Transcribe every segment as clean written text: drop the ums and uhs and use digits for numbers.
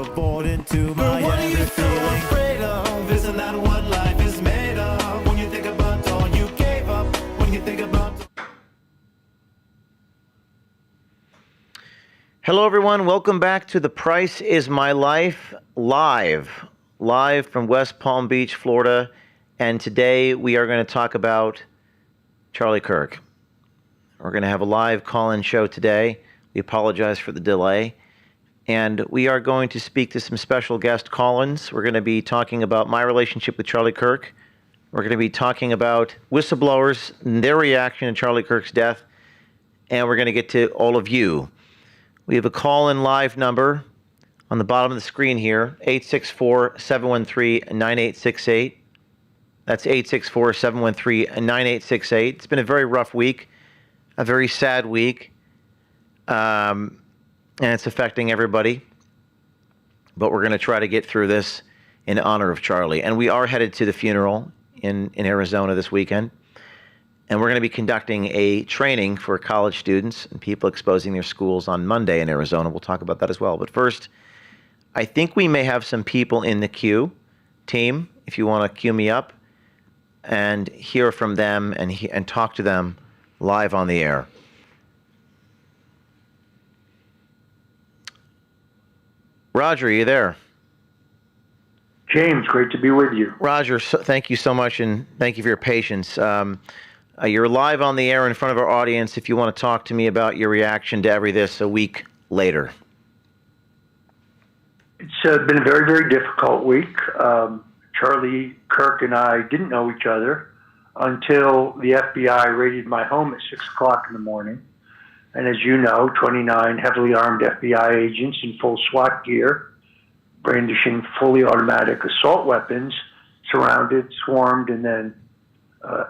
Bored into my what are you so afraid of? Isn't that what life is made of? When you think about all you gave up, when you think about... Hello everyone, welcome back to The Price is My Life live from West Palm Beach, Florida. And today we are going to talk about Charlie Kirk. We're going to have a live call-in show today. We apologize for the delay. And we are going to speak to some special guest call-ins. We're going to be talking about my relationship with Charlie Kirk. We're going to be talking about whistleblowers and their reaction to Charlie Kirk's death. And we're going to get to all of you. We have a call-in live number on the bottom of the screen here, 864-713-9868. That's 864-713-9868. It's been a very rough week, a very sad week. And it's affecting everybody. But we're going to try to get through this in honor of Charlie. And we are headed to the funeral in Arizona this weekend. And we're going to be conducting a training for college students and people exposing their schools on Monday in Arizona. We'll talk about that as well. But first, I think we may have some people in the queue. Team, if you want to queue me up and hear from them and talk to them live on the air. Roger, are you there? James, great to be with you. Roger, thank you so much, and thank you for your patience. You're live on the air in front of our audience if you want to talk to me about your reaction to every this a week later. It's been a very, very difficult week. Charlie Kirk and I didn't know each other until the FBI raided my home at 6 o'clock in the morning. And as you know, 29 heavily armed FBI agents in full SWAT gear, brandishing fully automatic assault weapons, surrounded, swarmed, and then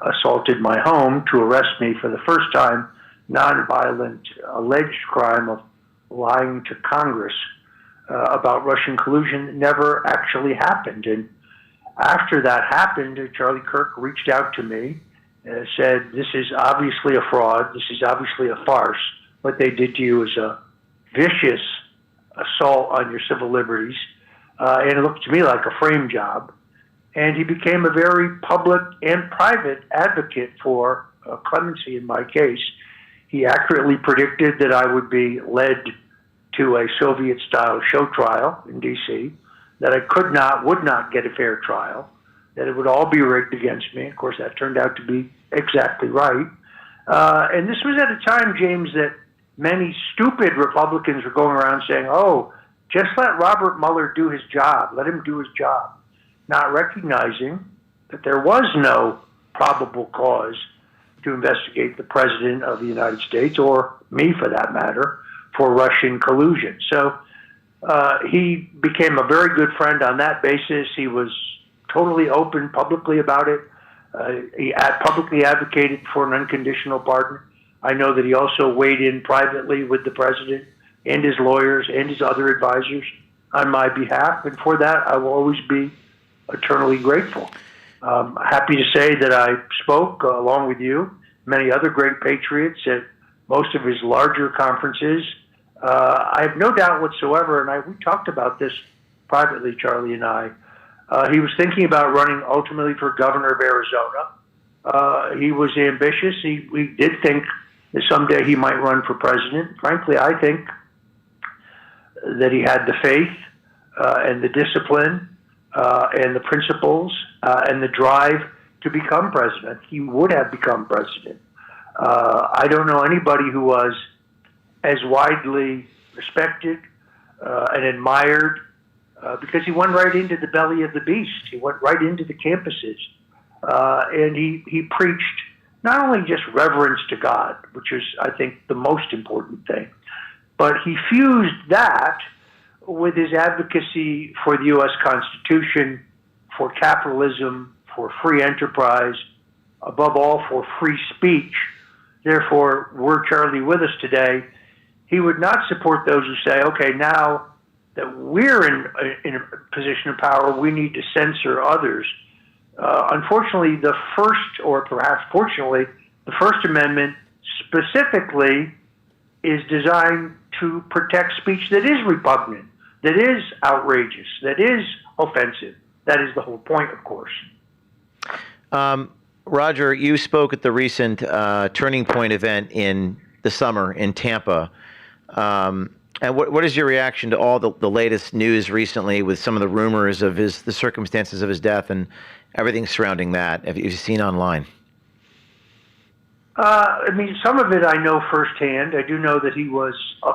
assaulted my home to arrest me for the first time, nonviolent alleged crime of lying to Congress about Russian collusion that never actually happened. And after that happened, Charlie Kirk reached out to me, said, this is obviously a fraud, this is obviously a farce. What they did to you is a vicious assault on your civil liberties, and it looked to me like a frame job. And he became a very public and private advocate for clemency in my case. He accurately predicted that I would be led to a Soviet-style show trial in D.C., that I would not get a fair trial, that it would all be rigged against me. Of course, that turned out to be exactly right. And this was at a time, James, that many stupid Republicans were going around saying, oh, just let Robert Mueller do his job. Let him do his job. Not recognizing that there was no probable cause to investigate the President of the United States, or me for that matter, for Russian collusion. So he became a very good friend on that basis. He was totally open publicly about it. He publicly advocated for an unconditional pardon. I know that he also weighed in privately with the president and his lawyers and his other advisors on my behalf. And for that, I will always be eternally grateful. Happy to say that I spoke, along with you, many other great patriots at most of his larger conferences. I have no doubt whatsoever, and we talked about this privately, Charlie and I. He was thinking about running ultimately for governor of Arizona. He was ambitious. We did think that someday he might run for president. Frankly, I think that he had the faith and the discipline and the principles and the drive to become president. He would have become president. I don't know anybody who was as widely respected and admired because he went right into the belly of the beast. He went right into the campuses. And he preached not only just reverence to God, which is, I think, the most important thing, but he fused that with his advocacy for the U.S. Constitution, for capitalism, for free enterprise, above all, for free speech. Therefore, were Charlie with us today, he would not support those who say, okay, now that we're in a position of power, we need to censor others. Unfortunately, the First, or perhaps fortunately, the First Amendment specifically is designed to protect speech that is repugnant that is outrageous, that is offensive. That is the whole point, of course. Roger, you spoke at the recent Turning Point event in the summer in Tampa. And what is your reaction to all the latest news recently with some of the rumors of the circumstances of his death and everything surrounding that? Have you seen online? I mean, some of it I know firsthand. I do know that he was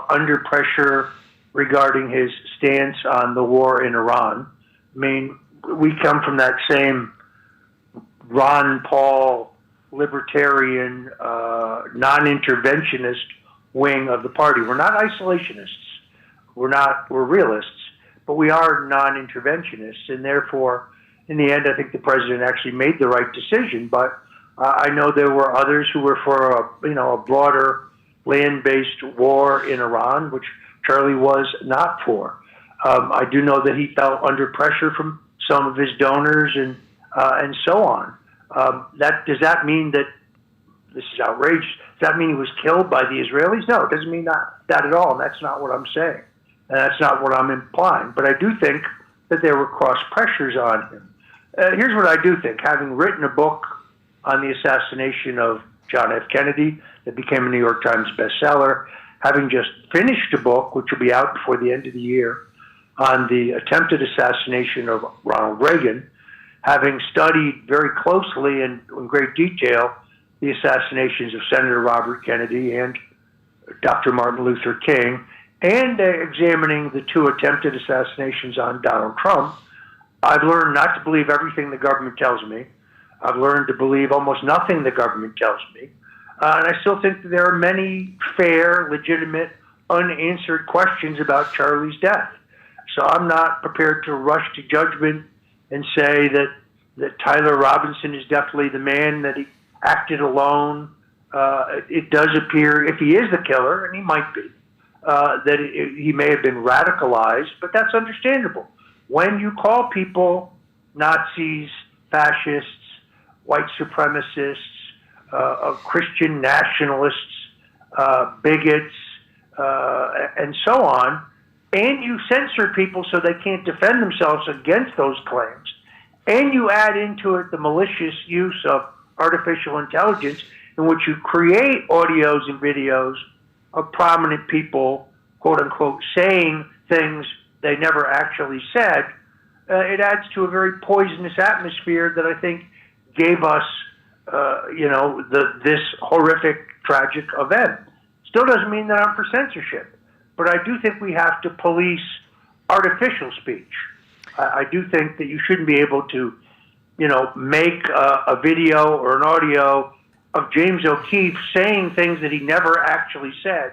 under pressure regarding his stance on the war in Iran. I mean, we come from that same Ron Paul libertarian, non-interventionist wing of the party. We're not isolationists. We're realists, but we are non-interventionists, and therefore, in the end, I think the president actually made the right decision. But I know there were others who were for a broader land-based war in Iran, which Charlie was not for. I do know that he felt under pressure from some of his donors and so on. Does that mean that this is outrageous? Does that mean he was killed by the Israelis? No, it doesn't mean that at all. And that's not what I'm saying. And that's not what I'm implying. But I do think that there were cross pressures on him. Here's what I do think. Having written a book on the assassination of John F. Kennedy that became a New York Times bestseller, having just finished a book, which will be out before the end of the year, on the attempted assassination of Ronald Reagan, having studied very closely and in great detail the assassinations of Senator Robert Kennedy and Dr. Martin Luther King, and examining the two attempted assassinations on Donald Trump, I've learned not to believe everything the government tells me. I've learned to believe almost nothing the government tells me. And I still think that there are many fair, legitimate, unanswered questions about Charlie's death. So I'm not prepared to rush to judgment and say that Tyler Robinson is definitely the man, that he acted alone. It does appear, if he is the killer, and he might be, that he may have been radicalized, but that's understandable. When you call people Nazis, fascists, white supremacists, Christian nationalists, bigots, and so on, and you censor people so they can't defend themselves against those claims, and you add into it the malicious use of artificial intelligence in which you create audios and videos of prominent people, quote unquote, saying things they never actually said, it adds to a very poisonous atmosphere that I think gave us, this horrific, tragic event. Still doesn't mean that I'm for censorship, but I do think we have to police artificial speech. I do think that you shouldn't be able to, make a video or an audio of James O'Keefe saying things that he never actually said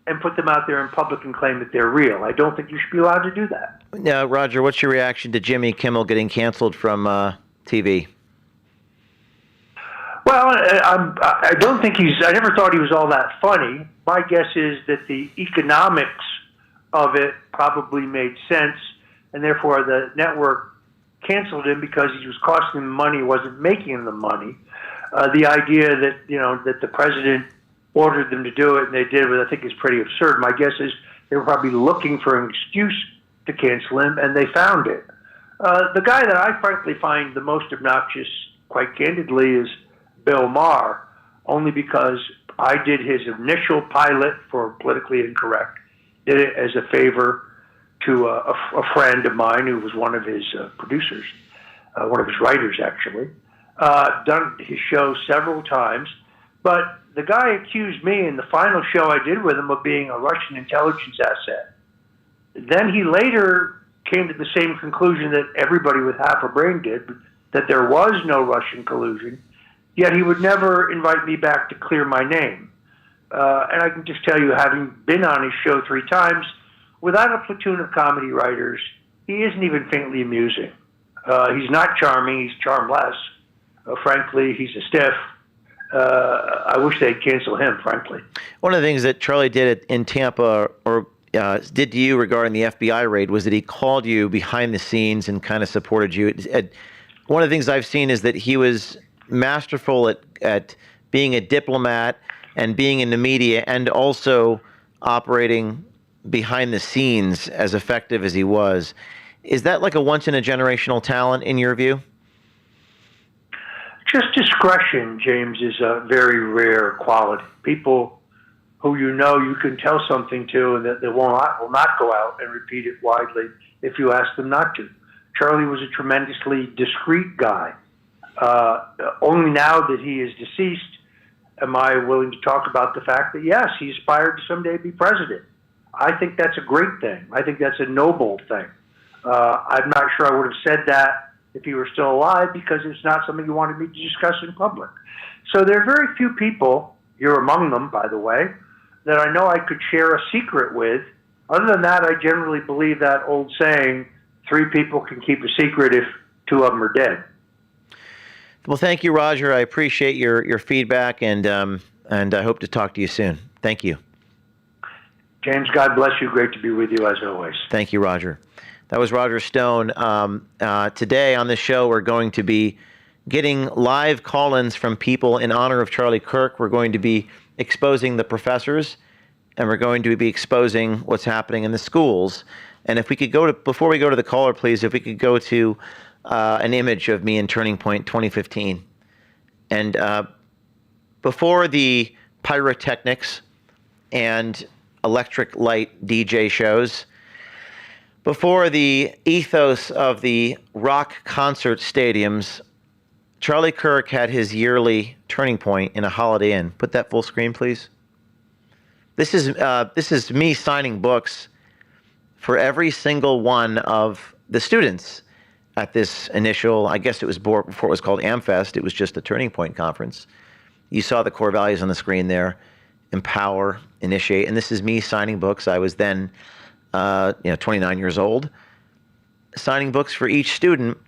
and put them out there in public and claim that they're real. I don't think you should be allowed to do that. Now, Roger, what's your reaction to Jimmy Kimmel getting canceled from TV? Well, I don't think I never thought he was all that funny. My guess is that the economics of it probably made sense, and therefore the network canceled him because he was costing them money, wasn't making them money. The idea that, that the president ordered them to do it and they did it, I think is pretty absurd. My guess is they were probably looking for an excuse to cancel him, and they found it. The guy that I frankly find the most obnoxious, quite candidly, is Bill Maher, only because I did his initial pilot for Politically Incorrect, did it as a favor to a friend of mine who was one of his producers, one of his writers, actually. Done his show several times, but the guy accused me in the final show I did with him of being a Russian intelligence asset. Then he later came to the same conclusion that everybody with half a brain did, that there was no Russian collusion, yet he would never invite me back to clear my name. And I can just tell you, having been on his show 3 times, without a platoon of comedy writers, he isn't even faintly amusing. He's not charming, he's charmless. Frankly, he's a stiff. I wish they'd cancel him, frankly. One of the things that Charlie did in Tampa, or did to you regarding the FBI raid, was that he called you behind the scenes and kind of supported you. One of the things I've seen is that he was masterful at being a diplomat and being in the media, and also operating behind the scenes as effective as he was. Is that like a once-in-a-generational talent in your view? Just discretion, James, is a very rare quality. People who you can tell something to and that they will not go out and repeat it widely if you ask them not to. Charlie was a tremendously discreet guy. Only now that he is deceased am I willing to talk about the fact that, yes, he aspired to someday be president. I think that's a great thing. I think that's a noble thing. I'm not sure I would have said that if he were still alive, because it's not something he wanted me to discuss in public. So there are very few people, you're among them, by the way, that I know I could share a secret with. Other than that, I generally believe that old saying, 3 people can keep a secret if 2 of them are dead. Well, thank you, Roger. I appreciate your feedback, and I hope to talk to you soon. Thank you. James, God bless you. Great to be with you as always. Thank you, Roger. That was Roger Stone. Today on this show, we're going to be getting live call-ins from people in honor of Charlie Kirk. We're going to be exposing the professors, and we're going to be exposing what's happening in the schools. And if we could before we go to the caller, please, if we could go to an image of me in Turning Point 2015. And before the pyrotechnics and electric light DJ shows, before the ethos of the rock concert stadiums, Charlie Kirk had his yearly Turning Point in a Holiday Inn. Put that full screen, please. This is me signing books for every single one of the students at this initial, I guess it was before it was called AmFest, it was just a Turning Point conference. You saw the core values on the screen there: empower, initiate, and this is me signing books. I was then 29 years old, signing books for each student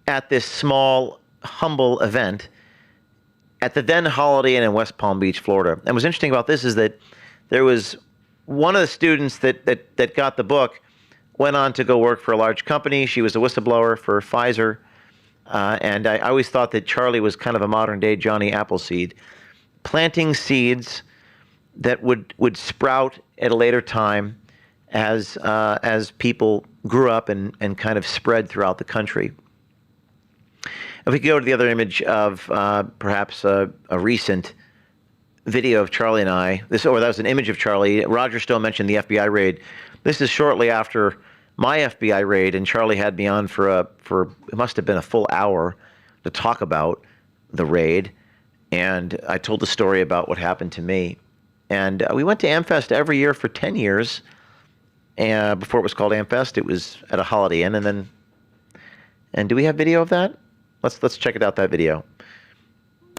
at this small, humble event at the then Holiday Inn in West Palm Beach, Florida. And what's interesting about this is that there was one of the students that got the book went on to go work for a large company. She was a whistleblower for Pfizer. And I always thought that Charlie was kind of a modern-day Johnny Appleseed, planting seeds that would sprout at a later time as people grew up and kind of spread throughout the country. If we could go to the other image of perhaps a recent video of Charlie and I. That was an image of Charlie. Roger Stone mentioned the FBI raid. This is shortly after my FBI raid, and Charlie had me on for it must have been a full hour to talk about the raid, and I told the story about what happened to me. And we went to AmFest every year for 10 years. And before it was called AmFest, it was at a Holiday Inn, and do we have video of that? Let's check it out, that video.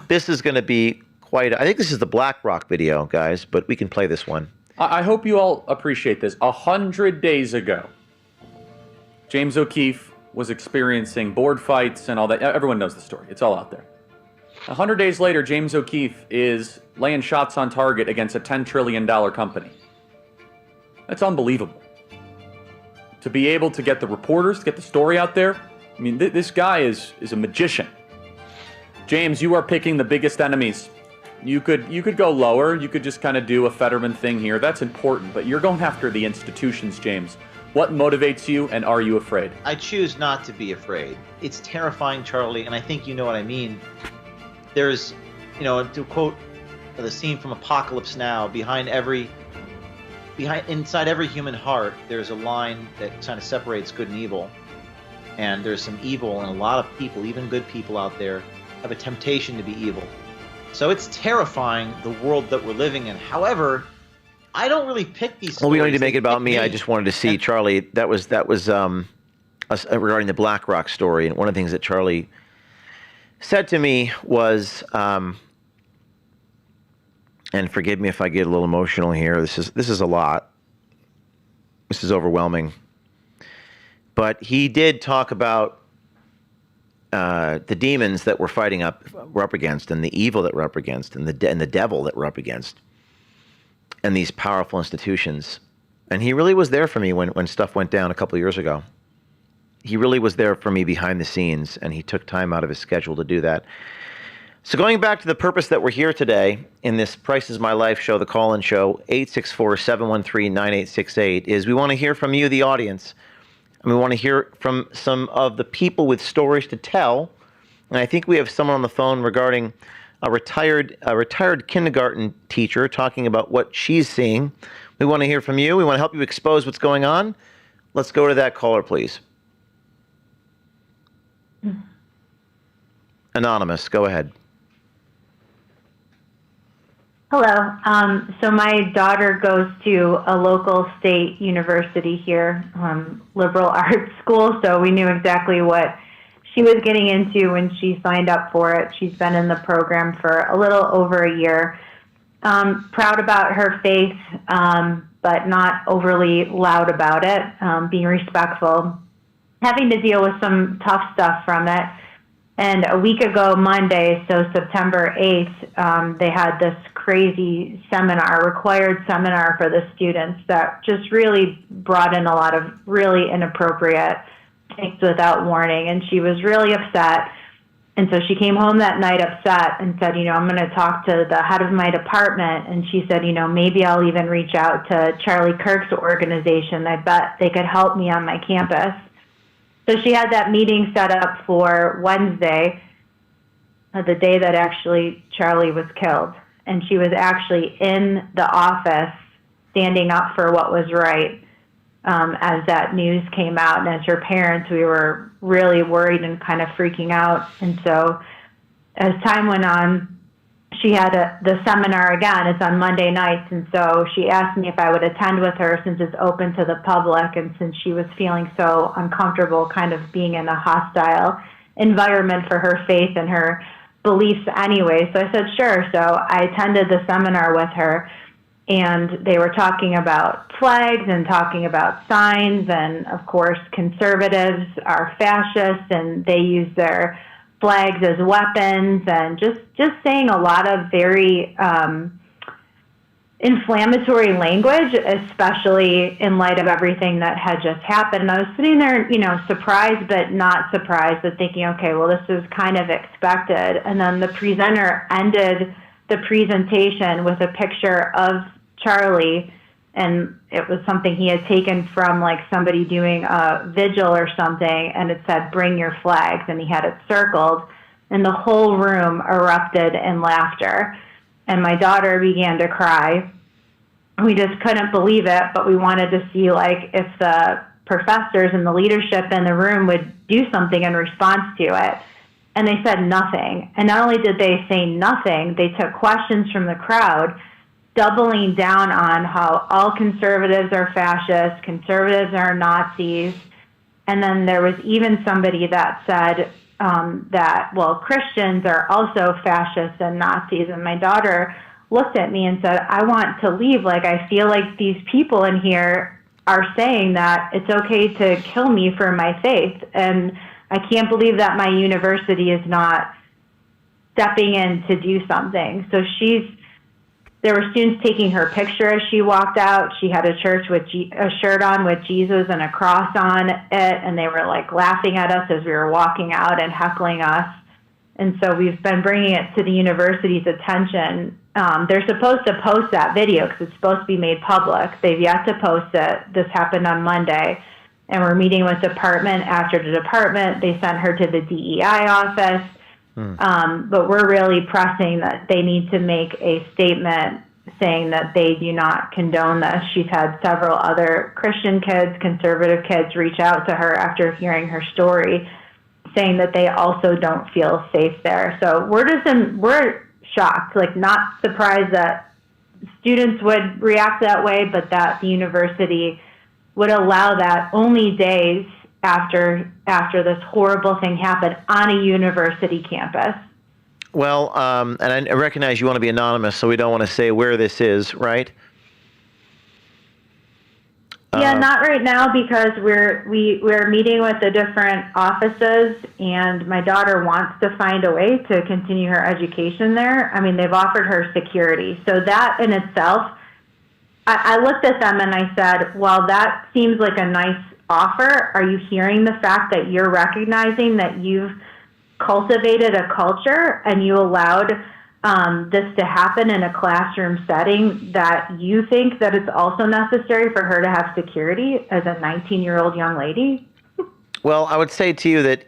This is going to be I think this is the Black Rock video, guys, but we can play this one. I hope you all appreciate this. 100 days ago, James O'Keefe was experiencing board fights and all that. Everyone knows the story. It's all out there. 100 days later, James O'Keefe is laying shots on target against a $10 trillion company. That's unbelievable. To be able to get the reporters, to get the story out there, I mean, this guy is a magician. James, you are picking the biggest enemies. You could go lower. You could just kind of do a Fetterman thing here. That's important, but you're going after the institutions, James. What motivates you, and are you afraid? I choose not to be afraid. It's terrifying, Charlie, and I think you know what I mean. There's, to quote the scene from Apocalypse Now, inside every human heart, there's a line that kind of separates good and evil. And there's some evil, and a lot of people, even good people out there, have a temptation to be evil. So it's terrifying, the world that we're living in. However, I don't really pick these stories. Well, we don't need to make it about me. I just wanted to see Charlie. That was regarding the Black Rock story. And one of the things that Charlie said to me was, and forgive me if I get a little emotional here. This is a lot. This is overwhelming. But he did talk about the demons that we're we're up against, and the evil that we're up against, and the devil that we're up against, and these powerful institutions. And he really was there for me when stuff went down a couple of years ago. He really was there for me behind the scenes, and he took time out of his schedule to do that. So going back to the purpose that we're here today in this Price is My Life show, the call-in show, 864-713-9868, is we want to hear from you, the audience. And we want to hear from some of the people with stories to tell. And I think we have someone on the phone regarding a retired kindergarten teacher talking about what she's seeing. We want to hear from you. We want to help you expose what's going on. Let's go to that caller, please. Anonymous, go ahead. Hello. So my daughter goes to a local state university here, liberal arts school, so we knew exactly what she was getting into when she signed up for it. She's been in the program for a little over a year. Proud about her faith, but not overly loud about it, being respectful, having to deal with some tough stuff from it. And a week ago, Monday, so September 8th, they had this crazy seminar, required seminar for the students that just really brought in a lot of really inappropriate things without warning. And she was really upset. And so she came home that night upset and said, I'm going to talk to the head of my department. And she said, maybe I'll even reach out to Charlie Kirk's organization. I bet they could help me on my campus. So she had that meeting set up for Wednesday, the day that actually Charlie was killed. And she was actually in the office standing up for what was right as that news came out. And as her parents, we were really worried and kind of freaking out. And so as time went on, she had the seminar again. It's on Monday nights. And so she asked me if I would attend with her since it's open to the public and since she was feeling so uncomfortable kind of being in a hostile environment for her faith and her beliefs anyway. So I said, sure. So I attended the seminar with her, and they were talking about flags and talking about signs. And of course, conservatives are fascists and they use their flags as weapons, and just saying a lot of very inflammatory language, especially in light of everything that had just happened. And I was sitting there, surprised but not surprised, but thinking, okay, well, this is kind of expected. And then the presenter ended the presentation with a picture of Charlie, and it was something he had taken from like somebody doing a vigil or something, and it said, "Bring your flags," and he had it circled, and the whole room erupted in laughter. And my daughter began to cry. We just couldn't believe it, but we wanted to see like if the professors and the leadership in the room would do something in response to it. And they said nothing. And not only did they say nothing, they took questions from the crowd, doubling down on how all conservatives are fascists, conservatives are Nazis. And then there was even somebody that said that, well, Christians are also fascists and Nazis. And my daughter looked at me and said, I want to leave. Like, I feel like these people in here are saying that it's okay to kill me for my faith. And I can't believe that my university is not stepping in to do something. So there were students taking her picture as she walked out. She had a shirt on with Jesus and a cross on it, and they were like laughing at us as we were walking out and heckling us. And so we've been bringing it to the university's attention. They're supposed to post that video because it's supposed to be made public. They've yet to post it. This happened on Monday, and we're meeting with department after the department. They sent her to the DEI office. But we're really pressing that they need to make a statement saying that they do not condone this. She's had several other Christian kids, conservative kids, reach out to her after hearing her story, saying that they also don't feel safe there. So we're shocked, like not surprised that students would react that way, but that the university would allow that only days after this horrible thing happened on a university campus. Well, and I recognize you want to be anonymous, so we don't want to say where this is, right? Yeah, not right now because we're meeting with the different offices, and my daughter wants to find a way to continue her education there. I mean, they've offered her security, so that in itself, I looked at them and I said, well, that seems like a nice offer. Are you hearing the fact that you're recognizing that you've cultivated a culture and you allowed this to happen in a classroom setting, that you think that it's also necessary for her to have security as a 19-year-old young lady? Well, I would say to you that,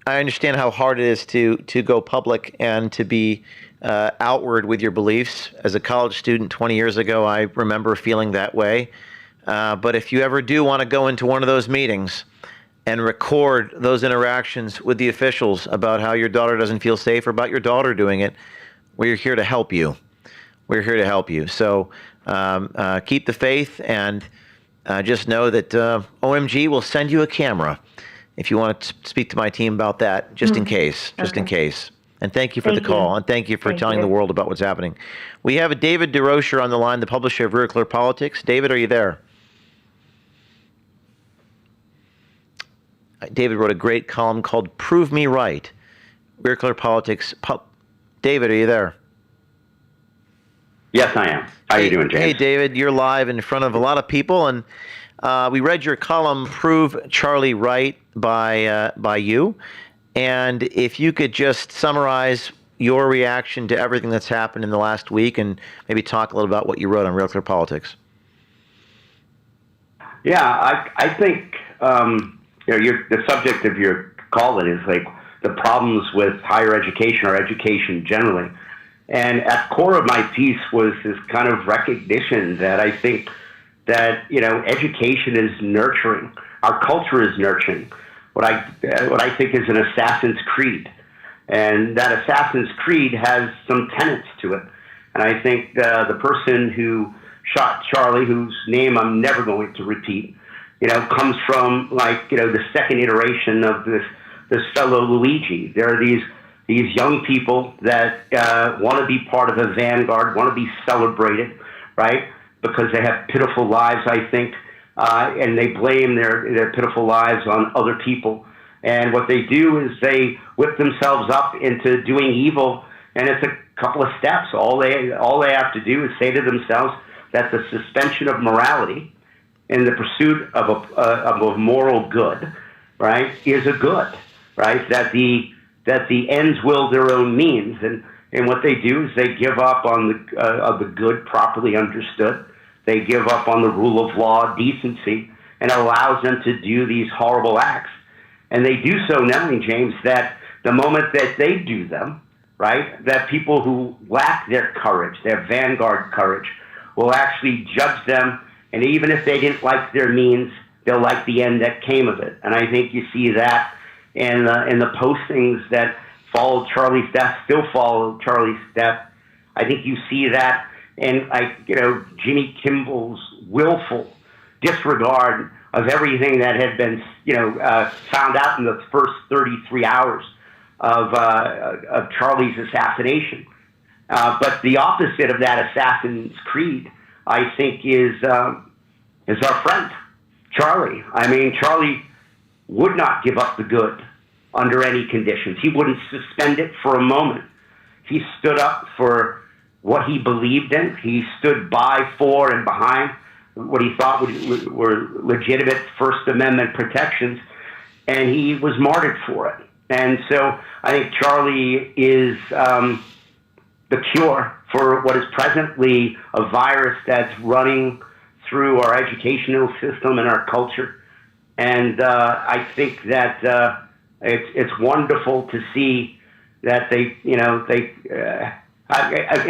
I understand how hard it is to go public and to be outward with your beliefs. As a college student 20 years ago, I remember feeling that way. But if you ever do want to go into one of those meetings and record those interactions with the officials about how your daughter doesn't feel safe or about your daughter doing it, we're here to help you. We're here to help you. So keep the faith, and just know that OMG will send you a camera if you want to speak to my team about that, just in case, in case. And thank you for the call, and thank you for telling the world about what's happening. We have David DeRocher on the line, the publisher of Real Clear Politics. David, are you there? David wrote a great column called Prove Me Right, Real Clear Politics. David, are you there? Yes, I am. How are you doing, James? Hey, David, you're live in front of a lot of people, and we read your column, Prove Charlie Right, by you. And if you could just summarize your reaction to everything that's happened in the last week, and maybe talk a little about what you wrote on Real Clear Politics. Yeah, I think the subject of your call is like the problems with higher education or education generally. And at the core of my piece was this kind of recognition that I think that, education is nurturing. Our culture is nurturing what I think is an Assassin's Creed. And that Assassin's Creed has some tenets to it. And I think the person who shot Charlie, whose name I'm never going to repeat, comes from the second iteration of this fellow Luigi. There are these young people that want to be part of a vanguard, want to be celebrated, right? Because they have pitiful lives, I think, and they blame their pitiful lives on other people. And what they do is they whip themselves up into doing evil, and it's a couple of steps. All they have to do is say to themselves that the suspension of morality in the pursuit of a moral good, right, is a good, right? That the ends will their own means, and what they do is they give up on the good properly understood. They give up on the rule of law, decency, and it allows them to do these horrible acts. And they do so knowing, James, that the moment that they do them, right, that people who lack their courage, their vanguard courage, will actually judge them. And even if they didn't like their means, they'll like the end that came of it. And I think you see that in the postings that followed Charlie's death, still follow Charlie's death. I think you see that in Jimmy Kimball's willful disregard of everything that had been found out in the first 33 hours of Charlie's assassination. But the opposite of that Assassin's Creed, I think, is our friend Charlie. I mean, Charlie would not give up the good under any conditions. He wouldn't suspend it for a moment. He stood up for what he believed in. He stood by, for, and behind what he thought were legitimate First Amendment protections, and he was martyred for it. And so I think Charlie is the cure for what is presently a virus that's running through our educational system and our culture. And I think that it's wonderful to see that an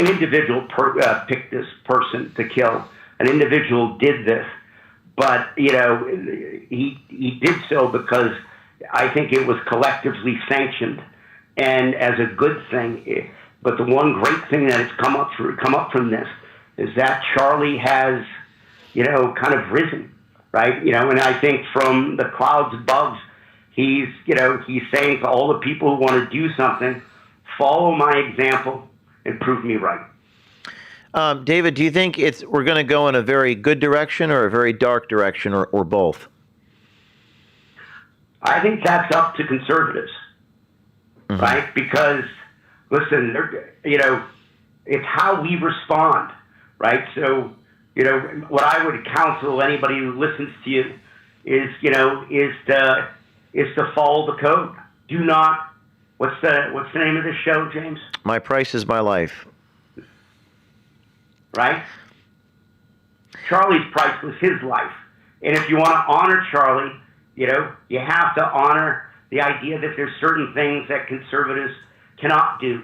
individual picked this person to kill. An individual did this, but he did so because I think it was collectively sanctioned and as a good thing. But the one great thing that has come up from this is that Charlie has, kind of risen, right? And I think from the clouds above, he's saying to all the people who want to do something, follow my example and prove me right. David, do you think we're going to go in a very good direction or a very dark direction, or both? I think that's up to conservatives, right? Because, listen, it's how we respond, right? So, what I would counsel anybody who listens to you is to follow the code. Do not What's the name of this show, James? My Price is My Life. Right? Charlie's price was his life. And if you want to honor Charlie, you have to honor the idea that there's certain things that conservatives cannot do.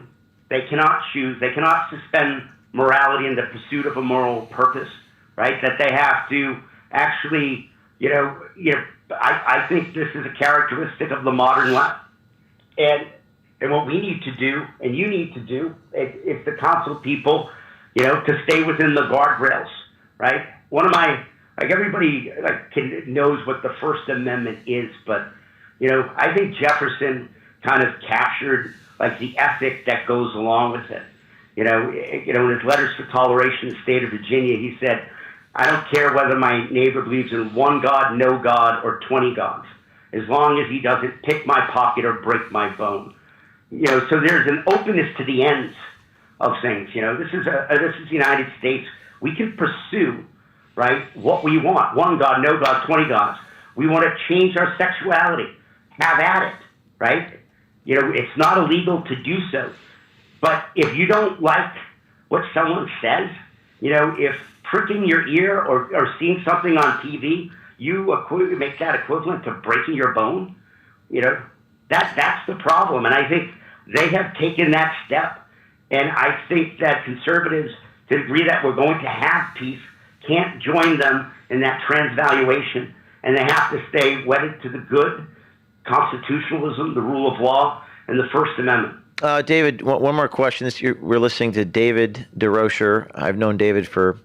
They cannot choose. They cannot suspend morality in the pursuit of a moral purpose, right? That they have to actually, I think this is a characteristic of the modern left. And what we need to do, and you need to do, is to counsel people, to stay within the guardrails, right? One of my, everybody knows what the First Amendment is, but, I think Jefferson kind of captured the ethic that goes along with it. In his Letters for Toleration in the state of Virginia, he said, I don't care whether my neighbor believes in one God, no God, or 20 gods, as long as he doesn't pick my pocket or break my bone. So there's an openness to the ends of things. This is the United States. We can pursue, right, what we want. One God, no God, 20 gods. We want to change our sexuality. Have at it, right? It's not illegal to do so. But if you don't like what someone says, if pricking your ear or seeing something on TV, you make that equivalent to breaking your bone, that's the problem. And I think they have taken that step. And I think that conservatives, to agree that we're going to have peace, can't join them in that transvaluation. And they have to stay wedded to the good, constitutionalism, the rule of law, and the First Amendment. David, one more question. We're listening to David DeRocher. I've known David for,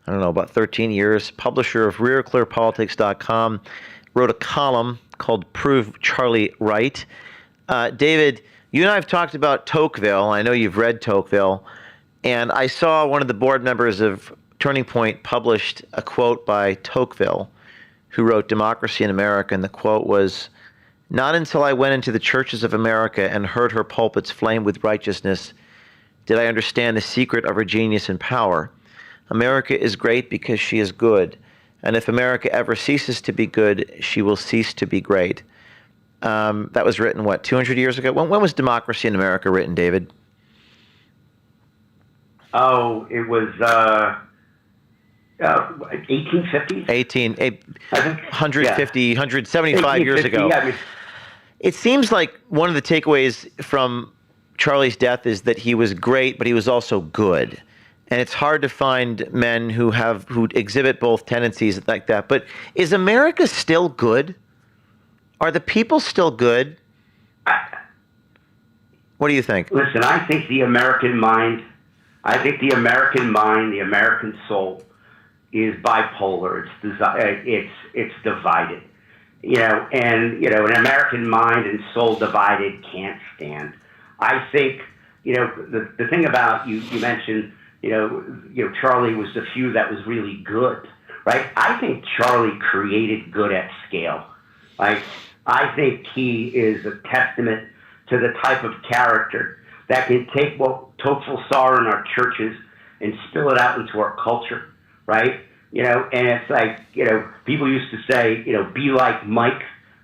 about 13 years, publisher of RearClearPolitics.com, wrote a column called Prove Charlie Right. David, you and I have talked about Tocqueville. I know you've read Tocqueville. And I saw one of the board members of Turning Point published a quote by Tocqueville, who wrote Democracy in America. And the quote was, "Not until I went into the churches of America and heard her pulpits flame with righteousness did I understand the secret of her genius and power. America is great because she is good. And if America ever ceases to be good, she will cease to be great." That was written, 200 years ago? When was Democracy in America written, David? Oh, it was 1850? 150, 175 years ago. Yeah, It seems like one of the takeaways from Charlie's death is that he was great, but he was also good. And it's hard to find men who exhibit both tendencies like that. But is America still good? Are the people still good? What do you think? Listen, I think the American mind, the American soul is bipolar. It's divided. An American mind and soul divided can't stand. I think, the thing about you mentioned, Charlie was the few that was really good, right? I think Charlie created good at scale. I think he is a testament to the type of character that can take what Tocqueville saw in our churches and spill it out into our culture, right? And it's people used to say, be like Mike.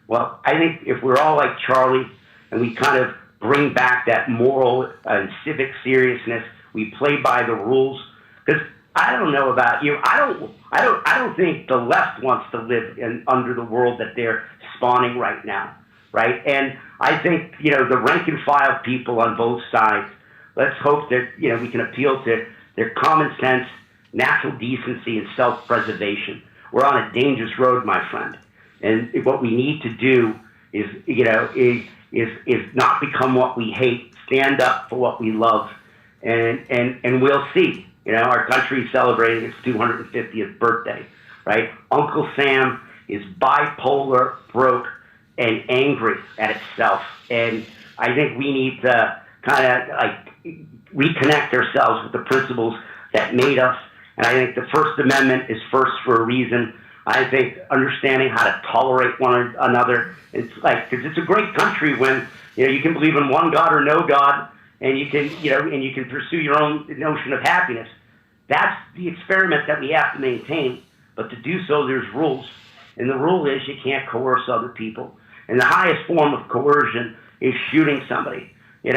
Well, I think if we're all like Charlie and we kind of bring back that moral and civic seriousness, we play by the rules. Because I don't know about you, I don't think the left wants to live under the world that they're spawning right now, right? And I think the rank and file people on both sides. Let's hope that we can appeal to their common sense, natural decency, and self-preservation. We're on a dangerous road, my friend, and what we need to do is not become what we hate. Stand up for what we love, and we'll see. Our country is celebrating its 250th birthday, right? Uncle Sam is bipolar, broke, and angry at itself, and I think we need to kind of reconnect ourselves with the principles that made us. And I think the First Amendment is first for a reason. I think understanding how to tolerate one another. It's because it's a great country when you can believe in one God or no God, and you can pursue your own notion of happiness. That's the experiment that we have to maintain. But to do so, there's rules, and the rule is you can't coerce other people. And the highest form of coercion is shooting somebody, and,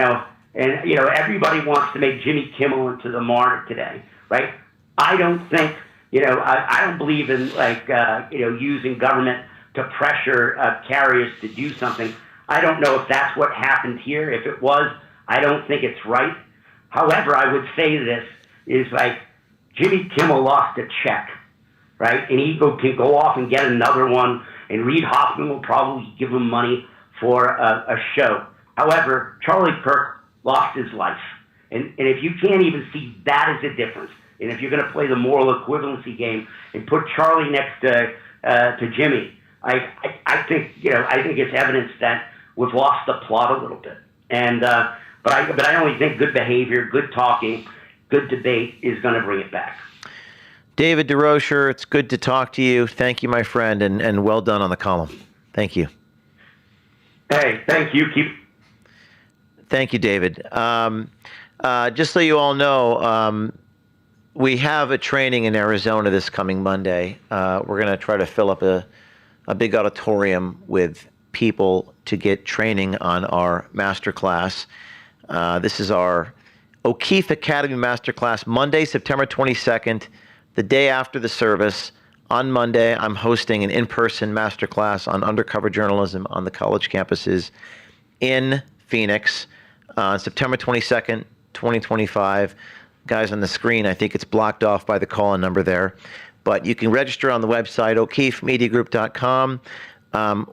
everybody wants to make Jimmy Kimmel into the martyr today, right? I don't think, I don't believe in, using government to pressure carriers to do something. I don't know if that's what happened here. If it was, I don't think it's right. However, I would say this is like Jimmy Kimmel lost a check, right? And he can go off and get another one, and Reed Hoffman will probably give him money for a show. However, Charlie Kirk lost his life. And if you can't even see that as a difference, and if you're going to play the moral equivalency game and put Charlie next to Jimmy, I think it's evidence that we've lost the plot a little bit. And but I only think good behavior, good talking, good debate is going to bring it back. David DeRocher, it's good to talk to you. Thank you, my friend, and well done on the column. Thank you. Hey, thank you. Thank you, David. Just so you all know, we have a training in Arizona this coming Monday. We're going to try to fill up a big auditorium with people to get training on our masterclass. This is our O'Keefe Academy Masterclass, Monday, September 22nd, the day after the service. On Monday, I'm hosting an in-person masterclass on undercover journalism on the college campuses in Phoenix on September 22nd, 2025. Guys on the screen, I think it's blocked off by the call-in number there. But you can register on the website, o'keefemediagroup.com.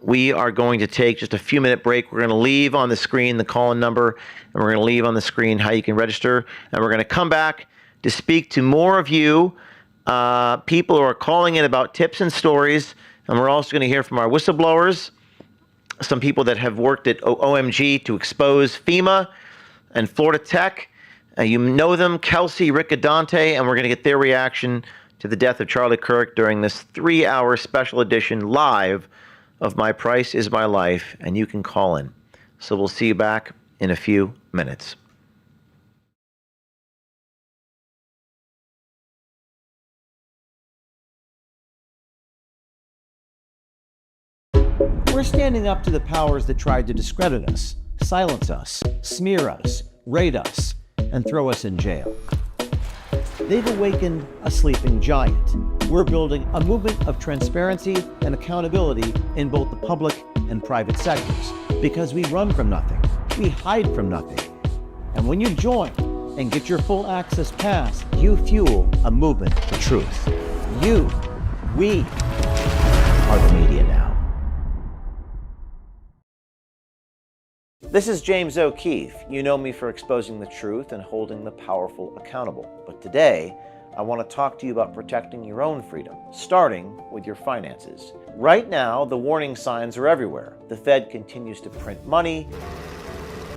We are going to take just a few-minute break. We're going to leave on the screen the call-in number, and we're going to leave on the screen how you can register. And we're going to come back to speak to more of you, people who are calling in about tips and stories. And we're also going to hear from our whistleblowers, some people that have worked at OMG to expose FEMA and Florida Tech. You know them, Kelsey, Rick Adante, and we're going to get their reaction to the death of Charlie Kirk during this 3-hour special edition live of My Price is My Life, and you can call in. So we'll see you back in a few minutes. We're standing up to the powers that tried to discredit us, silence us, smear us, raid us, and throw us in jail. They've awakened a sleeping giant. We're building a movement of transparency and accountability in both the public and private sectors, because we run from nothing, we hide from nothing. And when you join and get your full access pass, you fuel a movement for truth. We are the media now. This is James O'Keefe. You know me for exposing the truth and holding the powerful accountable. But today, I want to talk to you about protecting your own freedom, starting with your finances. Right now, the warning signs are everywhere. The Fed continues to print money,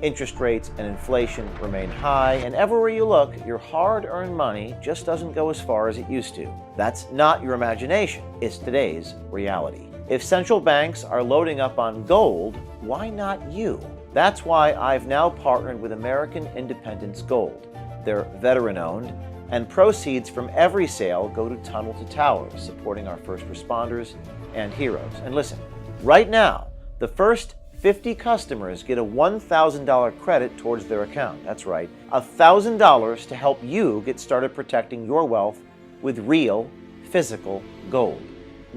interest rates and inflation remain high, and everywhere you look, your hard-earned money just doesn't go as far as it used to. That's not your imagination, it's today's reality. If central banks are loading up on gold, why not you? That's why I've now partnered with American Independence Gold. They're veteran-owned, and proceeds from every sale go to Tunnel to Towers, supporting our first responders and heroes. And listen, right now, the first 50 customers get a $1,000 credit towards their account. That's right, $1,000 to help you get started protecting your wealth with real, physical gold.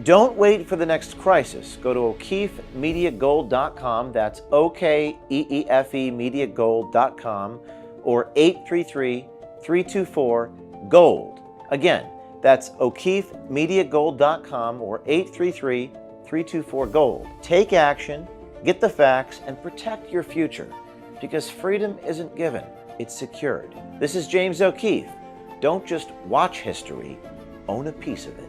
Don't wait for the next crisis. Go to O'KeefeMediaGold.com. That's OKEEFE MediaGold.com or 833-324-GOLD. Again, that's O'KeefeMediaGold.com or 833-324-GOLD. Take action, get the facts, and protect your future, because freedom isn't given, it's secured. This is James O'Keefe. Don't just watch history, own a piece of it.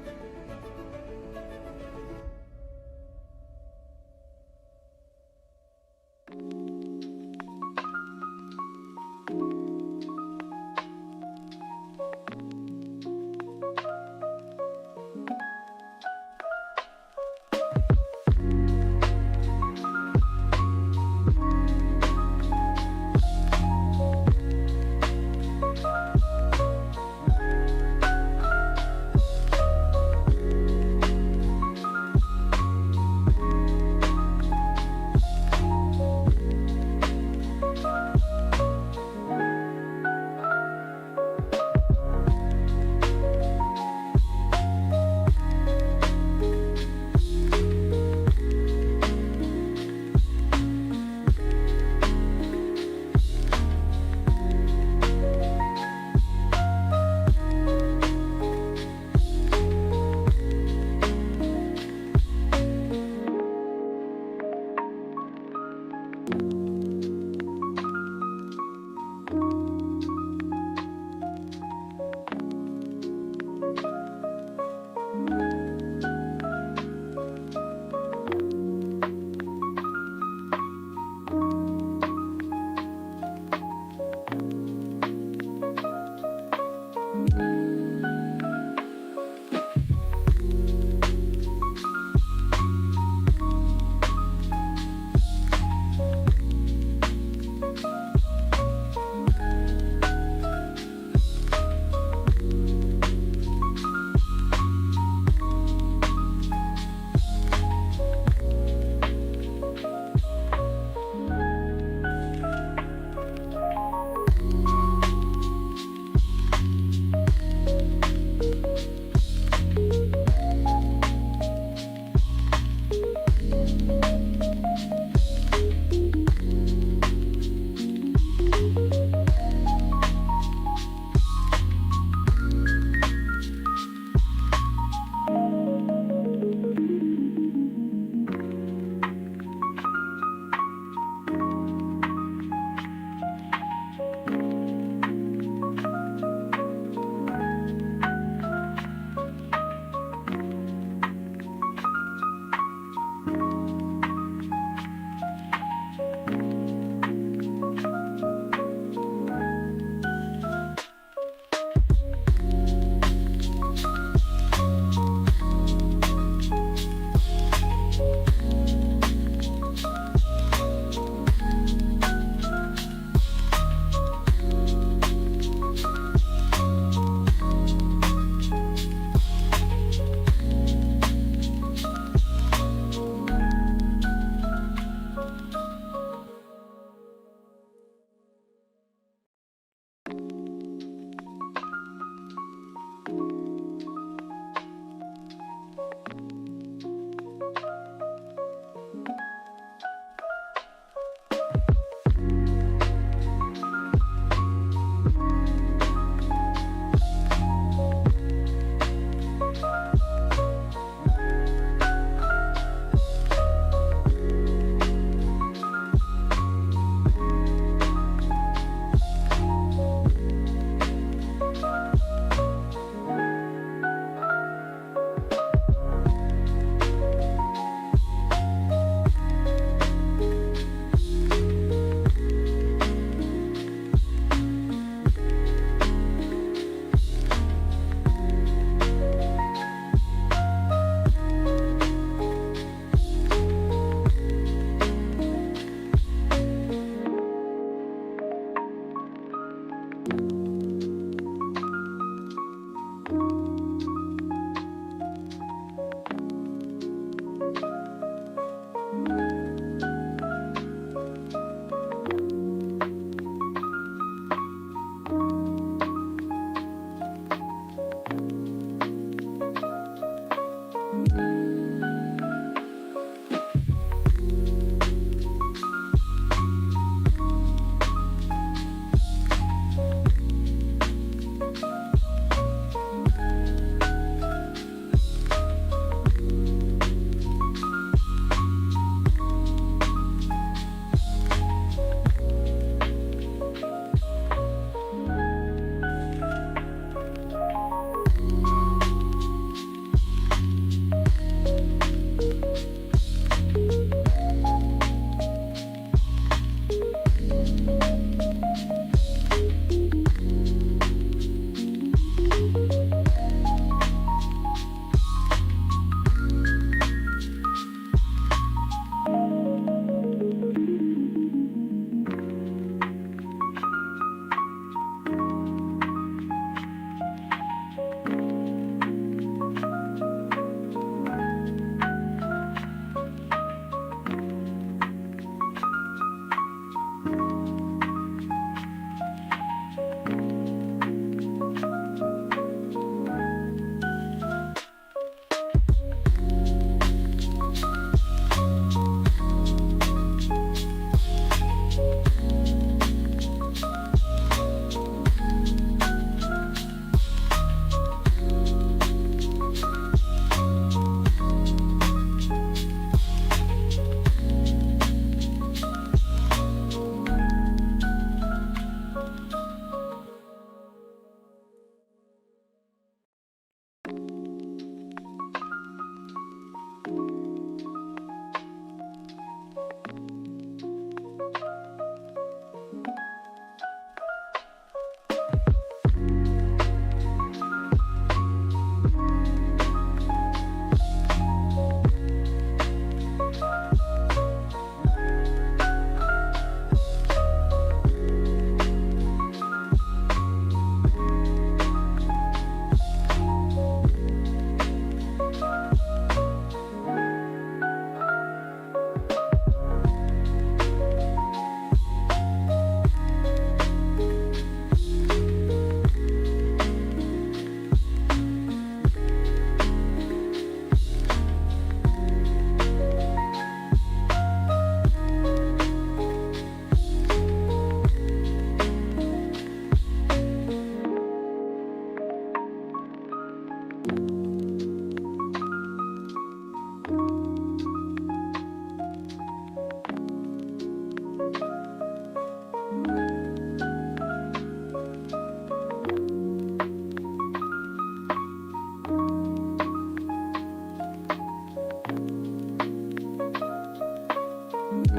All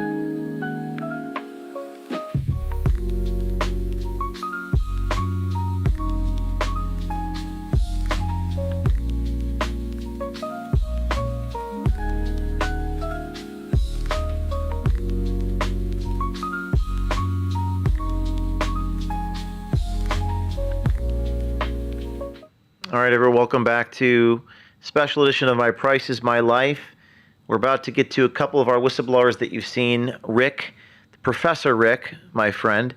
right, everyone, welcome back to special edition of My Price is My Life. We're about to get to a couple of our whistleblowers that you've seen. Rick, Professor Rick, my friend,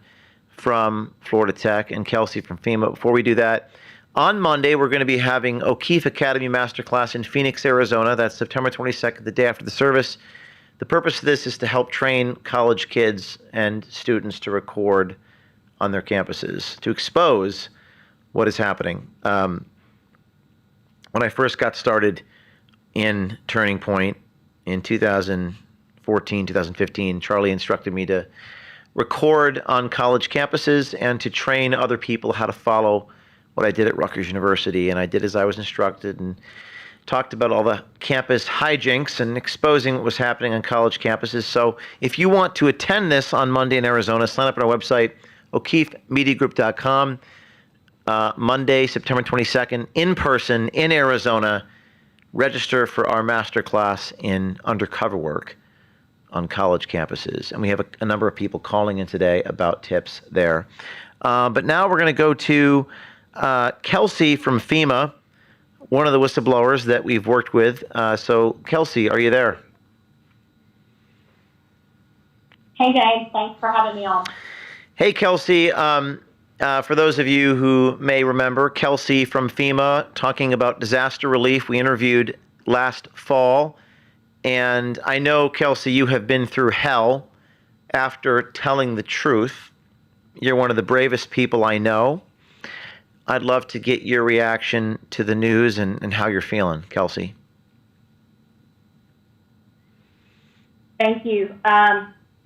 from Florida Tech, and Kelsey from FEMA. Before we do that, on Monday, we're going to be having O'Keefe Academy Masterclass in Phoenix, Arizona. That's September 22nd, the day after the service. The purpose of this is to help train college kids and students to record on their campuses, to expose what is happening. When I first got started in Turning Point in 2014, 2015, Charlie instructed me to record on college campuses and to train other people how to follow what I did at Rutgers University. And I did as I was instructed and talked about all the campus hijinks and exposing what was happening on college campuses. So if you want to attend this on Monday in Arizona, sign up on our website, o'keefemediagroup.com. Monday, September 22nd, in person in Arizona. Register for our masterclass in undercover work on college campuses. And we have a number of people calling in today about tips there. But now we're going to go to Kelsey from FEMA, one of the whistleblowers that we've worked with. So, Kelsey, are you there? Hey, James. Thanks for having me on. Hey, Kelsey. For those of you who may remember, Kelsey from FEMA talking about disaster relief. We interviewed last fall. And I know, Kelsey, you have been through hell after telling the truth. You're one of the bravest people I know. I'd love to get your reaction to the news and how you're feeling, Kelsey. Thank you.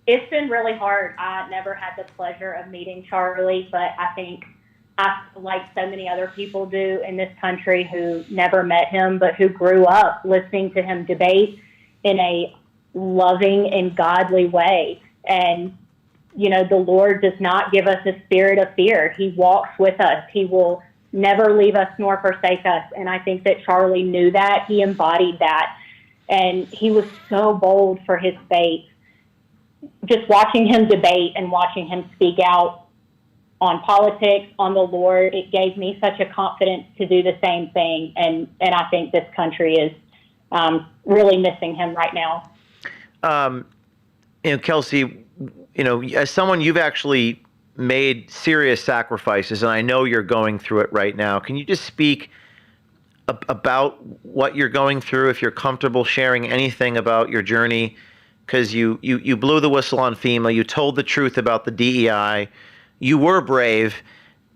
It's been really hard. I never had the pleasure of meeting Charlie, but I think like so many other people do in this country who never met him, but who grew up listening to him debate in a loving and godly way. And, you know, the Lord does not give us a spirit of fear. He walks with us. He will never leave us nor forsake us. And I think that Charlie knew that. He embodied that. And he was so bold for his faith. Just watching him debate and watching him speak out on politics, on the Lord, it gave me such a confidence to do the same thing. And I think this country is really missing him right now. Kelsey, as someone, you've actually made serious sacrifices, and I know you're going through it right now. Can you just speak about what you're going through, if you're comfortable sharing anything about your journey? Because you blew the whistle on FEMA, you told the truth about the DEI, you were brave,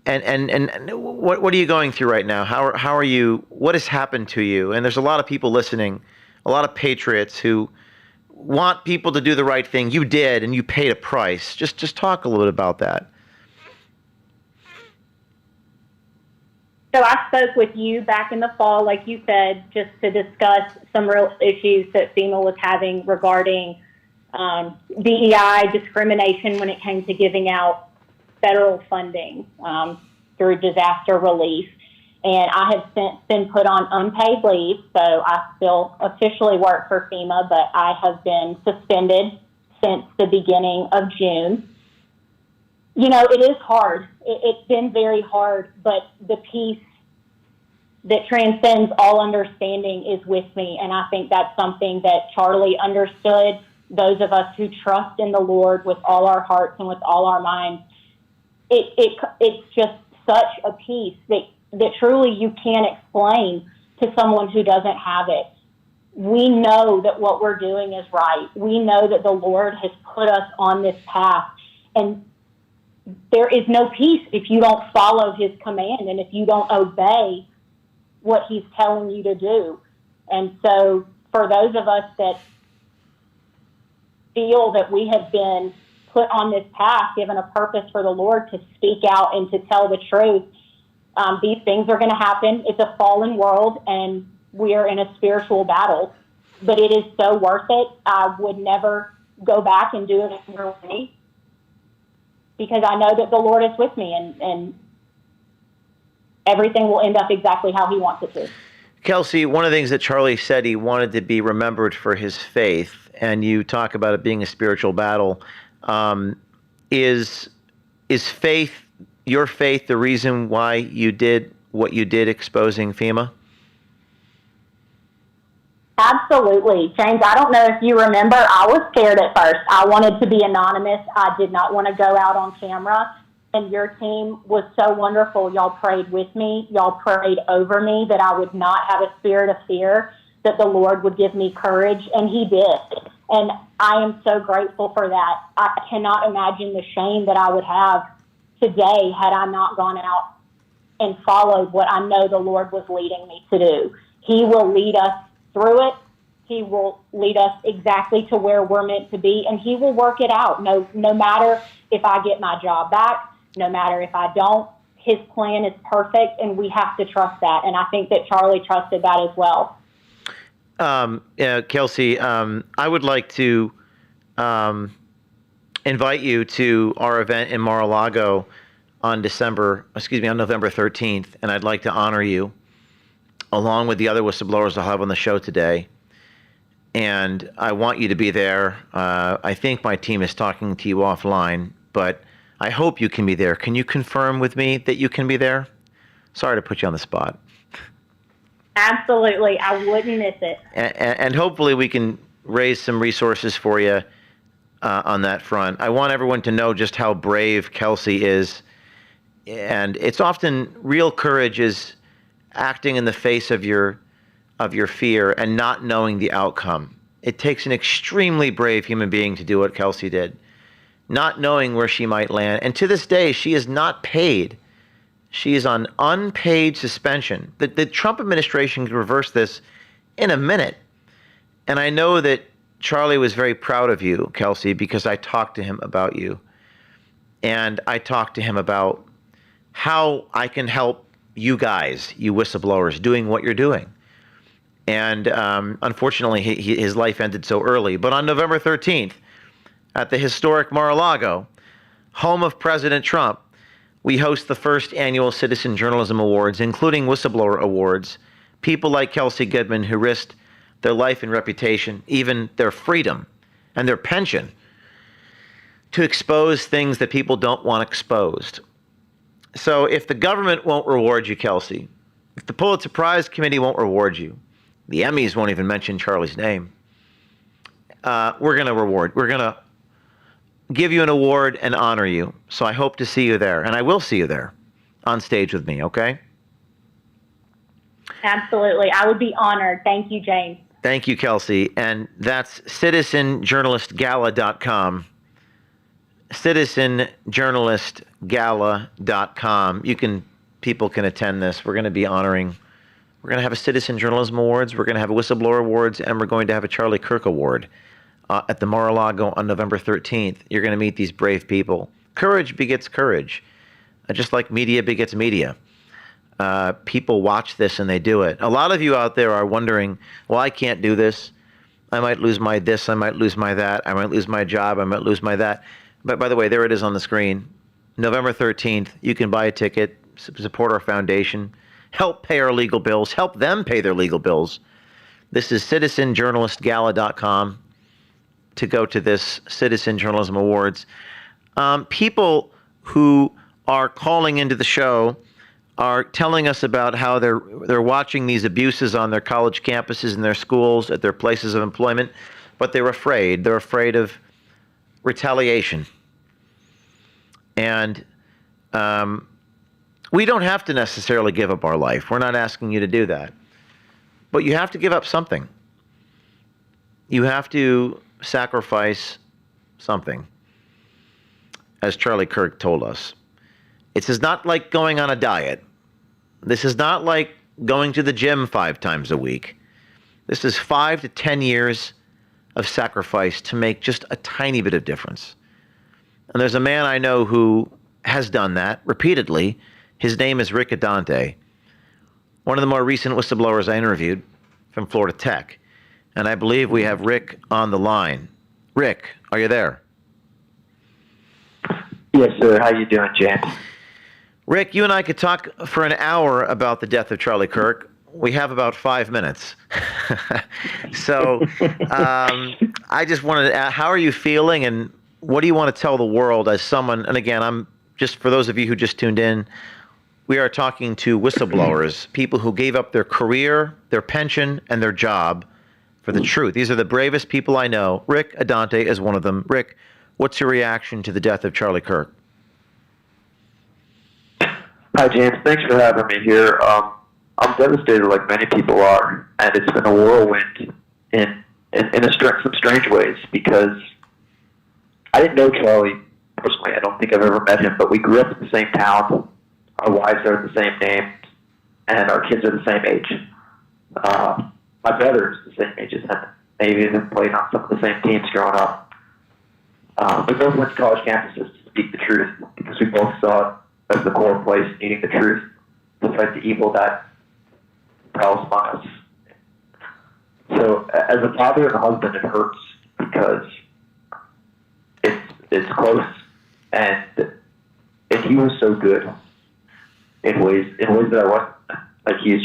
and what are you going through right now? How are you? What has happened to you? And there's a lot of people listening, a lot of patriots who want people to do the right thing. You did, and you paid a price. Just talk a little bit about that. So I spoke with you back in the fall, like you said, just to discuss some real issues that FEMA was having regarding DEI discrimination when it came to giving out federal funding through disaster relief. And I have since been put on unpaid leave, so I still officially work for FEMA, but I have been suspended since the beginning of June. You know, it is hard. It's been very hard, but the peace that transcends all understanding is with me. And I think that's something that Charlie understood. Those of us who trust in the Lord with all our hearts and with all our minds, it's just such a peace that truly you can't explain to someone who doesn't have it. We know that what we're doing is right. We know that the Lord has put us on this path, and there is no peace if you don't follow his command and if you don't obey what he's telling you to do. And so for those of us that feel that we have been put on this path, given a purpose for the Lord to speak out and to tell the truth, these things are going to happen. It's a fallen world, and we are in a spiritual battle, but it is so worth it. I would never go back and do it in your way, because I know that the Lord is with me, and everything will end up exactly how he wants it to. Kelsey, one of the things that Charlie said, he wanted to be remembered for his faith, and you talk about it being a spiritual battle. Is faith, your faith, the reason why you did what you did exposing FEMA? Absolutely. James, I don't know if you remember, I was scared at first. I wanted to be anonymous. I did not want to go out on camera. And your team was so wonderful. Y'all prayed with me. Y'all prayed over me that I would not have a spirit of fear, that the Lord would give me courage, and he did. And I am so grateful for that. I cannot imagine the shame that I would have today had I not gone out and followed what I know the Lord was leading me to do. He will lead us through it. He will lead us exactly to where we're meant to be, and he will work it out. No matter if I get my job back, no matter if I don't, his plan is perfect, and we have to trust that. And I think that Charlie trusted that as well. Kelsey, I would like to invite you to our event in Mar-a-Lago on November 13th, and I'd like to honor you along with the other whistleblowers I'll have on the show today. And I want you to be there. I think my team is talking to you offline, but I hope you can be there. Can you confirm with me that you can be there? Sorry to put you on the spot. Absolutely. I wouldn't miss it. And hopefully we can raise some resources for you on that front. I want everyone to know just how brave Kelsey is. And it's often real courage is acting in the face of your fear and not knowing the outcome. It takes an extremely brave human being to do what Kelsey did, not knowing where she might land. And to this day, she is not paid. She is on unpaid suspension. The Trump administration can reverse this in a minute. And I know that Charlie was very proud of you, Kelsey, because I talked to him about you. And I talked to him about how I can help you guys, you whistleblowers, doing what you're doing. And unfortunately, his life ended so early. But on November 13th, at the historic Mar-a-Lago, home of President Trump, we host the first annual Citizen Journalism Awards, including Whistleblower Awards. People like Kelsey Goodman who risked their life and reputation, even their freedom and their pension, to expose things that people don't want exposed. So if the government won't reward you, Kelsey, if the Pulitzer Prize Committee won't reward you, the Emmys won't even mention Charlie's name, we're going to give you an award and honor you. So I hope to see you there, and I will see you there on stage with me, okay? Absolutely. I would be honored. Thank you, James. Thank you, Kelsey. And that's citizenjournalistgala.com. citizenjournalistgala.com. People can attend this. We're going to be honoring, we're going to have a Citizen Journalism Awards, we're going to have a Whistleblower Awards, and we're going to have a Charlie Kirk Award at the Mar-a-Lago on November 13th. You're going to meet these brave people. Courage begets courage, just like media begets media. People watch this and they do it. A lot of you out there are wondering, well, I can't do this. I might lose my this, I might lose my that, I might lose my job, I might lose my that. But by the way, there it is on the screen. November 13th, you can buy a ticket, support our foundation, help pay our legal bills, help them pay their legal bills. This is citizenjournalistgala.com to go to this Citizen Journalism Awards. People who are calling into the show are telling us about how they're watching these abuses on their college campuses and their schools, at their places of employment, but they're afraid. They're afraid of retaliation. And we don't have to necessarily give up our life. We're not asking you to do that. But you have to give up something. You have to sacrifice something, as Charlie Kirk told us. This is not like going on a diet. This is not like going to the gym 5 times a week. This is 5 to 10 years of sacrifice to make just a tiny bit of difference. And there's a man I know who has done that repeatedly. His name is Rick Adante, one of the more recent whistleblowers I interviewed from Florida Tech. And I believe we have Rick on the line. Rick, are you there? Yes, sir. How you doing, James? Rick, you and I could talk for an hour about the death of Charlie Kirk. We have about 5 minutes. So I just wanted to ask, how are you feeling, and what do you want to tell the world as someone, and again, I'm just, for those of you who just tuned in, we are talking to whistleblowers, people who gave up their career, their pension, and their job for the truth. These are the bravest people I know. Rick Adante is one of them. Rick, what's your reaction to the death of Charlie Kirk? Hi, James. Thanks for having me here. I'm devastated, like many people are, and it's been a whirlwind in some strange ways, because I didn't know Charlie personally. I don't think I've ever met him, but we grew up in the same town. Our wives are the same name, and our kids are the same age. My brother is the same age as him. Maybe even played on some of the same teams growing up. We both went to college campuses to speak the truth, because we both saw it as the core place, needing the truth to fight the evil that prowls among us. So, as a father and a husband, it hurts, because it's close, and he was so good in ways that I wasn't. Like, he's.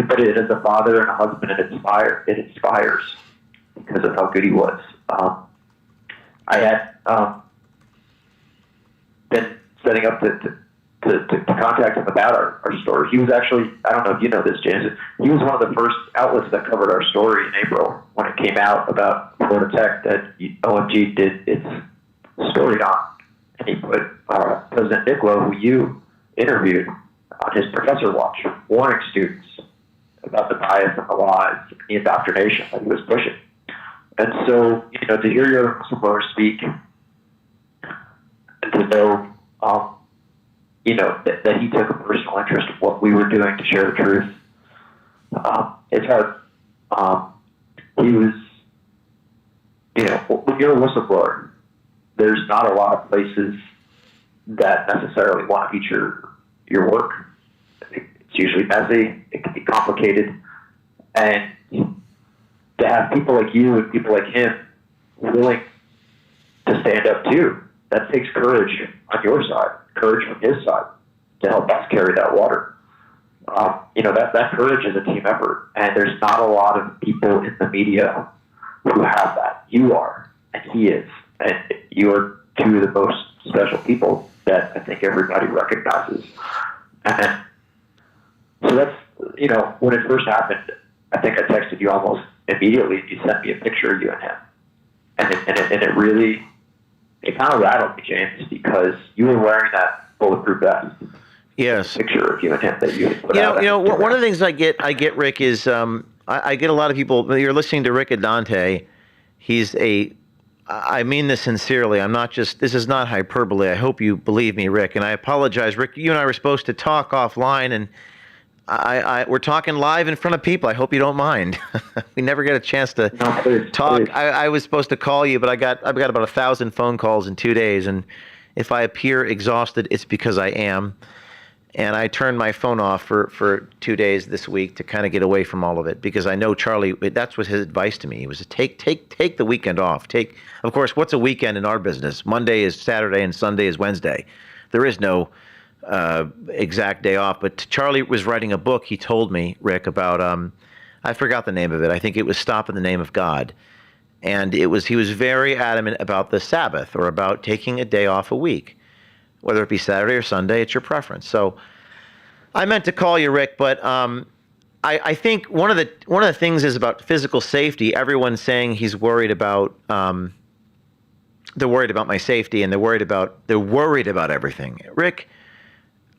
But it, as a father and a husband, it inspires because of how good he was. I had been setting up to contact him about our story. He was actually, I don't know if you know this, James, he was one of the first outlets that covered our story in April when it came out about Florida Tech that OMG did its story on. And he put President Niccolo, who you interviewed, on his professor watch, warning students about the bias and the lies and the indoctrination that he was pushing. And so, to hear your whistleblower speak, and to know, that he took a personal interest in what we were doing to share the truth, it's hard. He was, when you're a whistleblower, there's not a lot of places that necessarily want to feature your work. It's usually messy, it can be complicated, and to have people like you and people like him willing to stand up too, that takes courage on your side, courage from his side, to help us carry that water. That courage is a team effort, and there's not a lot of people in the media who have that. You are, and he is, and you are two of the most special people that I think everybody recognizes. And so that's, when it first happened, I think I texted you almost immediately. You sent me a picture of you and him. And it really, it kind of rattled me, James, because you were wearing that bulletproof vest. Yes. Picture of you and him that you had put out. One of the things I get, Rick, is I get a lot of people, you're listening to Rick Adante. I mean this sincerely. I'm not just, this is not hyperbole. I hope you believe me, Rick. And I apologize, Rick. You and I were supposed to talk offline, and we're talking live in front of people. I hope you don't mind. We never get a chance to talk. Please. I was supposed to call you, but I've got about 1,000 phone calls in 2 days. And if I appear exhausted, it's because I am. And I turned my phone off for 2 days this week to kind of get away from all of it, because I know Charlie, that's what his advice to me. He was to take the weekend off. Of course, what's a weekend in our business? Monday is Saturday and Sunday is Wednesday. There is no exact day off. But Charlie was writing a book, he told me, Rick, about, I forgot the name of it. I think it was Stop in the Name of God. And he was very adamant about the Sabbath, or about taking a day off a week. Whether it be Saturday or Sunday, it's your preference. So I meant to call you, Rick, but I think one of the things is about physical safety. Everyone's saying he's worried about they're worried about my safety, and they're worried about everything. Rick,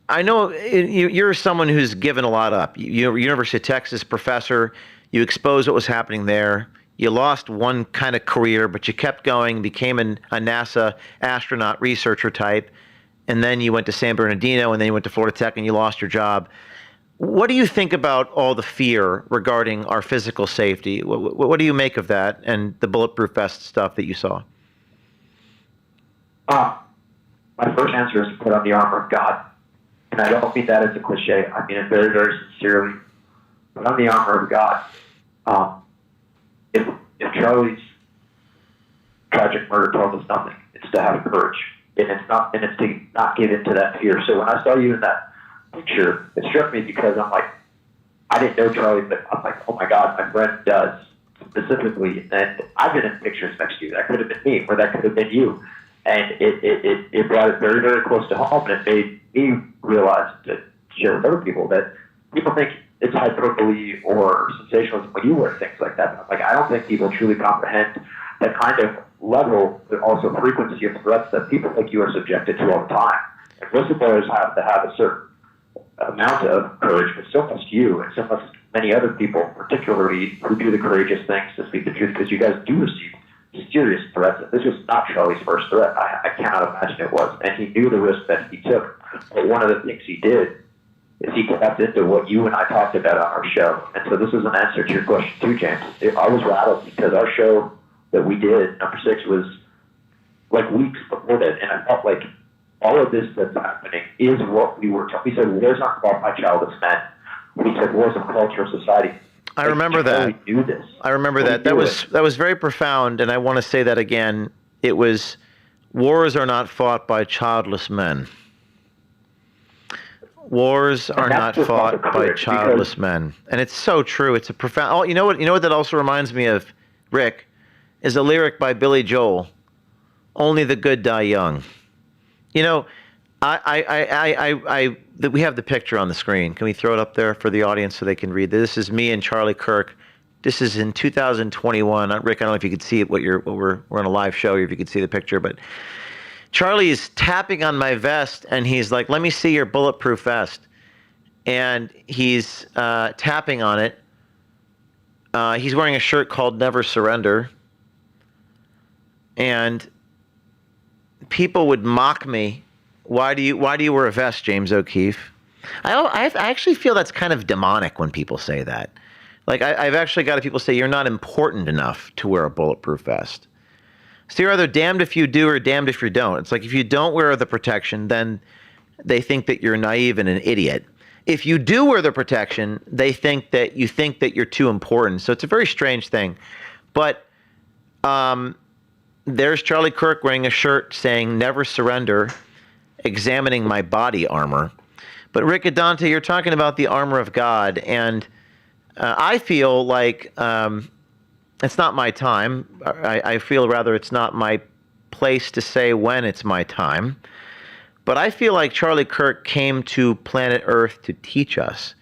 I know you're someone who's given a lot up. You're a University of Texas professor. You exposed what was happening there. You lost one kind of career, but you kept going, became a NASA astronaut researcher type. And then you went to San Bernardino, and then you went to Florida Tech, and you lost your job. What do you think about all the fear regarding our physical safety? What do you make of that and the bulletproof vest stuff that you saw? My first answer is to put on the armor of God. And I don't mean that as a cliche. I mean it very, very sincerely. Put on the armor of God. If Charlie's tragic murder tells us nothing. It's to have courage, and it's to not give into that fear. So when I saw you in that picture, it struck me because I'm like, I didn't know Charlie, but I'm like, oh my God, my friend does specifically, and I've been in pictures next to you. That could have been me, or that could have been you, and it brought it very, very close to home, and it made me realize to share with other people that people think it's hyperbole or sensationalism when you wear things like that. Like, I don't think people truly comprehend the kind of level, but also frequency of threats that people like you are subjected to all the time. And whistleblowers have to have a certain amount of courage, but so must you, and so must many other people, particularly who do the courageous things to speak the truth, because you guys do receive serious threats. This was not Charlie's first threat. I cannot imagine it was. And he knew the risk that he took. But one of the things he did is he tapped into what you and I talked about on our show. And so this is an answer to your question too, James. I was rattled because our show that we did, number 6, was like weeks before that. And I felt like all of this that's happening is what we were talking. We said, wars not fought by childless men. We said, wars of culture of society. I remember that. We knew this. I remember that. That was very profound, and I want to say that again. It was, wars are not fought by childless men. Wars are not fought by childless men, and it's so true. It's a profound. Oh, you know what? You know what that also reminds me of, Rick, is a lyric by Billy Joel. Only the good die young. You know, we have the picture on the screen. Can we throw it up there for the audience so they can read? This is me and Charlie Kirk. This is in 2021. Rick, I don't know if you could see it. We're on a live show here. If you could see the picture, but Charlie is tapping on my vest, and he's like, "Let me see your bulletproof vest." And he's tapping on it. He's wearing a shirt called "Never Surrender," and people would mock me. Why do you wear a vest, James O'Keefe? I actually feel that's kind of demonic when people say that. Like, I've actually got people say you're not important enough to wear a bulletproof vest. So you're either damned if you do or damned if you don't. It's like, if you don't wear the protection, then they think that you're naive and an idiot. If you do wear the protection, they think that you're too important. So it's a very strange thing. But there's Charlie Kirk wearing a shirt saying "Never Surrender," examining my body armor. But Rick Adante, you're talking about the armor of God, and I feel like it's not my time. I feel rather it's not my place to say when it's my time. But I feel like Charlie Kirk came to planet Earth to teach us.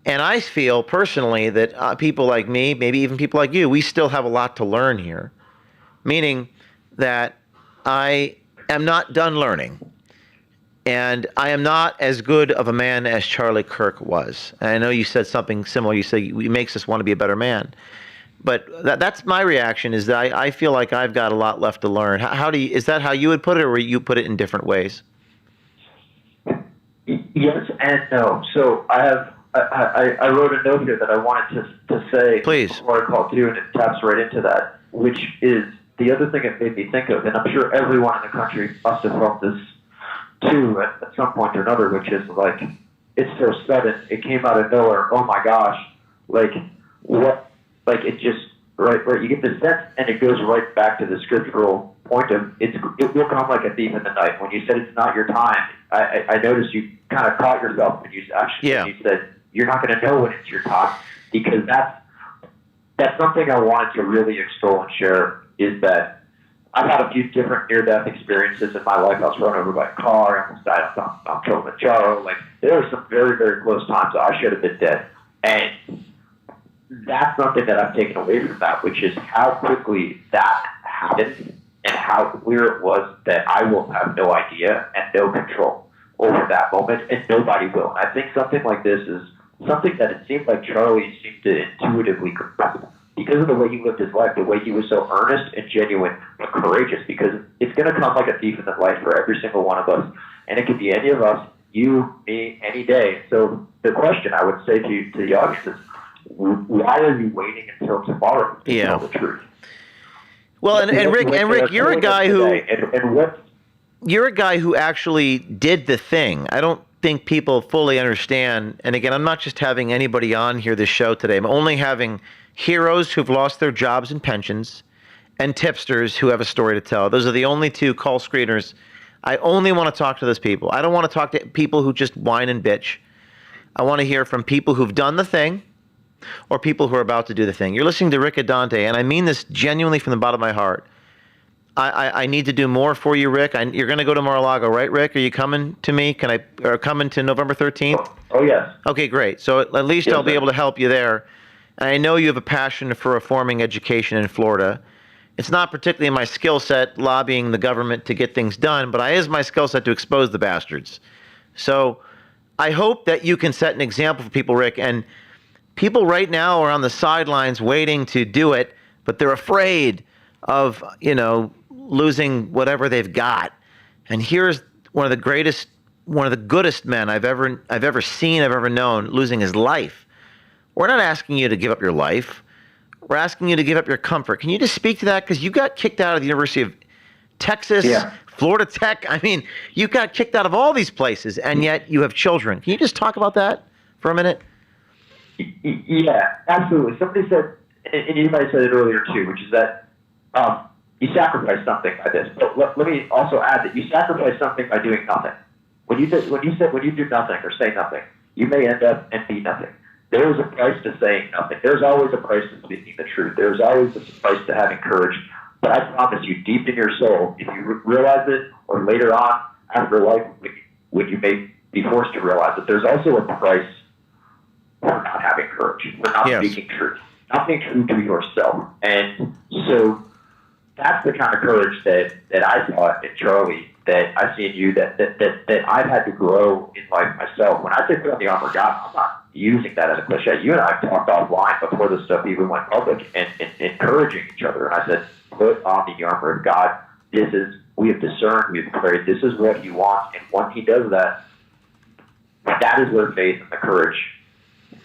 And I feel personally that people like me, maybe even people like you, we still have a lot to learn here. Meaning that I am not done learning. And I am not as good of a man as Charlie Kirk was. And I know you said something similar. You say it makes us want to be a better man. But that's my reaction, is that I feel like I've got a lot left to learn. Is that how you would put it, or you put it in different ways? Yes and no. So I wrote a note here that I wanted to say before I called you, and it taps right into that, which is the other thing it made me think of, and I'm sure everyone in the country must have felt this too at some point or another, which is like, it's so sudden, it came out of nowhere, oh my gosh, like, what, like, it just, right, you get the sense, and it goes right back to the scriptural point of, it will come like a thief in the night. When you said it's not your time, I noticed you kind of caught yourself when you actually when you said, you're not going to know when it's your time, because that's something I wanted to really extol and share, is that I've had a few different near-death experiences in my life. I was run over by a car. I almost died on Kilimanjaro. Like, there were some very, very close times I should have been dead. And that's something that I've taken away from that, which is how quickly that happened and how clear it was that I will have no idea and no control over that moment, and nobody will. And I think something like this is something that it seemed like Charlie seemed to intuitively grasp, because of the way he lived his life, the way he was so earnest and genuine but courageous, because it's going to come like a thief in the night for every single one of us. And it could be any of us, you, me, any day. So the question I would say to the audience is, why are you waiting until tomorrow to tell the truth? Well, and Rick, you're a guy who you're a guy who actually did the thing. I don't think people fully understand. And again, I'm not just having anybody on here this show today. I'm only having heroes who've lost their jobs and pensions, and tipsters who have a story to tell. Those are the only two call screeners. I only want to talk to those people. I don't want to talk to people who just whine and bitch. I want to hear from people who've done the thing or people who are about to do the thing. You're listening to Rick Adante, and I mean this genuinely from the bottom of my heart. I need to do more for you, Rick. You're going to go to Mar-a-Lago, right, Rick? Are you coming to me? Or coming to November 13th? Oh, yes. Okay, great. So at least Yes, I'll be sir. able to help you there. And I know you have a passion for reforming education in Florida. It's not particularly my skill set lobbying the government to get things done, but it is my skill set to expose the bastards. So I hope that you can set an example for people, Rick. And people right now are on the sidelines waiting to do it, but they're afraid of, losing whatever they've got. And here's one of the goodest men I've ever seen, I've ever known, losing his life. We're not asking you to give up your life. We're asking you to give up your comfort. Can you just speak to that? Because you got kicked out of the University of Texas, Florida Tech. I mean, you got kicked out of all these places, and yet you have children. Can you just talk about that for a minute? Yeah, absolutely. Somebody said, and you might have said it earlier too, which is that you sacrifice something by this. But let me also add that you sacrifice something by doing nothing. When you do nothing or say nothing, you may end up and be nothing. There is a price to saying nothing. There's always a price to speaking the truth. There's always a price to having courage. But I promise you, deep in your soul, if you realize it, or later on after life, when you may be forced to realize it, there's also a price for not having courage, for not speaking truth, not being true to yourself. And so that's the kind of courage that I saw in Charlie, that I see in you, that I've had to grow in life myself. When I say put on the armor of God, I'm not using that as a cliche. You and I have talked offline before this stuff even went public, and encouraging each other. And I said, put on the armor of God. We have discerned, we have prayed, this is what He wants. And when He does that, that is where faith and the courage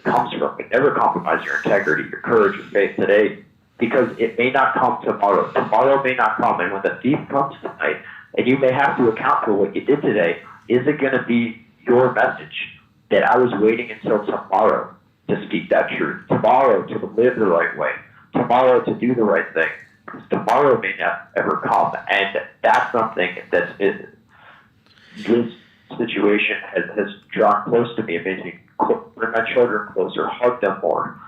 comes from. But never compromise your integrity, your courage, your faith today, because it may not come tomorrow. Tomorrow may not come. And when the thief comes tonight, and you may have to account for what you did today, is it going to be your message that I was waiting until tomorrow to speak that truth, tomorrow to live the right way, tomorrow to do the right thing? Because tomorrow may not ever come. And that's something that this situation has drawn close to me. It made me bring my children closer, hug them more.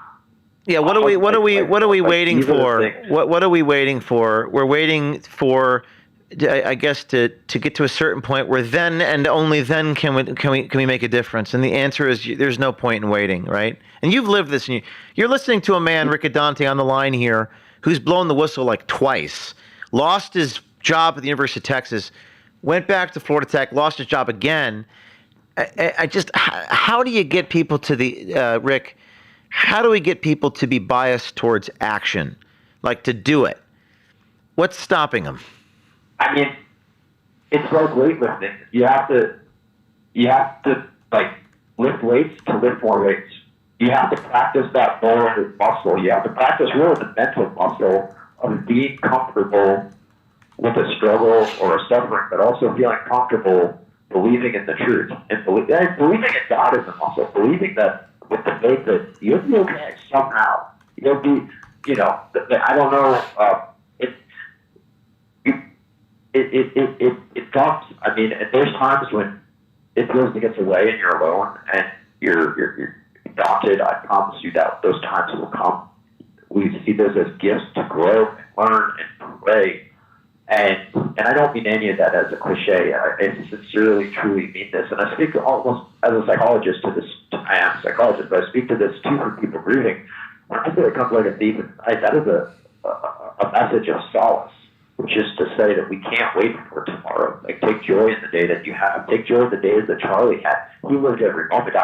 Yeah, what are we waiting for? What are we waiting for? We're waiting for, I guess, to get to a certain point where then and only then can we make a difference. And the answer is there's no point in waiting, right? And you've lived this, and you're listening to a man, Rick Adante, on the line here, who's blown the whistle like twice, lost his job at the University of Texas, went back to Florida Tech, lost his job again. How do you get people to the Rick? How do we get people to be biased towards action, like to do it? What's stopping them? I mean, it's like weightlifting. You have to like lift weights to lift more weights. You have to practice that moral muscle. You have to practice really the mental muscle of being comfortable with a struggle or a suffering, but also feeling comfortable believing in the truth. And believing in God is a muscle. Believing that with the faith that you'll be okay somehow. You'll be, I don't know, it comes. I mean, there's times when it feels like it's away and you're alone and you're daunted. I promise you that those times will come. We see those as gifts to grow and learn and pray. And I don't mean any of that as a cliche. I sincerely, truly mean this. And I speak almost as a psychologist to this. I am a psychologist, but I speak to this too for people grieving. When I say it comes like a thief in the night, that is a message of solace, which is to say that we can't wait for tomorrow. Like, take joy in the day that you have. Take joy in the days that Charlie had. He lived every moment.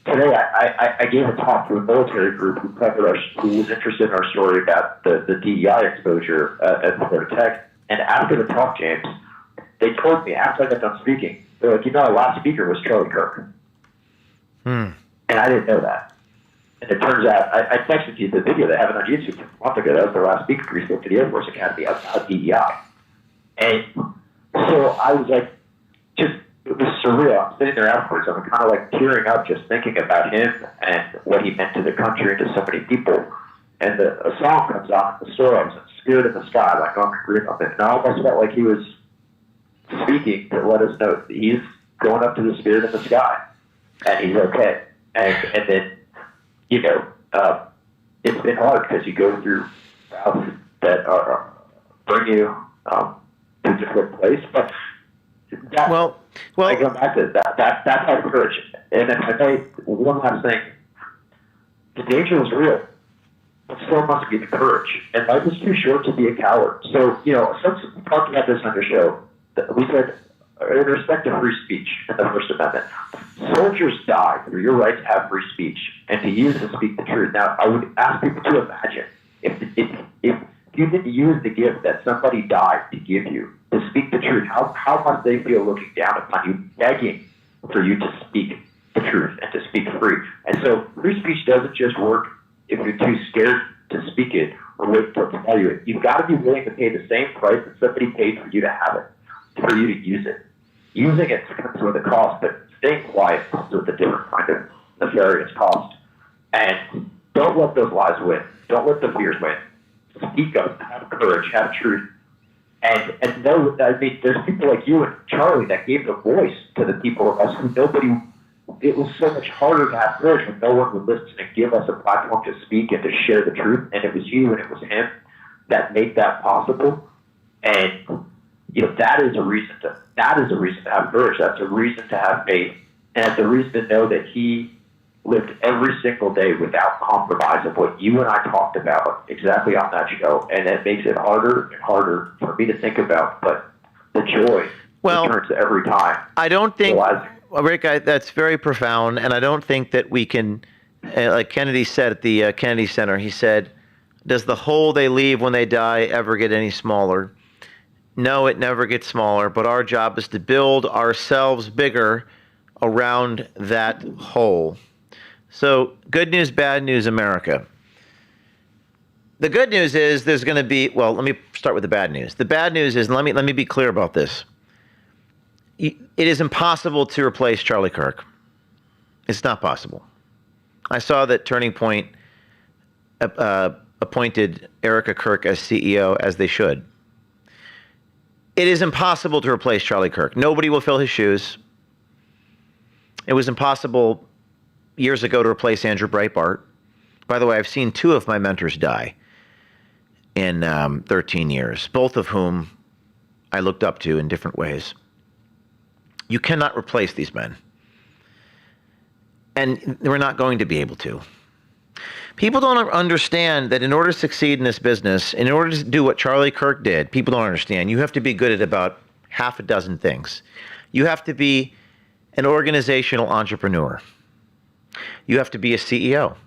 Today, I gave a talk to a military group who was interested in our story about the DEI exposure at Florida Tech. And after the talk, James, they told me, after I got done speaking, they're like, our last speaker was Charlie Kirk. And I didn't know that. And it turns out, I texted you the video they have it on YouTube a month ago. That was their last speaker he spoke to the Air Force Academy about DEI. And so I was like, it was surreal. I'm sitting there afterwards. I'm kind of like tearing up just thinking about him and what he meant to the country and to so many people. and a song comes on in the store. I was like, Spirit in the Sky, like on Green of it. And I almost felt like he was speaking to let us know that he's going up to the Spirit in the Sky, and he's okay. And then, you know, it's been hard because you go through routes that bring you to a different place. But that, I go back to that. That's how courage. And if I say one last thing, the danger is real, but so must be the courage. And life is too short to be a coward. So, you know, since we talked about this on your show, we said, in respect to free speech in the First Amendment, soldiers die for your right to have free speech and to use and speak the truth. Now, I would ask people to imagine if you didn't use the gift that somebody died to give you to speak the truth, how must they feel looking down upon you, begging for you to speak the truth and to speak free? And so free speech doesn't just work if you're too scared to speak it or wait for it to tell you it. You've got to be willing to pay the same price that somebody paid for you to have it, for you to use it. Using it comes with a cost, but staying quiet comes with a different kind of nefarious cost. And don't let those lies win. Don't let the fears win. Speak up, have courage, have truth, and know. I mean, there's people like you and Charlie that gave the voice to the people of us who nobody. It was so much harder to have courage when no one would listen and give us a platform to speak and to share the truth. And it was you and it was him that made that possible. And you know, that is a reason to have courage. That's a reason to have faith, and it's a reason to know that he lived every single day without compromise of what you and I talked about exactly on that show. And it makes it harder and harder for me to think about, but the joy returns every time. I don't think, Rick, that's very profound, and I don't think that we can, like Kennedy said at the Kennedy Center, he said, does the hole they leave when they die ever get any smaller? No, it never gets smaller, but our job is to build ourselves bigger around that hole. So, good news, bad news, America. The good news is there's going to be, well, let me start with the bad news. The bad news is, and let me be clear about this. It is impossible to replace Charlie Kirk. It's not possible. I saw that Turning Point appointed Erica Kirk as CEO, as they should. It is impossible to replace Charlie Kirk. Nobody will fill his shoes. It was impossible years ago to replace Andrew Breitbart. By the way, I've seen two of my mentors die in 13 years, both of whom I looked up to in different ways. You cannot replace these men. And we're not going to be able to. People don't understand that in order to succeed in this business, in order to do what Charlie Kirk did, people don't understand. You have to be good at about half a dozen things. You have to be an organizational entrepreneur. You have to be a CEO.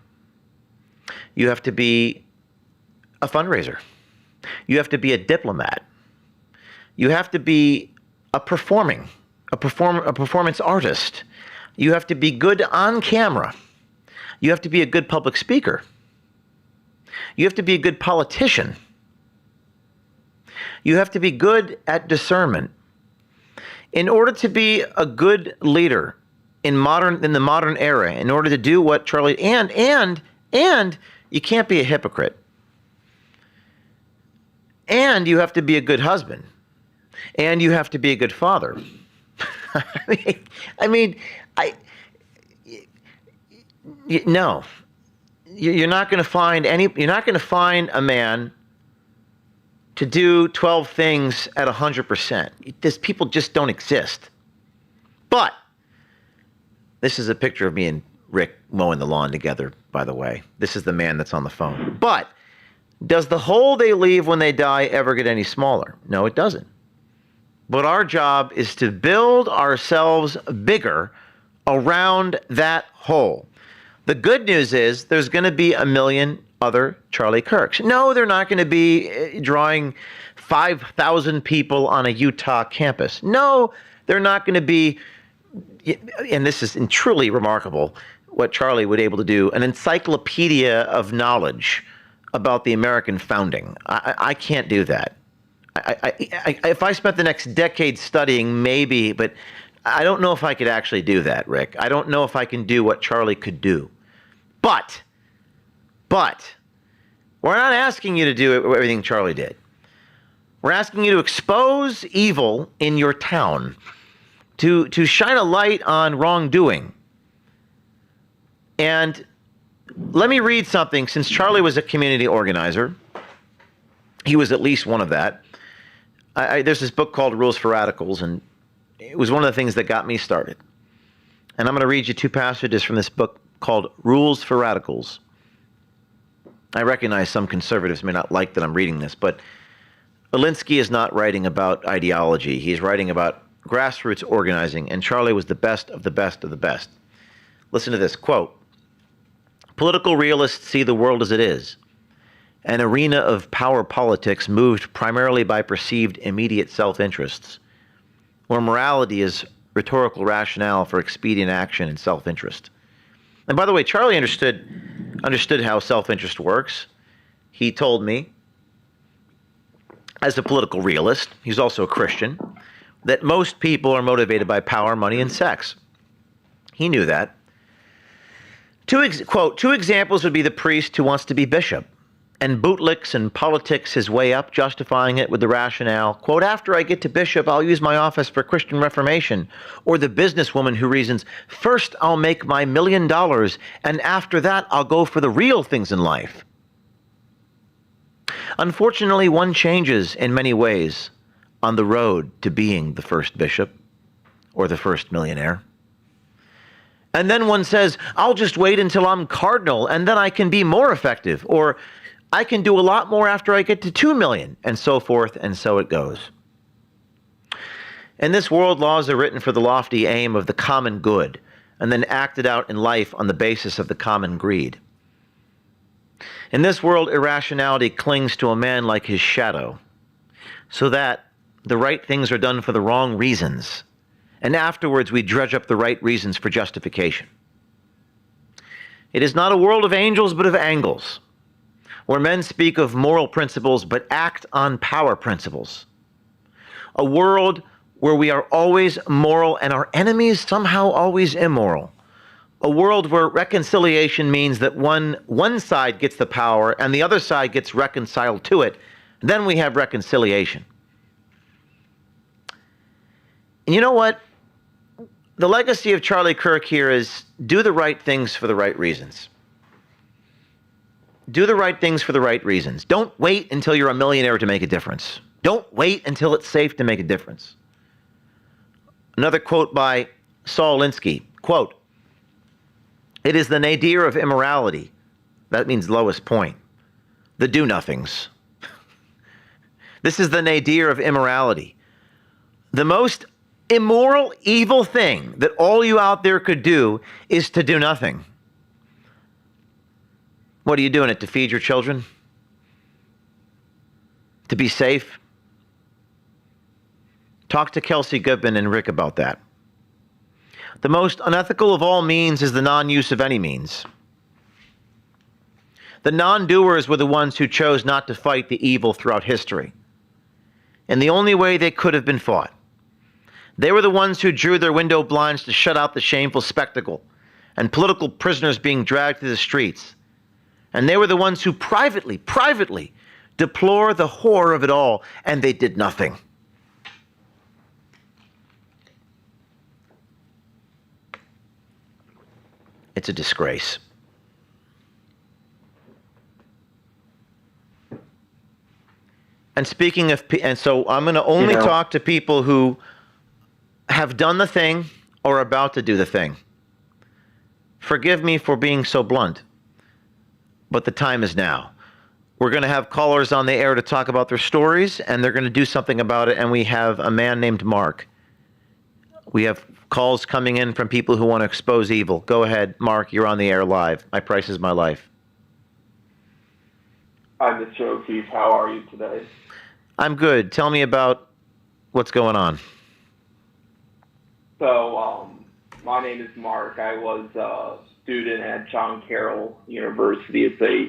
You have to be a fundraiser. You have to be a diplomat. You have to be a performance artist. You have to be good on camera. You have to be a good public speaker. You have to be a good politician. You have to be good at discernment. In order to be a good leader in the modern era, in order to do what Charlie and you can't be a hypocrite. And you have to be a good husband. And you have to be a good father. No. You're not going to find a man to do 12 things at 100%. These people just don't exist. But this is a picture of me and Rick mowing the lawn together, by the way. This is the man that's on the phone. But does the hole they leave when they die ever get any smaller? No, it doesn't. But our job is to build ourselves bigger around that hole. The good news is there's going to be a million other Charlie Kirks. No, they're not going to be drawing 5,000 people on a Utah campus. No, they're not going to be, and this is truly remarkable, what Charlie was able to do, an encyclopedia of knowledge about the American founding. I can't do that. If I spent the next decade studying, maybe, but I don't know if I could actually do that, Rick. I don't know if I can do what Charlie could do. But We're not asking you to do everything Charlie did. We're asking you to expose evil in your town, to shine a light on wrongdoing. And let me read something. Since Charlie was a community organizer, he was at least one of that. There's this book called Rules for Radicals, and it was one of the things that got me started. And I'm going to read you two passages from this book called Rules for Radicals. I recognize some conservatives may not like that I'm reading this, but Alinsky is not writing about ideology. He's writing about grassroots organizing, and Charlie was the best of the best of the best. Listen to this, quote, "Political realists see the world as it is, an arena of power politics moved primarily by perceived immediate self-interests, where morality is rhetorical rationale for expedient action and self-interest." And by the way, Charlie understood how self-interest works. He told me, as a political realist, he's also a Christian, that most people are motivated by power, money, and sex. He knew that. Quote, two examples would be the priest who wants to be bishop and bootlicks and politics his way up, justifying it with the rationale, quote, "After I get to bishop, I'll use my office for Christian reformation." Or the businesswoman who reasons, "First, I'll make my $1 million, and after that, I'll go for the real things in life." Unfortunately, one changes in many ways on the road to being the first bishop or the first millionaire. And then one says, "I'll just wait until I'm cardinal and then I can be more effective," or "I can do a lot more after I get to 2 million, and so forth, and so it goes. In this world, laws are written for the lofty aim of the common good and then acted out in life on the basis of the common greed. In this world, irrationality clings to a man like his shadow, so that the right things are done for the wrong reasons, and afterwards we dredge up the right reasons for justification. It is not a world of angels, but of angles, where men speak of moral principles but act on power principles. A world where we are always moral and our enemies somehow always immoral. A world where reconciliation means that one side gets the power and the other side gets reconciled to it. Then we have reconciliation. And you know what? The legacy of Charlie Kirk here is do the right things for the right reasons. Do the right things for the right reasons. Don't wait until you're a millionaire to make a difference. Don't wait until it's safe to make a difference. Another quote by Saul Alinsky, quote, "It is the nadir of immorality," that means lowest point, "the do-nothings." This is the nadir of immorality. The most immoral, evil thing that all you out there could do is to do nothing. What are you doing it to feed your children? To be safe? Talk to Kelsey Goodman and Rick about that. The most unethical of all means is the non-use of any means. The non-doers were the ones who chose not to fight the evil throughout history, in the only way they could have been fought. They were the ones who drew their window blinds to shut out the shameful spectacle and political prisoners being dragged through the streets. And they were the ones who privately deplore the horror of it all, and they did nothing. It's a disgrace. And speaking of, and so I'm going to only talk to people who have done the thing or are about to do the thing. Forgive me for being so blunt, but the time is now. We're going to have callers on the air to talk about their stories, and they're going to do something about it, and we have a man named Mark. We have calls coming in from people who want to expose evil. Go ahead, Mark, you're on the air live. My price is my life. Hi, Mr. O'Keefe. How are you today? I'm good. Tell me about what's going on. So, my name is Mark. I was a student at John Carroll University. It's a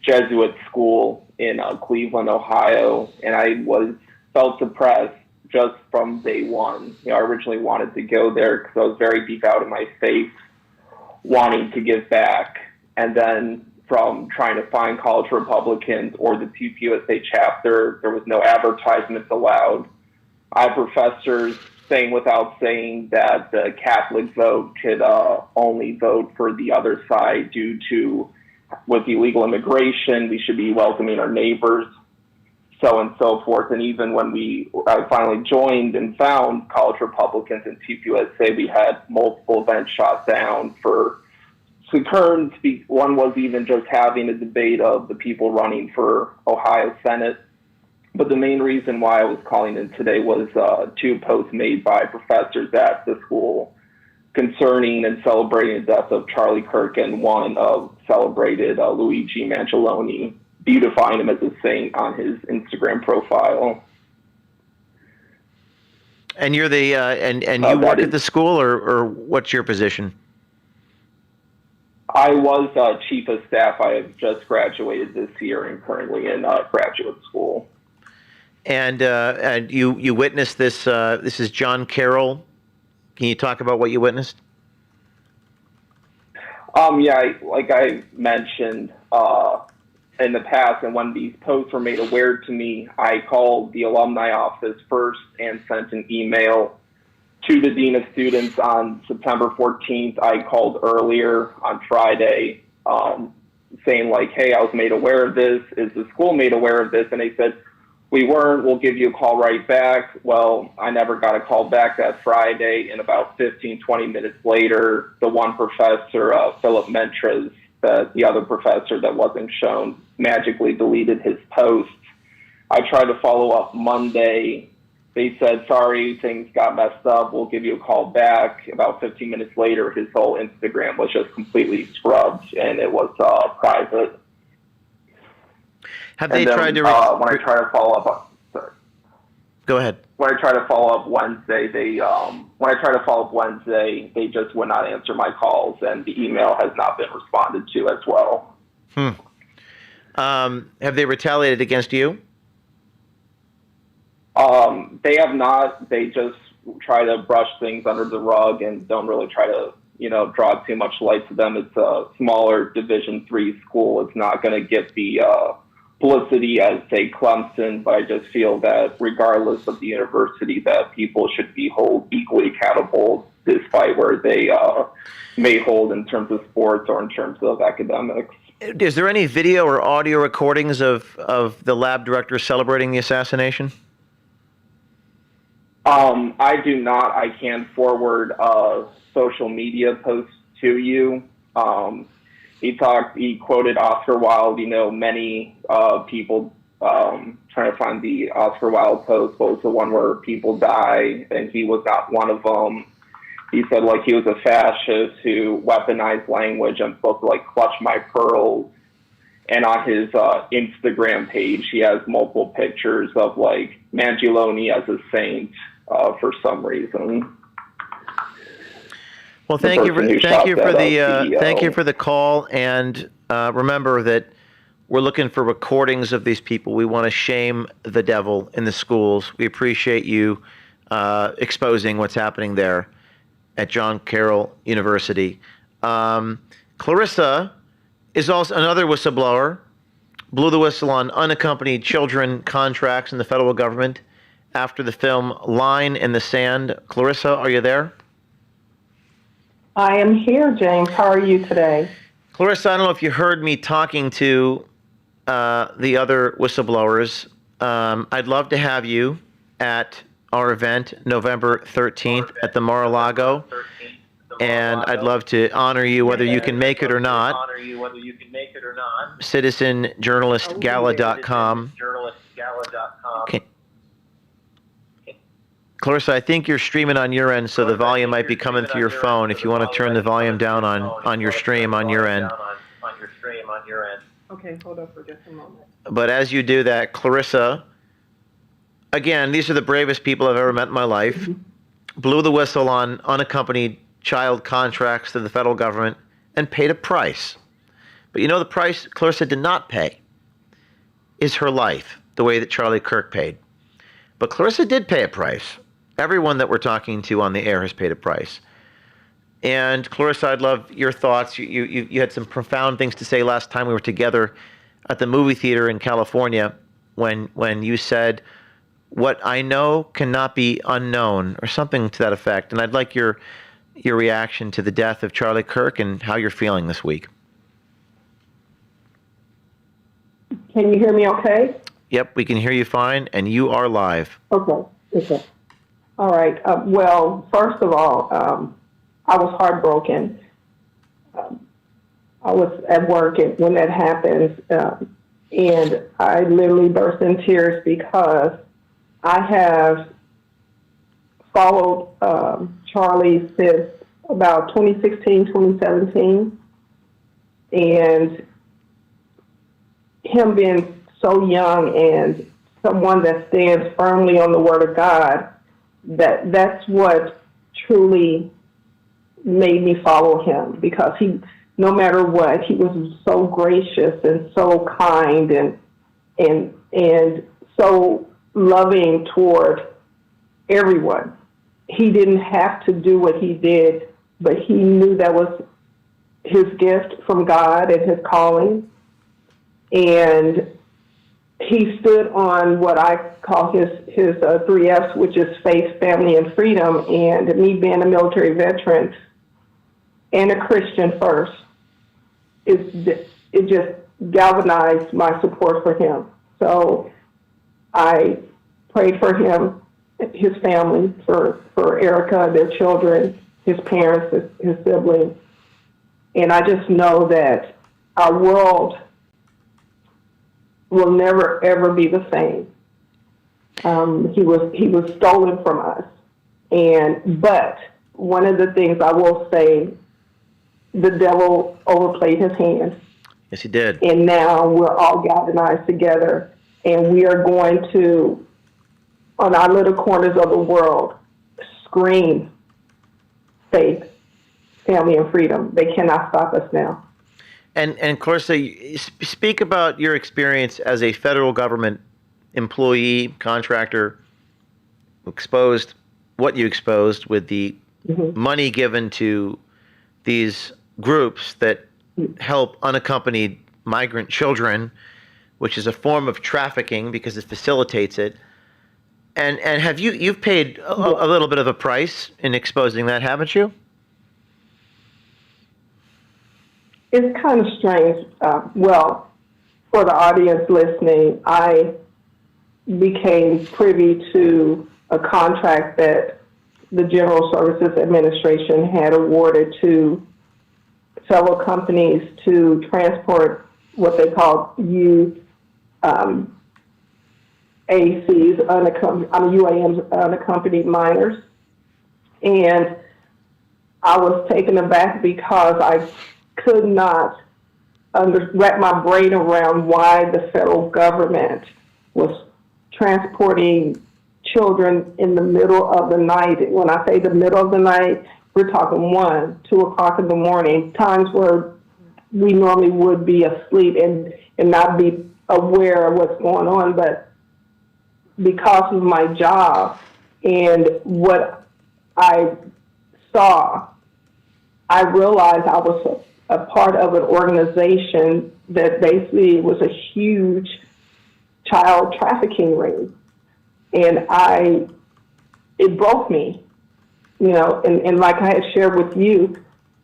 Jesuit school in Cleveland, Ohio, and I felt depressed just from day one. I originally wanted to go there because I was very deep out in my faith, wanting to give back. And then from trying to find college Republicans or the TPUSA chapter. There was no advertisements allowed. I have professors saying without saying that the Catholic vote could only vote for the other side due to, with illegal immigration, we should be welcoming our neighbors, so on and so forth. And even when I finally joined and found college Republicans in TPUSA, we had multiple events shot down for concurrence. One was even just having a debate of the people running for Ohio Senate. But the main reason why I was calling in today was 2 posts made by professors at the school concerning and celebrating the death of Charlie Kirk, and one celebrated Luigi Mangialone, beautifying him as a saint on his Instagram profile. And you're the and you work at the school, or what's your position? I was chief of staff. I have just graduated this year and currently in graduate school. And you witnessed this. This is John Carroll. Can you talk about what you witnessed? Yeah, like I mentioned in the past, and when these posts were made aware to me, I called the alumni office first and sent an email to the Dean of Students on September 14th. I called earlier on Friday saying, like, hey, I was made aware of this. Is the school made aware of this? And they said, we weren't. We'll give you a call right back. Well, I never got a call back that Friday. And about 15, 20 minutes later, the one professor, Philip Mentres, the other professor that wasn't shown, magically deleted his post. I tried to follow up Monday. They said, sorry, things got messed up. We'll give you a call back. About 15 minutes later, his whole Instagram was just completely scrubbed, and it was private. Have they tried to? When I try to follow up, sorry. Go ahead. When I try to follow up Wednesday, they just would not answer my calls, and the email has not been responded to as well. Have they retaliated against you? They have not. They just try to brush things under the rug and don't really try to, draw too much light to them. It's a smaller Division III school. It's not going to get the publicity as, say, Clemson, but I just feel that regardless of the university, that people should be held equally accountable despite where they may hold in terms of sports or in terms of academics. Is there any video or audio recordings of the lab director celebrating the assassination? I do not. I can forward social media posts to you. He quoted Oscar Wilde. Many people trying to find the Oscar Wilde post, but it was the one where people die, and he was not one of them. He said, like, he was a fascist who weaponized language and spoke like "clutch my pearls." And on his Instagram page, he has multiple pictures of, like, Mangialone as a saint for some reason. Well, thank you for the call, and remember that we're looking for recordings of these people. We want to shame the devil in the schools. We appreciate you exposing what's happening there at John Carroll University. Clarissa is also another whistleblower. Blew the whistle on unaccompanied children contracts in the federal government after the film Line in the Sand. Clarissa, are you there? I am here, James. How are you today? Clarissa, I don't know if you heard me talking to the other whistleblowers. I'd love to have you at our event November 13th at the Mar-a-Lago, and I'd love to honor you whether you can make it or not. CitizenJournalistGala.com. Okay. Clarissa, I think you're streaming on your end, so the volume might be coming through your phone. If you want to turn the volume down on your stream on your end. Okay, hold on for just a moment. But as you do that, Clarissa, again, these are the bravest people I've ever met in my life. Blew the whistle on unaccompanied child contracts to the federal government and paid a price. But you know the price Clarissa did not pay is her life, the way that Charlie Kirk paid. But Clarissa did pay a price. Everyone that we're talking to on the air has paid a price. And Clarissa, I'd love your thoughts. You had some profound things to say last time we were together at the movie theater in California when you said, "What I know cannot be unknown," or something to that effect. And I'd like your reaction to the death of Charlie Kirk and how you're feeling this week. Can you hear me okay? Yep, we can hear you fine, and you are live. Okay. All right. Well, first of all, I was heartbroken. I was at work when that happened, and I literally burst in tears because I have followed Charlie since about 2016, 2017, and him being so young and someone that stands firmly on the Word of God, that's what truly made me follow him, because he, no matter what, he was so gracious and so kind and so loving toward everyone. He didn't have to do what he did, but he knew that was his gift from God and his calling. And he stood on what I call his 3 F's, which is faith, family, and freedom. And me being a military veteran and a Christian first, it just galvanized my support for him. So I prayed for him, his family, for Erica, their children, his parents, his siblings. And I just know that our world will never, ever be the same. He was stolen from us. But one of the things I will say, the devil overplayed his hand. Yes, he did. And now we're all galvanized together, and we are going to, on our little corners of the world, scream faith, family, and freedom. They cannot stop us now. And Clarissa, speak about your experience as a federal government employee, contractor, what you exposed with the money given to these groups that help unaccompanied migrant children, which is a form of trafficking because it facilitates it. And have you've paid a little bit of a price in exposing that, haven't you? It's kind of strange. Well, for the audience listening, I became privy to a contract that the General Services Administration had awarded to several companies to transport what they call UAMs, unaccompanied minors. And I was taken aback because I could not wrap my brain around why the federal government was transporting children in the middle of the night. When I say the middle of the night, we're talking 1, 2 o'clock in the morning, times where we normally would be asleep and not be aware of what's going on. But because of my job and what I saw, I realized I was a part of an organization that basically was a huge child trafficking ring. And it broke me, and like I had shared with you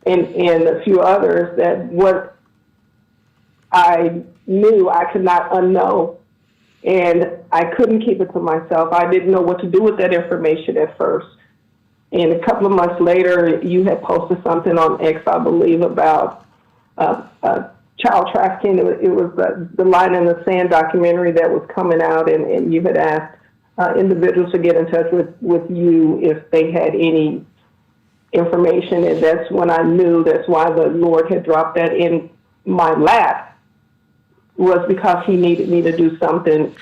and a few others, that what I knew I could not unknow. And I couldn't keep it to myself. I didn't know what to do with that information at first. And a couple of months later, you had posted something on X, I believe, about child trafficking. It was the Line in the Sand documentary that was coming out, and you had asked individuals to get in touch with you if they had any information. And that's when I knew that's why the Lord had dropped that in my lap, was because he needed me to do something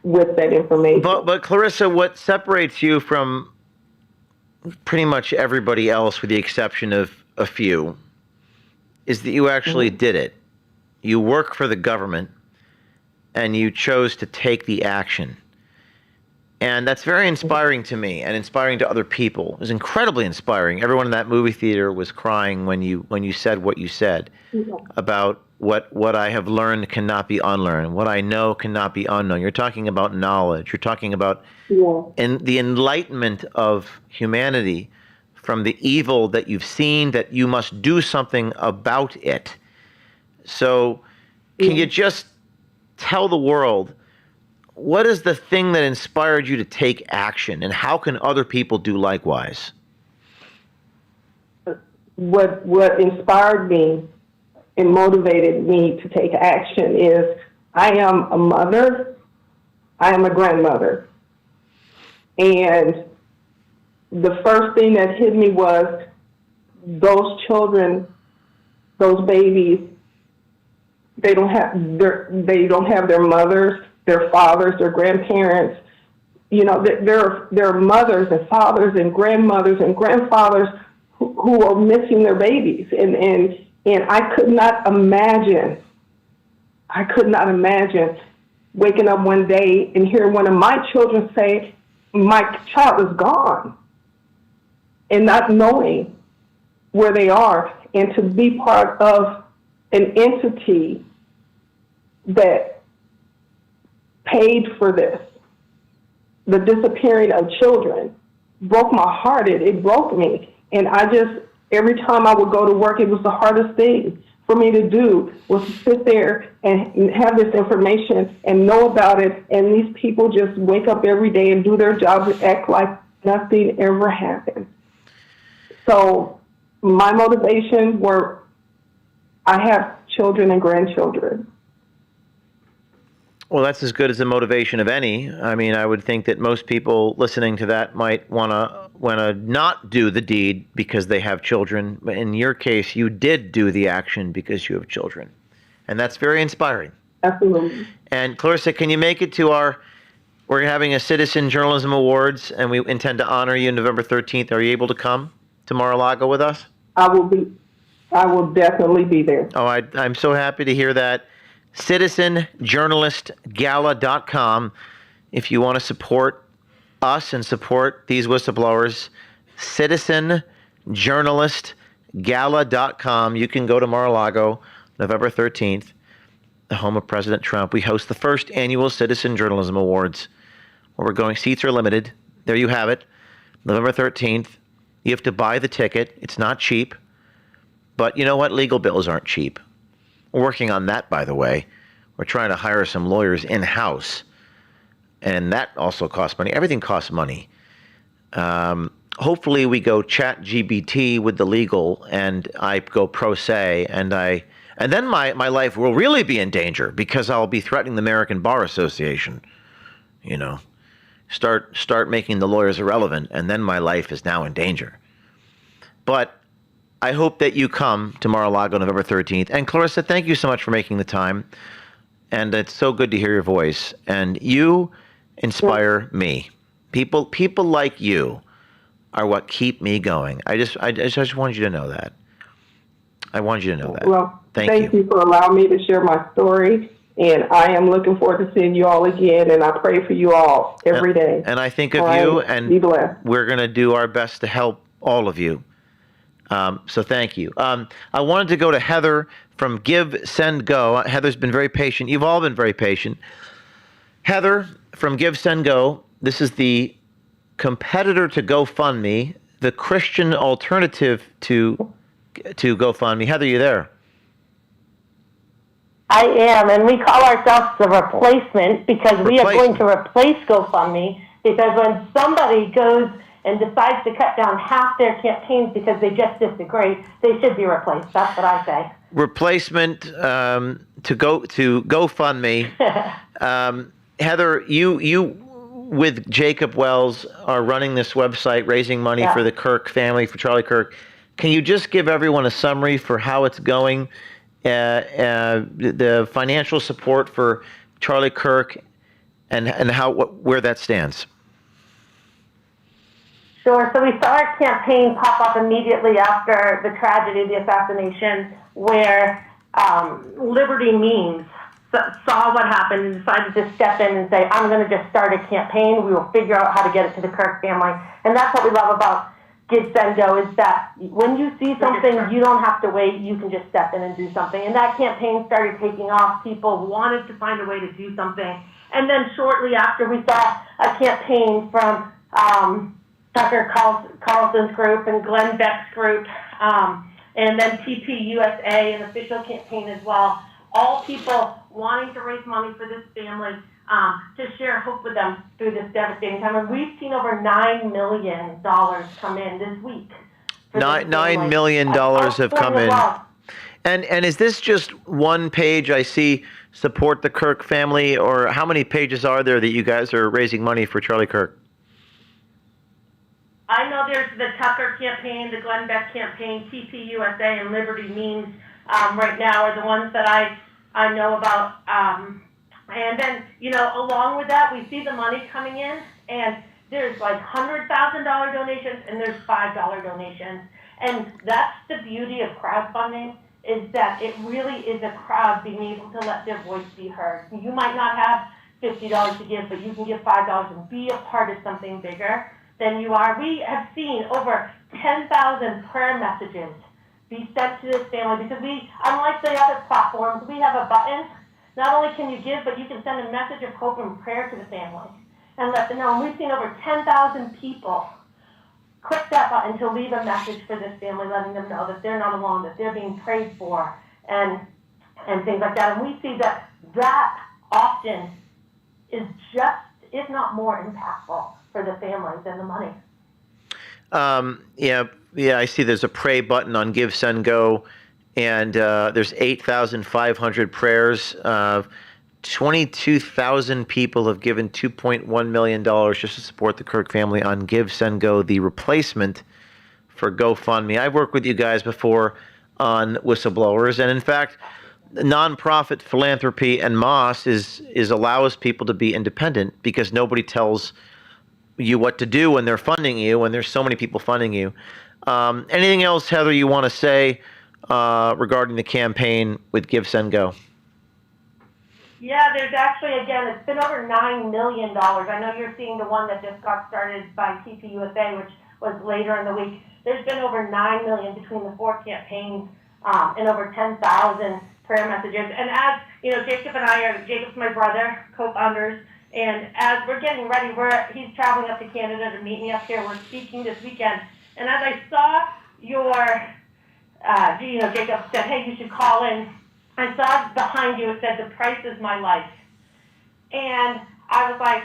with that information. But Clarissa, what separates you from pretty much everybody else, with the exception of a few, is that you actually did it. You work for the government, and you chose to take the action. And that's very inspiring to me and inspiring to other people. It was incredibly inspiring. Everyone in that movie theater was crying when you said what you said about what I have learned cannot be unlearned. What I know cannot be unknown. You're talking about knowledge. You're talking about in the enlightenment of humanity from the evil that you've seen, that you must do something about it. So can you just tell the world, what is the thing that inspired you to take action, and how can other people do likewise? What inspired me and motivated me to take action is I am a mother, I am a grandmother. And the first thing that hit me was those children, those babies, they don't have their mothers, their fathers, their grandparents. You know, there are mothers and fathers and grandmothers and grandfathers who are missing their babies. And I could not imagine waking up one day and hearing one of my children say, my child is gone, and not knowing where they are, and to be part of an entity that paid for this. The disappearing of children broke my heart. It broke me. And every time I would go to work, it was the hardest thing for me to do, was to sit there and have this information and know about it. And these people just wake up every day and do their job and act like nothing ever happened. So my motivation were, I have children and grandchildren. Well, that's as good as the motivation of any. I mean, I would think that most people listening to that might want to not do the deed because they have children. But in your case, you did do the action because you have children. And that's very inspiring. Absolutely. And Clarissa, can you make it to we're having a Citizen Journalism Awards, and we intend to honor you November 13th. Are you able to come to Mar-a-Lago with us? I will definitely be there. Oh, I'm so happy to hear that. CitizenJournalistGala.com. If you want to support us and support these whistleblowers, CitizenJournalistGala.com. You can go to Mar-a-Lago, November 13th, the home of President Trump. We host the first annual Citizen Journalism Awards, where we're going. Seats are limited. There you have it. November 13th. You have to buy the ticket. It's not cheap. But you know what? Legal bills aren't cheap. We're working on that, by the way. We're trying to hire some lawyers in-house. And that also costs money. Everything costs money. Hopefully we go chat GBT with the legal, and I go pro se, and then my life will really be in danger because I'll be threatening the American Bar Association. You know, start making the lawyers irrelevant, and then my life is now in danger. But I hope that you come to Mar-a-Lago November 13th. And Clarissa, thank you so much for making the time. And it's so good to hear your voice. And you inspire me. People like you are what keep me going. I just wanted you to know that. I wanted you to know that. Well, thank you for allowing me to share my story. And I am looking forward to seeing you all again. And I pray for you all every day. And I think of you, and be blessed. We're going to do our best to help all of you. So thank you. I wanted to go to Heather from GiveSendGo. Heather's been very patient. You've all been very patient. Heather from GiveSendGo. This is the competitor to GoFundMe, the Christian alternative to GoFundMe. Heather, you there? I am, and we call ourselves the replacement because we are going to replace GoFundMe, because when somebody goes and decides to cut down half their campaigns because they just disagree, they should be replaced. That's what I say. Replacement to GoFundMe. Heather, you with Jacob Wells are running this website, raising money for the Kirk family, for Charlie Kirk. Can you just give everyone a summary for how it's going, the financial support for Charlie Kirk, and where that stands? Sure. So we saw our campaign pop up immediately after the tragedy, the assassination, where liberty means saw what happened and decided to step in and say, I'm going to just start a campaign. We will figure out how to get it to the Kirk family. And that's what we love about GiveSendGo is that when you see something, you don't have to wait. You can just step in and do something. And that campaign started taking off. People wanted to find a way to do something. And then shortly after, we saw a campaign from Tucker Carlson's group and Glenn Beck's group, and then TPUSA, an official campaign as well. All people wanting to raise money for this family, to share hope with them through this devastating time. And we've seen over $9 million come in this week. $9 million have come in. And is this just one page? I see support the Kirk family, or how many pages are there that you guys are raising money for Charlie Kirk? I know there's the Tucker campaign, the Glenn Beck campaign, TPUSA, and Liberty Means right now are the ones that I know about. And then, along with that, we see the money coming in, and there's like $100,000 donations, and there's $5 donations. And that's the beauty of crowdfunding, is that it really is a crowd being able to let their voice be heard. You might not have $50 to give, but you can give $5 and be a part of something bigger than you are. We have seen over 10,000 prayer messages be sent to this family because we, unlike the other platforms, we have a button. Not only can you give, but you can send a message of hope and prayer to the family and let them know. And we've seen over 10,000 people click that button to leave a message for this family, letting them know that they're not alone, that they're being prayed for, and things like that. And we see that often is just, if not more impactful for the family than the money. Yeah, I see there's a pray button on GiveSendGo, and there's 8,500 prayers. 22,000 people have given $2.1 million just to support the Kirk family on GiveSendGo, the replacement for GoFundMe. I've worked with you guys before on whistleblowers, and in fact, nonprofit philanthropy and Moss is allows people to be independent because nobody tells you what to do when they're funding you, when there's so many people funding you. Anything else, Heather, you want to say regarding the campaign with GiveSendGo? Yeah, there's actually, again, it's been over $9 million. I know you're seeing the one that just got started by TPUSA, which was later in the week. There's been over $9 million between the four campaigns and over 10,000 prayer messages. And as, Jacob and I Jacob's my brother, co-founders, and as we're getting ready, he's traveling up to Canada to meet me up here. We're speaking this weekend. And as I saw Jacob said, hey, you should call in. I saw behind you, it said, the price is my life. And I was like,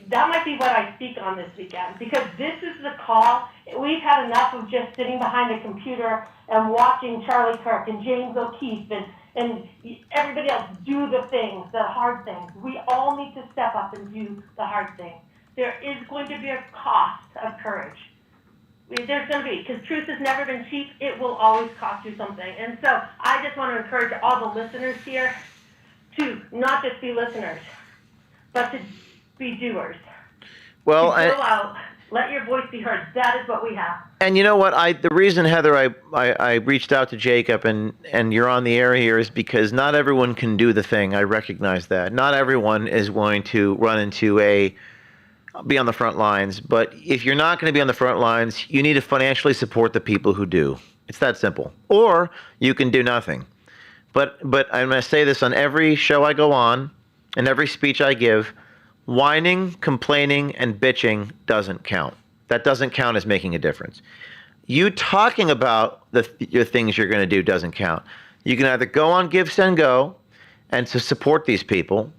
that might be what I speak on this weekend, because this is the call. We've had enough of just sitting behind a computer and watching Charlie Kirk and James O'Keefe and everybody else do the things, the hard things. We all need to step up and do the hard things. There is going to be a cost of courage. There's going to be, because truth has never been cheap. It will always cost you something. And so I just want to encourage all the listeners here to not just be listeners, but to be doers. Well, to go out, let your voice be heard. That is what we have. And you know what? The reason, Heather, I reached out to Jacob and you're on the air here is because not everyone can do the thing. I recognize that. Not everyone is going to run into be on the front lines. But if you're not going to be on the front lines, you need to financially support the people who do. It's that simple. Or you can do nothing. But I'm going to say this on every show I go on and every speech I give. Whining, complaining, and bitching doesn't count. That doesn't count as making a difference. You talking about your things you're going to do doesn't count. You can either go on GiveSendGo and to support these people,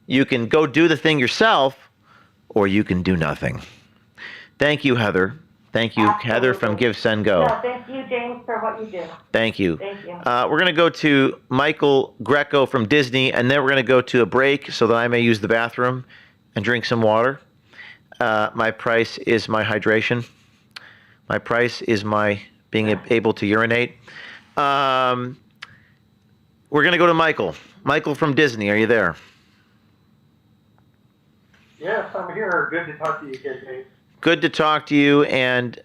you can go do the thing yourself, or you can do nothing. Thank you, Heather. Thank you, Absolutely. Heather from GiveSendGo. No, thank you, James, for what you do. Thank you. Thank you. We're going to go to Michael Greco from Disney, and then we're going to go to a break so that I may use the bathroom and drink some water. My price is my hydration. My price is my being able to urinate. We're going to go to Michael. Michael from Disney, are you there? Yes, I'm here. Good to talk to you again, James. Good to talk to you. And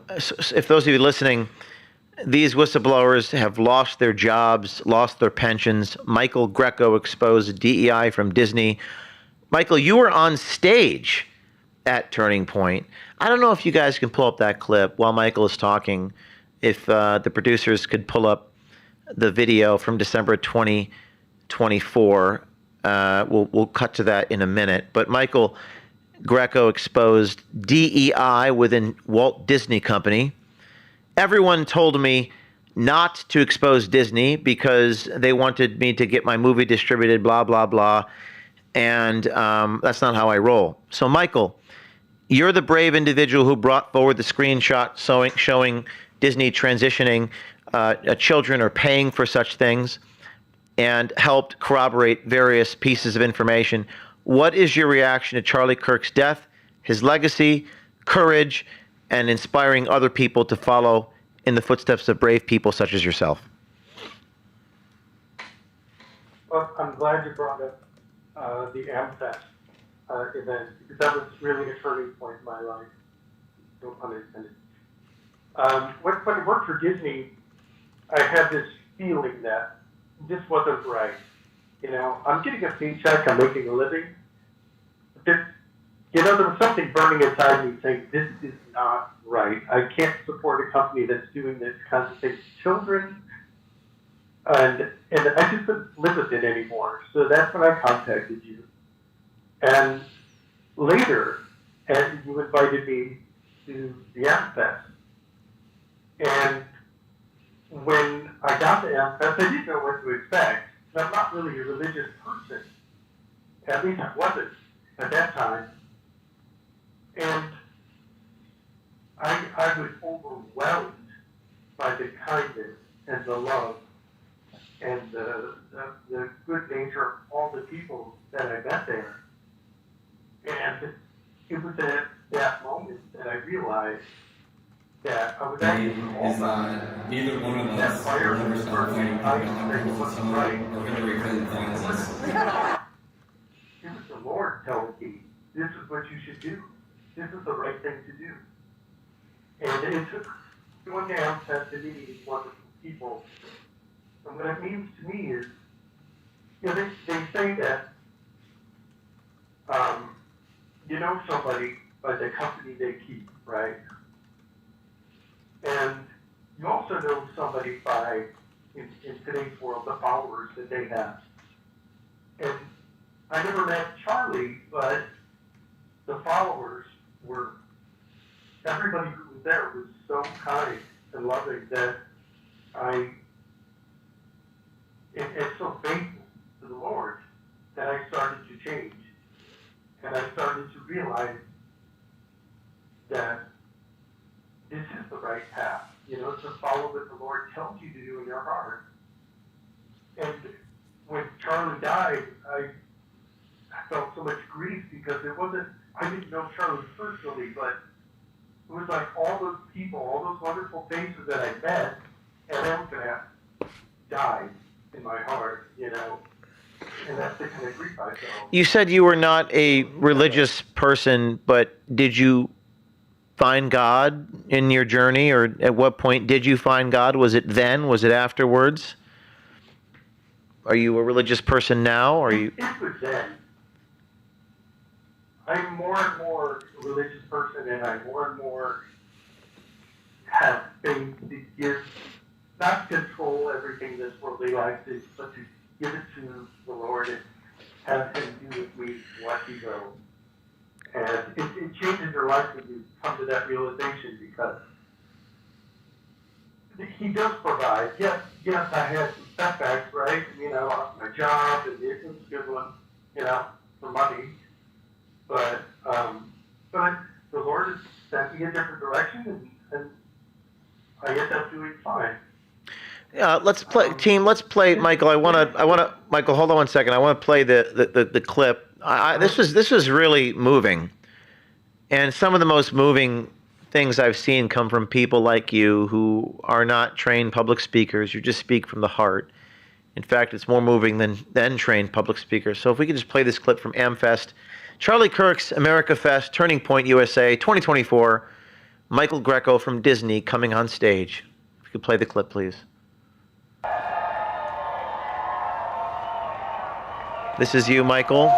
if those of you listening, these whistleblowers have lost their jobs, lost their pensions. Michael Greco exposed DEI from Disney. Michael, you were on stage at Turning Point. I don't know if you guys can pull up that clip while Michael is talking. If the producers could pull up the video from December 2024, we'll cut to that in a minute. But Michael Greco exposed DEI within Walt Disney Company. Everyone told me not to expose Disney because they wanted me to get my movie distributed, blah, blah, blah. And that's not how I roll. So, Michael, you're the brave individual who brought forward the screenshot showing Disney transitioning children or paying for such things and helped corroborate various pieces of information. What is your reaction to Charlie Kirk's death, his legacy, courage, and inspiring other people to follow in the footsteps of brave people such as yourself? Well, I'm glad you brought up the AmFest event, because that was really a turning point in my life. No pun intended. When I worked for Disney, I had this feeling that this wasn't right. You know, I'm getting a paycheck, I'm making a living. There was something burning inside me saying, this is not right. I can't support a company that's doing this kind of thing to children. And I just couldn't live with it anymore. So that's when I contacted you. And later, and you invited me to the AmFest. And when I got to AmFest, I didn't know what to expect. And I'm not really a religious person. At least I wasn't at that time. And I was overwhelmed by the kindness and the love and the good nature of all the people that I met there. And it was at that moment that I realized that I was actually neither one of us will ever stop fighting for God because it's so Hillary Clinton finds us. It was the Lord telling me, this is what you should do. This is the right thing to do. And it took going down to meeting these wonderful people. And what it means to me is, you know, they say that you know somebody by the company they keep, right? And you also know somebody by, in today's world, the followers that they have. And I never met Charlie, but the followers were, everybody who was there was so kind and loving that it's so faithful to the Lord that I started to change. And I started to realize that this is the right path, you know, to follow what the Lord tells you to do in your heart. And when Charlie died, I felt so much grief because I didn't know Charlie personally, but it was like all those people, all those wonderful faces that I met, and they were going to die in my heart, you know. And that's the kind of grief I felt. You said you were not a religious person, but did you find God in your journey, or at what point did you find God? Was it then? Was it afterwards? Are you a religious person now? Or are you? It was then. I'm more and more a religious person, and I more and more have faith to give, not control everything this worldly life is, but to give it to the Lord and have Him do with me what He will. And it changes your life when you come to that realization, because He does provide. Yes, I had some setbacks, right? You know, lost my job, and it was a good one, you know, for money. But the Lord has sent me a different direction, and I end up doing fine. Let's play, team. Let's play, Michael. I want to. Michael, hold on one second. I want to play the clip. This was really moving, and some of the most moving things I've seen come from people like you who are not trained public speakers. You just speak from the heart. In fact, it's more moving than trained public speakers. So if we could just play this clip from AmFest, Charlie Kirk's America Fest, Turning Point USA 2024. Michael Greco from Disney coming on stage. you could play the clip, please. This is you, Michael.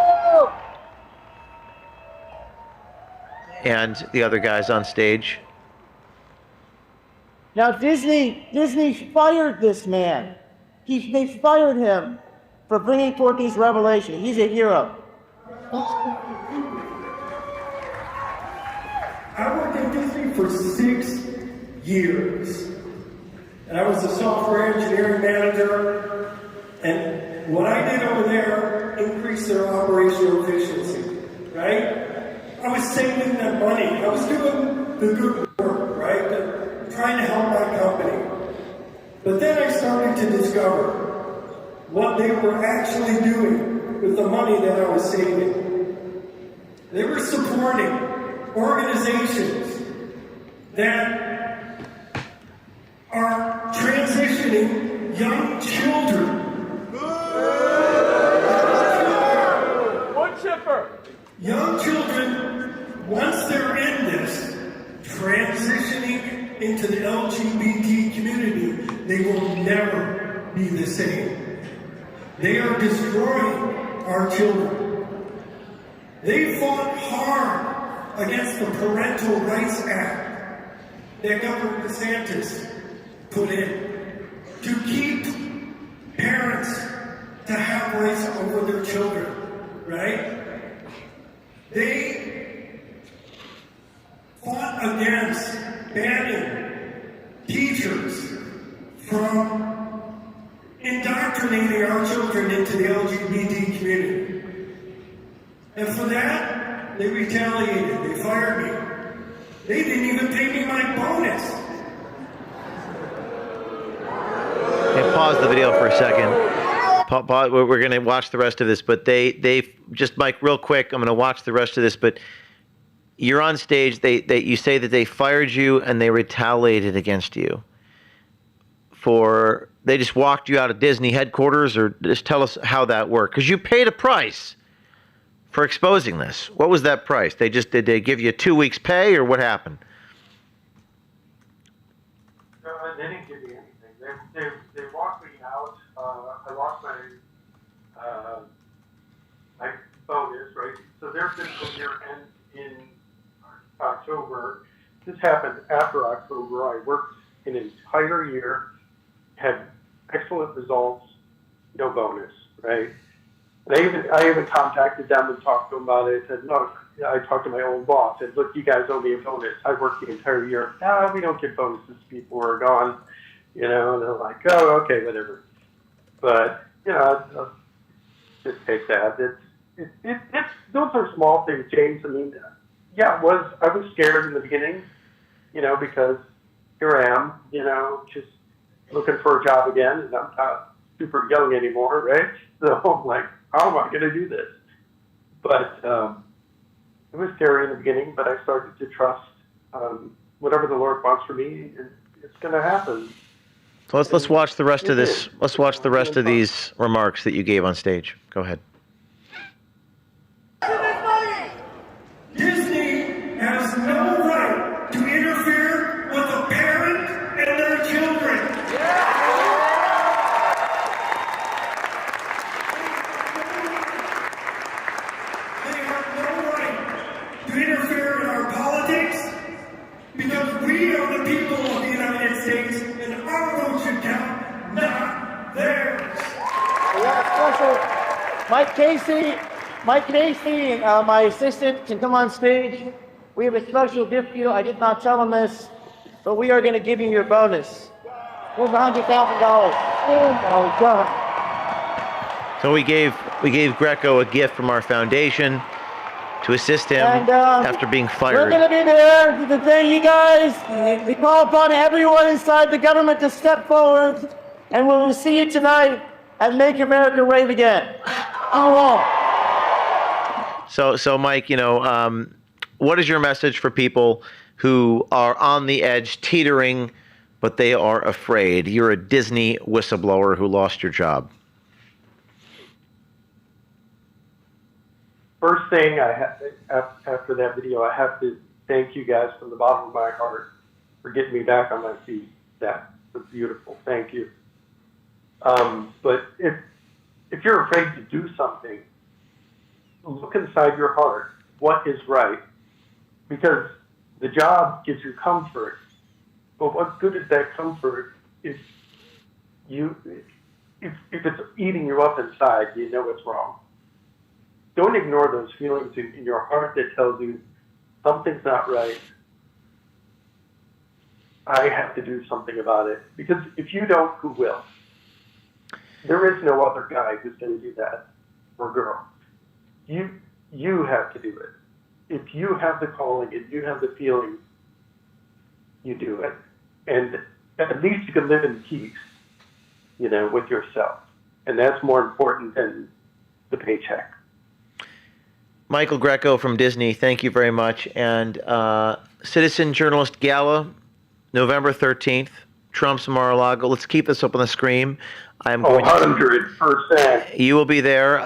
And the other guys on stage. Now Disney fired this man. They fired him for bringing forth these revelations. He's a hero. I worked at Disney for 6 years. And I was a software engineering manager. And what I did over there increased their operational efficiency, right? I was saving them money. I was doing the good work, right? Trying to help my company. But then I started to discover what they were actually doing with the money that I was saving. They were supporting organizations that are transitioning young children. Wood chipper. Young children, once they're in this, transitioning into the LGBT community, they will never be the same. They are destroying our children. They fought hard against the Parental Rights Act that Governor DeSantis put in to keep parents to have rights over their children, right? They fought against banning teachers from indoctrinating our children into the LGBT community. And for that, they retaliated. They fired me. They didn't even pay me my bonus. Hey, pause the video for a second. We're going to watch the rest of this, but they just, Mike, real quick, I'm going to watch the rest of this, but you're on stage. You say that they fired you and they retaliated against you. They just walked you out of Disney headquarters, or just tell us how that worked. Because you paid a price for exposing this. What was that price? Did they give you 2 weeks pay, or what happened? No, they didn't give me anything. They walked me out. I lost my bonus, right? So their fiscal year ends in October. This happened after October. I worked an entire year, had excellent results, no bonus, right? And I even contacted them and talked to them about it. Said, look, I talked to my own boss. Said, look, you guys owe me a bonus. I worked the entire year. No, we don't get bonuses. People are gone, and they're like, oh, okay, whatever. But I'll just take that. It's those are small things, James. I mean, yeah, I was scared in the beginning, because here I am, just looking for a job again, and I'm not super young anymore, right? So I'm like, how am I going to do this? But it was scary in the beginning, but I started to trust whatever the Lord wants for me, and it's going to happen. So let's watch the rest of this. Let's watch the rest of these remarks that you gave on stage. Go ahead. Disney has no right to interfere with a parent and their children. They have no right to interfere in our politics, because we are the people of the United States, and our vote should count, not theirs. Mike Casey, my assistant, can come on stage. We have a special gift for you. I did not tell him this, but we are going to give you your bonus. Over $100,000. Oh my God! So we gave Greco a gift from our foundation to assist him after being fired. We're going to be there to thank you guys. We call upon everyone inside the government to step forward, and we will see you tonight at Make America Great Again. So Mike, what is your message for people who are on the edge, teetering, but they are afraid? You're a Disney whistleblower who lost your job. First thing after that video, I have to thank you guys from the bottom of my heart for getting me back on my feet. That was beautiful. Thank you. But if you're afraid to do something, look inside your heart. What is right? Because the job gives you comfort, but what good is that comfort if it's eating you up inside? You know it's wrong. Don't ignore those feelings in your heart that tells you something's not right. I have to do something about it. Because if you don't, who will? There is no other guy who's going to do that, or girl. You have to do it. If you have the calling and you have the feeling, you do it. And at least you can live in peace, with yourself. And that's more important than the paycheck. Michael Greco from Disney, thank you very much. And Citizen Journalist Gala, November 13th, Trump's Mar-a-Lago. Let's keep this up on the screen. I'm going 100%. You will be there.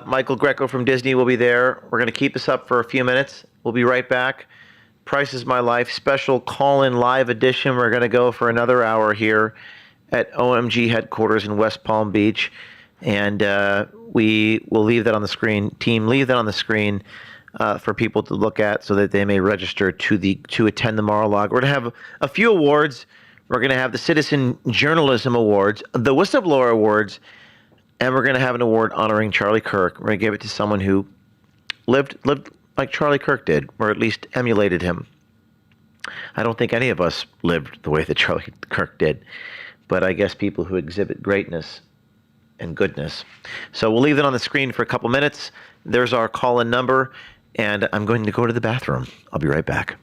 Michael Greco from Disney will be there. We're going to keep this up for a few minutes. We'll be right back. Price is My Life special call-in live edition. We're going to go for another hour here at OMG headquarters in West Palm Beach. And we will leave that on the screen. Team, leave that on the screen for people to look at so that they may register to attend the Mar-a-Lago. We're going to have a few awards. We're going to have the Citizen Journalism Awards, the Whistleblower Awards, and we're going to have an award honoring Charlie Kirk. We're going to give it to someone who lived like Charlie Kirk did, or at least emulated him. I don't think any of us lived the way that Charlie Kirk did, but I guess people who exhibit greatness and goodness. So we'll leave it on the screen for a couple minutes. There's our call-in number, and I'm going to go to the bathroom. I'll be right back.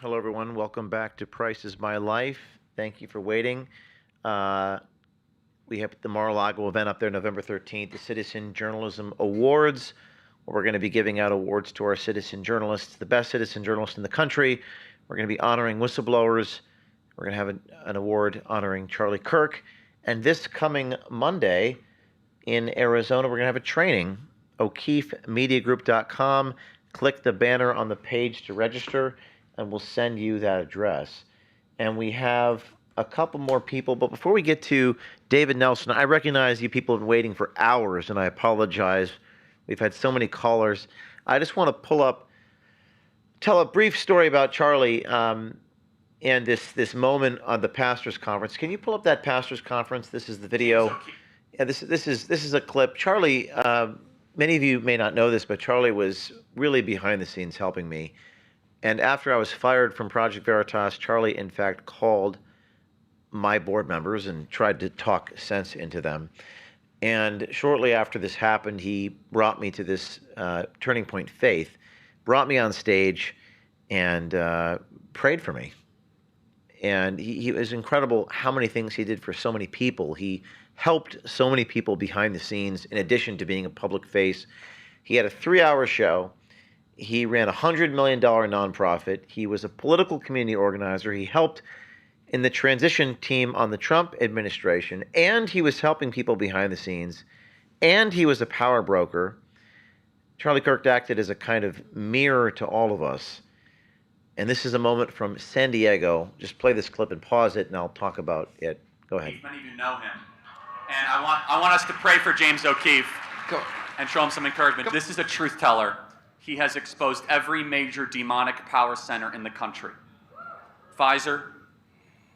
Hello, everyone. Welcome back to Price is My Life. Thank you for waiting. We have the Mar-a-Lago event up there November 13th, the Citizen Journalism Awards, where we're going to be giving out awards to our citizen journalists, the best citizen journalists in the country. We're going to be honoring whistleblowers. We're going to have an award honoring Charlie Kirk. And this coming Monday in Arizona, we're going to have a training, o'keefemediagroup.com. Click the banner on the page to register, and we'll send you that address. And we have a couple more people, but before we get to David Nelson, I recognize you people have been waiting for hours, and I apologize. We've had so many callers. I just want to tell a brief story about Charlie and this moment on the pastors' conference. Can you pull up that pastors' conference? This is the video. Yeah, this is a clip. Charlie, many of you may not know this, but Charlie was really behind the scenes helping me. And after I was fired from Project Veritas, Charlie, in fact, called my board members and tried to talk sense into them. And shortly after this happened, he brought me to this Turning Point Faith, brought me on stage, and prayed for me. And he was incredible how many things he did for so many people. He helped so many people behind the scenes, in addition to being a public face. He had a 3-hour show. He ran a $100 million nonprofit. He was a political community organizer. He helped in the transition team on the Trump administration, and he was helping people behind the scenes, and he was a power broker. Charlie Kirk acted as a kind of mirror to all of us. And this is a moment from San Diego. Just play this clip and pause it, and I'll talk about it. Go ahead. Many of you know him. And I want us to pray for James O'Keefe and show him some encouragement. This is a truth teller. He has exposed every major demonic power center in the country. Pfizer,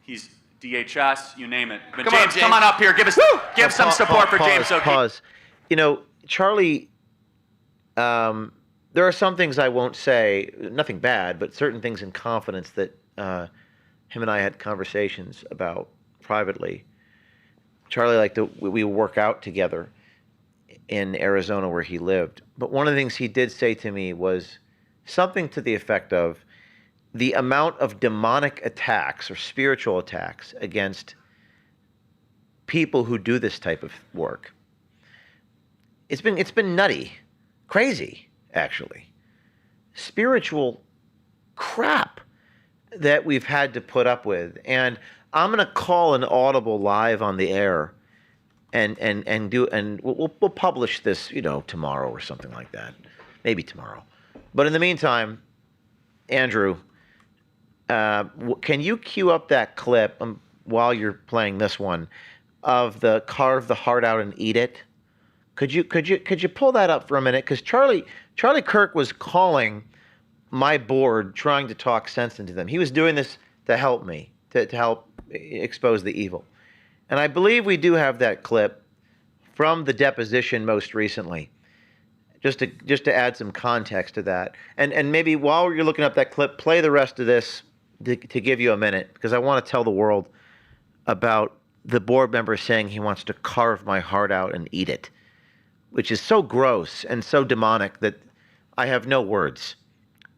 he's DHS, you name it. But James, come on up here. Give some support for James O'Keefe. Pause. You know, Charlie, there are some things I won't say, nothing bad, but certain things in confidence that him and I had conversations about privately. Charlie we work out together in Arizona where he lived. But one of the things he did say to me was something to the effect of the amount of demonic attacks or spiritual attacks against people who do this type of work. It's been nutty, crazy, actually. Spiritual crap that we've had to put up with. And I'm going to call an audible live on the air and we'll publish this, tomorrow or something like that. Maybe tomorrow. But in the meantime, Andrew, can you cue up that clip while you're playing this one of the carve the heart out and eat it? Could you pull that up for a minute? Because Charlie Kirk was calling my board, trying to talk sense into them. He was doing this to help me, to help expose the evil. And I believe we do have that clip from the deposition most recently, just to add some context to that. And maybe while you're looking up that clip, play the rest of this to give you a minute, because I want to tell the world about the board member saying he wants to carve my heart out and eat it, which is so gross and so demonic that I have no words.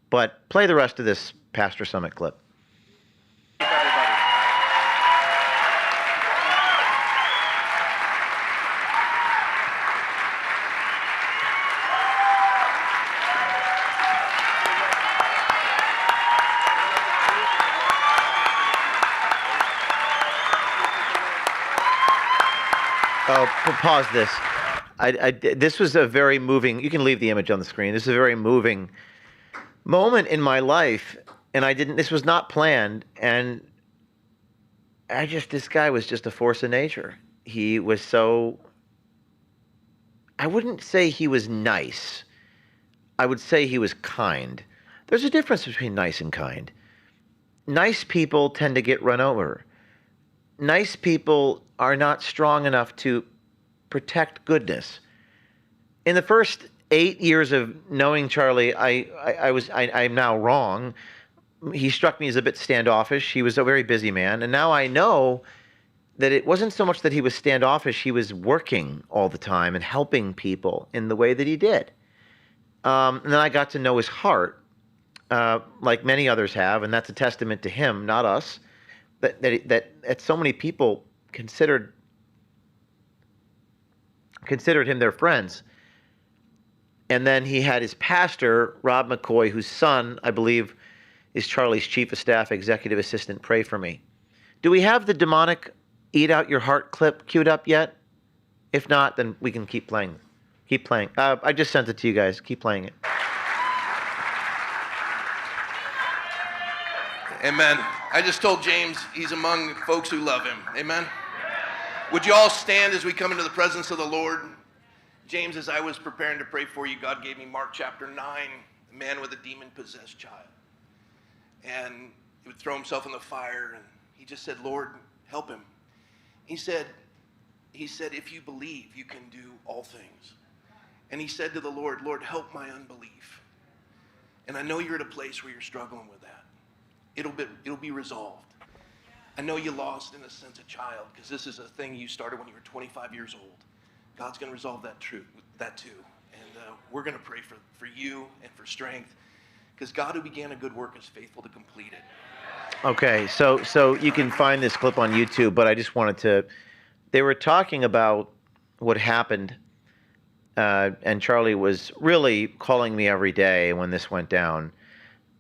But play the rest of this Pastor Summit clip. Oh, pause this. This was a very moving, you can leave the image on the screen. This is a very moving moment in my life, and this was not planned, and this guy was just a force of nature. He was so, I wouldn't say he was nice. I would say he was kind. There's a difference between nice and kind. Nice people tend to get run over. Nice people are not strong enough to protect goodness. In the first 8 years of knowing Charlie, I'm now wrong. He struck me as a bit standoffish. He was a very busy man. And now I know that it wasn't so much that he was standoffish. He was working all the time and helping people in the way that he did. And then I got to know his heart. like many others have, and that's a testament to him, not us, that so many people considered him their friends. And then he had his pastor, Rob McCoy, whose son, I believe, is Charlie's chief of staff, executive assistant, pray for me. Do we have the demonic eat out your heart clip queued up yet? If not, then we can keep playing. Keep playing. I just sent it to you guys. Keep playing it. Amen. I just told James he's among folks who love him. Amen. Would you all stand as we come into the presence of the Lord? James, as I was preparing to pray for you, God gave me Mark chapter 9, a man with a demon-possessed child. And he would throw himself in the fire, and he just said, Lord, help him. He said, if you believe, you can do all things. And he said to the Lord, Lord, help my unbelief. And I know you're at a place where you're struggling with that. It'll be resolved. I know you lost, in a sense, a child, because this is a thing you started when you were 25 years old. God's going to resolve that too. And we're going to pray for you and for strength, because God who began a good work is faithful to complete it. Okay, so you can find this clip on YouTube, but I just wanted to, they were talking about what happened, and Charlie was really calling me every day when this went down,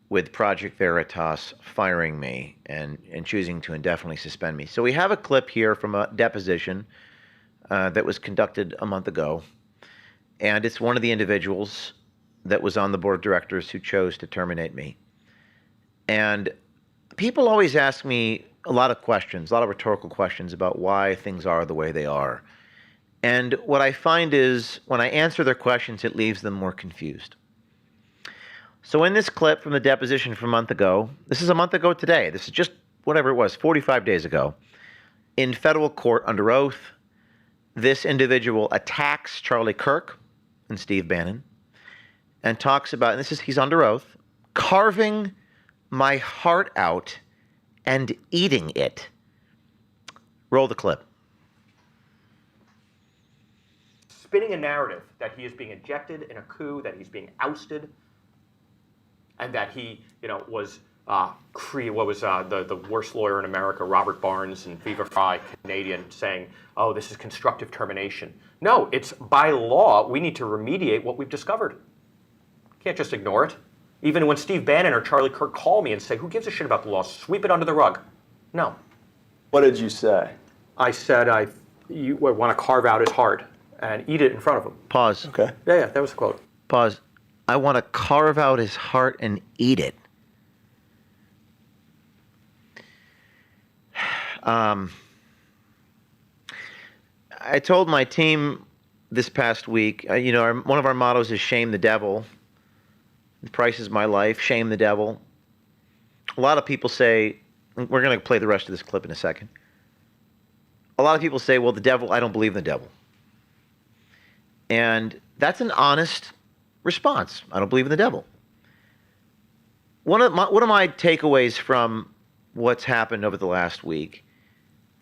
with Project Veritas firing me and choosing to indefinitely suspend me. So we have a clip here from a deposition that was conducted a month ago, and it's one of the individuals that was on the board of directors who chose to terminate me. And people always ask me a lot of questions, a lot of rhetorical questions about why things are the way they are. And what I find is when I answer their questions, it leaves them more confused. So in this clip from the deposition from a month ago, this is a month ago today, this is just whatever it was, 45 days ago, in federal court under oath, this individual attacks Charlie Kirk and Steve Bannon and talks about, and he's under oath, carving my heart out and eating it. Roll the clip. Spinning a narrative that he is being ejected in a coup, that he's being ousted, and that he, was the worst lawyer in America, Robert Barnes and Viva Frei, Canadian, saying, oh, this is constructive termination. No, it's by law, we need to remediate what we've discovered. Can't just ignore it. Even when Steve Bannon or Charlie Kirk call me and say, who gives a shit about the law? Sweep it under the rug. No. What did you say? I said you want to carve out his heart and eat it in front of him. Pause. Okay. Yeah, that was the quote. Pause. I want to carve out his heart and eat it. I told my team this past week, one of our mottos is shame the devil. The price is my life, shame the devil. A lot of people say, we're going to play the rest of this clip in a second. A lot of people say, well, the devil, I don't believe in the devil. And that's an honest response. I don't believe in the devil. One of my takeaways from what's happened over the last week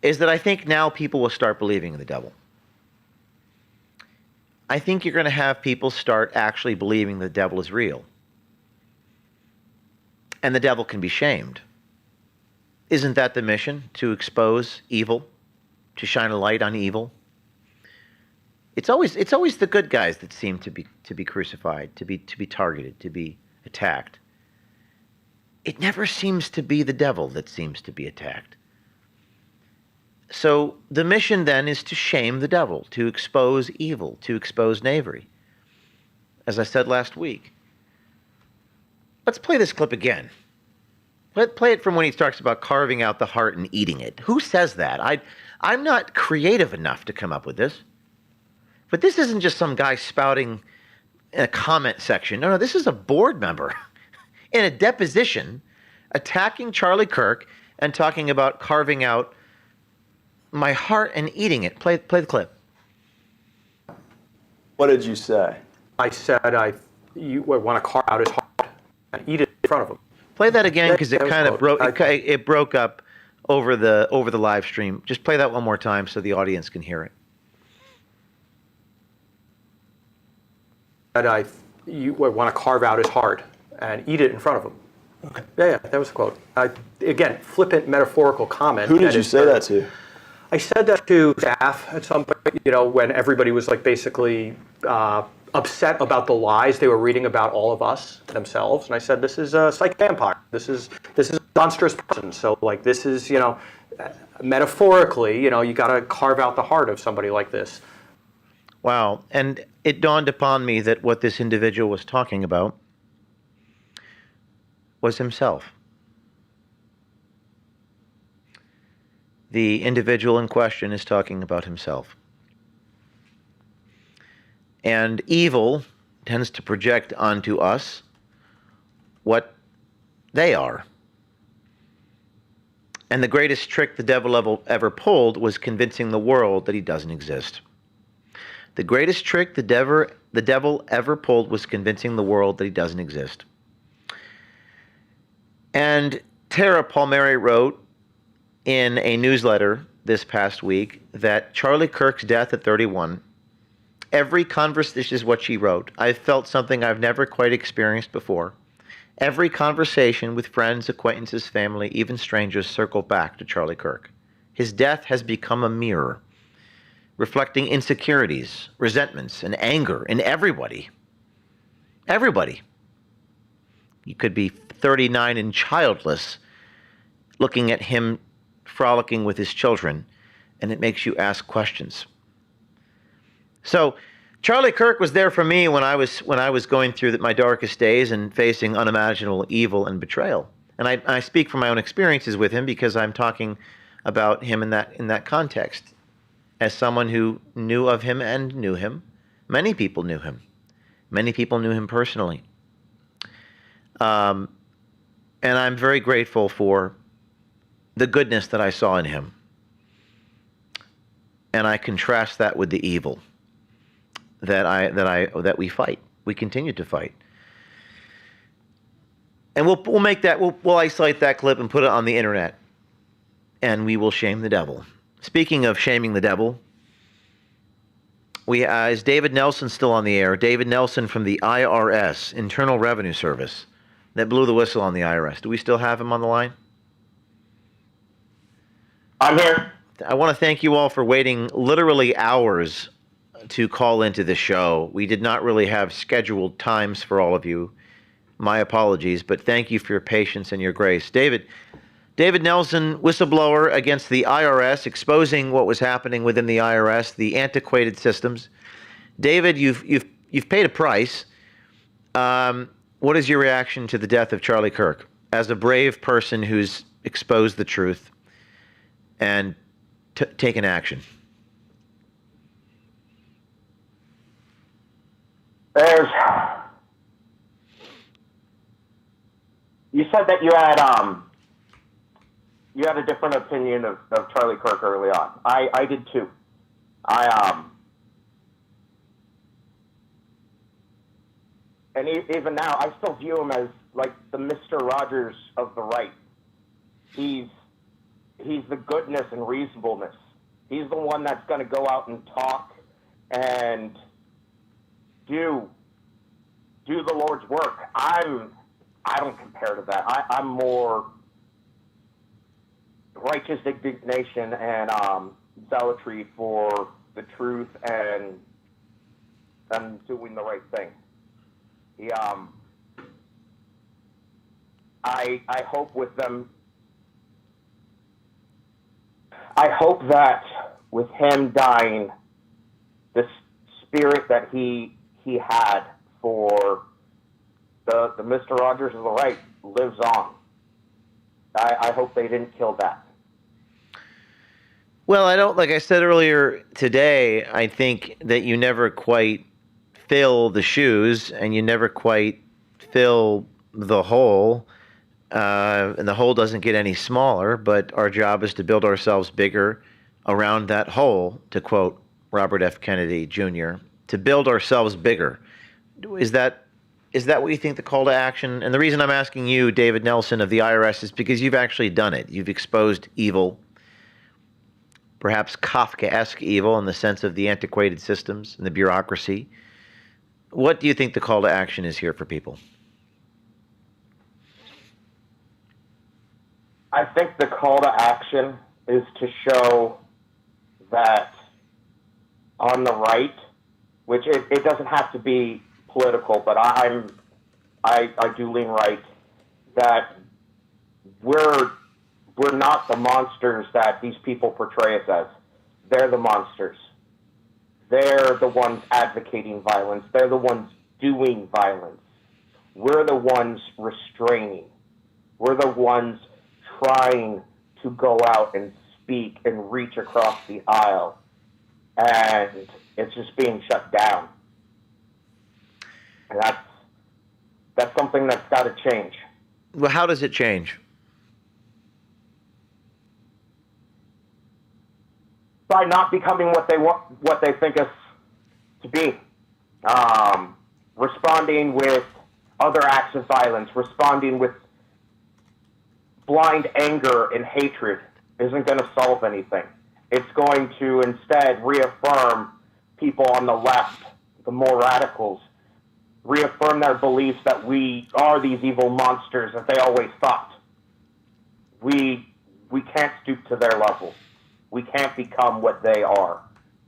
is that I think now people will start believing in the devil. I think you're going to have people start actually believing the devil is real. And the devil can be shamed. Isn't that the mission? To expose evil, to shine a light on evil? It's always the good guys that seem to be crucified, to be targeted, to be attacked. It never seems to be the devil that seems to be attacked. So the mission then is to shame the devil, to expose evil, to expose knavery. As I said last week. Let's play this clip again. Let's play it from when he talks about carving out the heart and eating it. Who says that? I'm not creative enough to come up with this. But this isn't just some guy spouting in a comment section. No, this is a board member in a deposition attacking Charlie Kirk and talking about carving out my heart and eating it. Play the clip. What did you say? I said you want to carve out his heart and eat it in front of him. Play that again because it kind of broke. It broke up over the live stream. Just play that one more time so the audience can hear it. You want to carve out his heart and eat it in front of them. Okay. Yeah, that was a quote. Again, flippant metaphorical comment. Who did you say that to? I said that to staff at some point, when everybody was like basically upset about the lies they were reading about all of us themselves. And I said, this is a psych vampire. This is a monstrous person. So like this is, metaphorically, you got to carve out the heart of somebody like this. Wow. And it dawned upon me that what this individual was talking about was himself. The individual in question is talking about himself. And evil tends to project onto us what they are. And the greatest trick the devil ever pulled was convincing the world that he doesn't exist. The greatest trick the devil ever pulled was convincing the world that he doesn't exist. And Tara Palmieri wrote in a newsletter this past week that Charlie Kirk's death at 31, this is what she wrote, "I've felt something I've never quite experienced before. Every conversation with friends, acquaintances, family, even strangers circle back to Charlie Kirk. His death has become a mirror, reflecting insecurities, resentments, and anger in everybody. Everybody. You could be 39 and childless, looking at him frolicking with his children, and it makes you ask questions." So Charlie Kirk was there for me when I was going through my darkest days and facing unimaginable evil and betrayal. And I speak from my own experiences with him because I'm talking about him in that context. As someone who knew of him and knew him, many people knew him. Many people knew him personally. And I'm very grateful for the goodness that I saw in him. And I contrast that with the evil that we fight. We continue to fight. And we'll isolate that clip and put it on the internet. And we will shame the devil. Speaking of shaming the devil, is David Nelson still on the air? David Nelson from the IRS, Internal Revenue Service, that blew the whistle on the IRS. Do we still have him on the line? I'm here. I want to thank you all for waiting literally hours to call into the show. We did not really have scheduled times for all of you. My apologies, but thank you for your patience and your grace. David Nelson, whistleblower against the IRS, exposing what was happening within the IRS, the antiquated systems. David, you've paid a price. What is your reaction to the death of Charlie Kirk as a brave person who's exposed the truth and taken action? You said that you had a different opinion of Charlie Kirk early on. I did too. And even now, I still view him as like the Mr. Rogers of the right. He's the goodness and reasonableness. He's the one that's going to go out and talk and do the Lord's work. I don't compare to that. I'm more righteous indignation and zealotry for the truth and doing the right thing. I hope with them. I hope that with him dying, the spirit that he had for the Mr. Rogers of the right lives on. I hope they didn't kill that. Well, like I said earlier today, I think that you never quite fill the shoes and you never quite fill the hole. And the hole doesn't get any smaller, but our job is to build ourselves bigger around that hole, to quote Robert F. Kennedy Jr., to build ourselves bigger. Is that what you think the call to action? And the reason I'm asking you, David Nelson of the IRS, is because you've actually done it. You've exposed evil, perhaps Kafkaesque evil in the sense of the antiquated systems and the bureaucracy. What do you think the call to action is here for people? I think the call to action is to show that on the right, which it doesn't have to be political, but I do lean right, that we're not the monsters that these people portray us as. They're the monsters. They're the ones advocating violence. They're the ones doing violence. We're the ones restraining. We're the ones trying to go out and speak and reach across the aisle. And it's just being shut down. And that's something that's got to change. Well, how does it change? By not becoming what they think us to be. Responding with other acts of violence, responding with blind anger and hatred isn't going to solve anything. It's going to instead reaffirm people on the left, the more radicals, reaffirm their beliefs that we are these evil monsters that they always thought. We can't stoop to their level. We can't become what they are.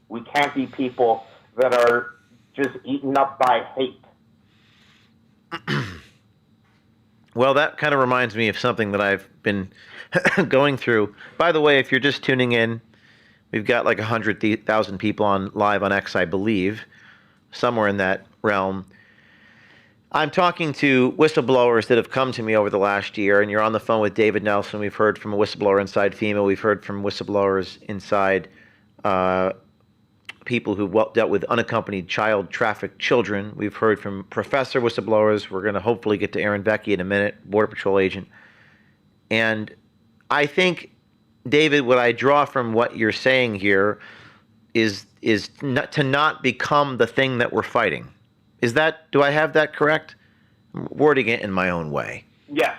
We can't be people that are just eaten up by hate. Well, that kind of reminds me of something that I've been going through. By the way, if you're just tuning in, we've got like 100,000 people on live on X, I believe, somewhere in that realm. I'm talking to whistleblowers that have come to me over the last year, and you're on the phone with David Nelson. We've heard from a whistleblower inside FEMA. We've heard from whistleblowers inside people who dealt with unaccompanied child trafficked children. We've heard from professor whistleblowers. We're going to hopefully get to Aaron Becky in a minute, Border Patrol agent. And I think, David, what I draw from what you're saying here is to not become the thing that we're fighting. Do I have that correct? I'm wording it in my own way. Yes.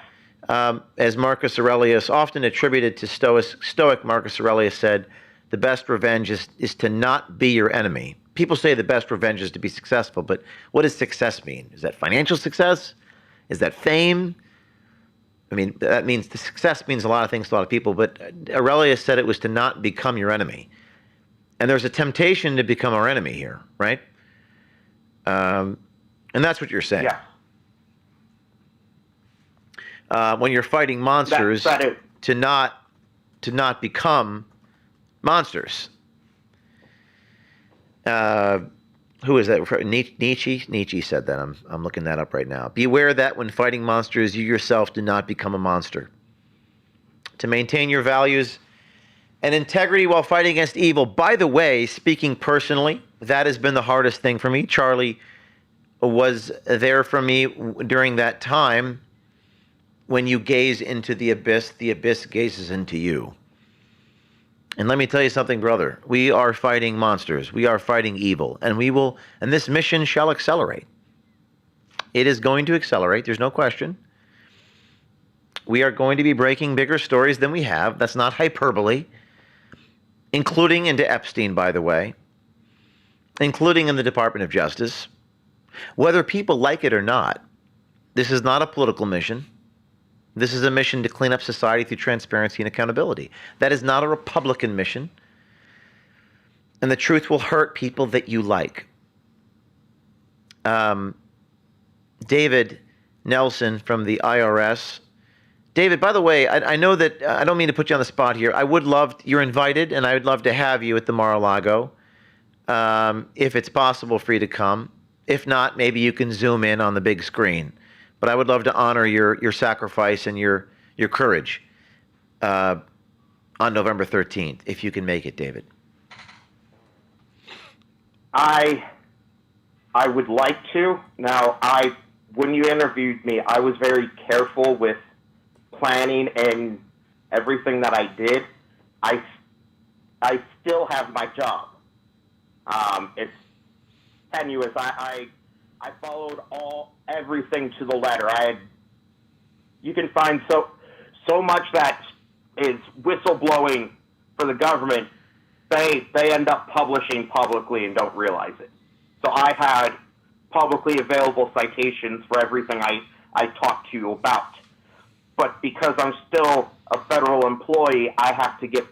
As Marcus Aurelius, often attributed to Stoic Marcus Aurelius, said, the best revenge is to not be your enemy. People say the best revenge is to be successful, but what does success mean? Is that financial success? Is that fame? I mean, that means the success means a lot of things to a lot of people, but Aurelius said it was to not become your enemy. And there's a temptation to become our enemy here, right? And that's what you're saying. Yeah. When you're fighting monsters, to not become monsters. Who is that? Nietzsche said that. I'm looking that up right now. Beware that when fighting monsters, you yourself do not become a monster. To maintain your values and integrity while fighting against evil. By the way, speaking personally, that has been the hardest thing for me. Charlie was there for me during that time. When you gaze into the abyss gazes into you. And let me tell you something, brother. We are fighting monsters. We are fighting evil. And this mission shall accelerate. It is going to accelerate. There's no question. We are going to be breaking bigger stories than we have. That's not hyperbole. Including into Epstein, by the way. Including in the Department of Justice. Whether people like it or not, this is not a political mission. This is a mission to clean up society through transparency and accountability. That is not a Republican mission. And the truth will hurt people that you like. David Nelson from the IRS. David, by the way, I know that I don't mean to put you on the spot here. You're invited, and I would love to have you at the Mar-a-Lago if it's possible for you to come. If not, maybe you can zoom in on the big screen. But I would love to honor your sacrifice and your courage on November 13th, if you can make it, David. I would like to. Now, when you interviewed me, I was very careful with planning and everything that I did. I still have my job. It's tenuous. I followed everything to the letter. You can find so much that is whistleblowing for the government. They end up publishing publicly and don't realize it. So I had publicly available citations for everything I talked to you about. but because I'm still a federal employee, I have to get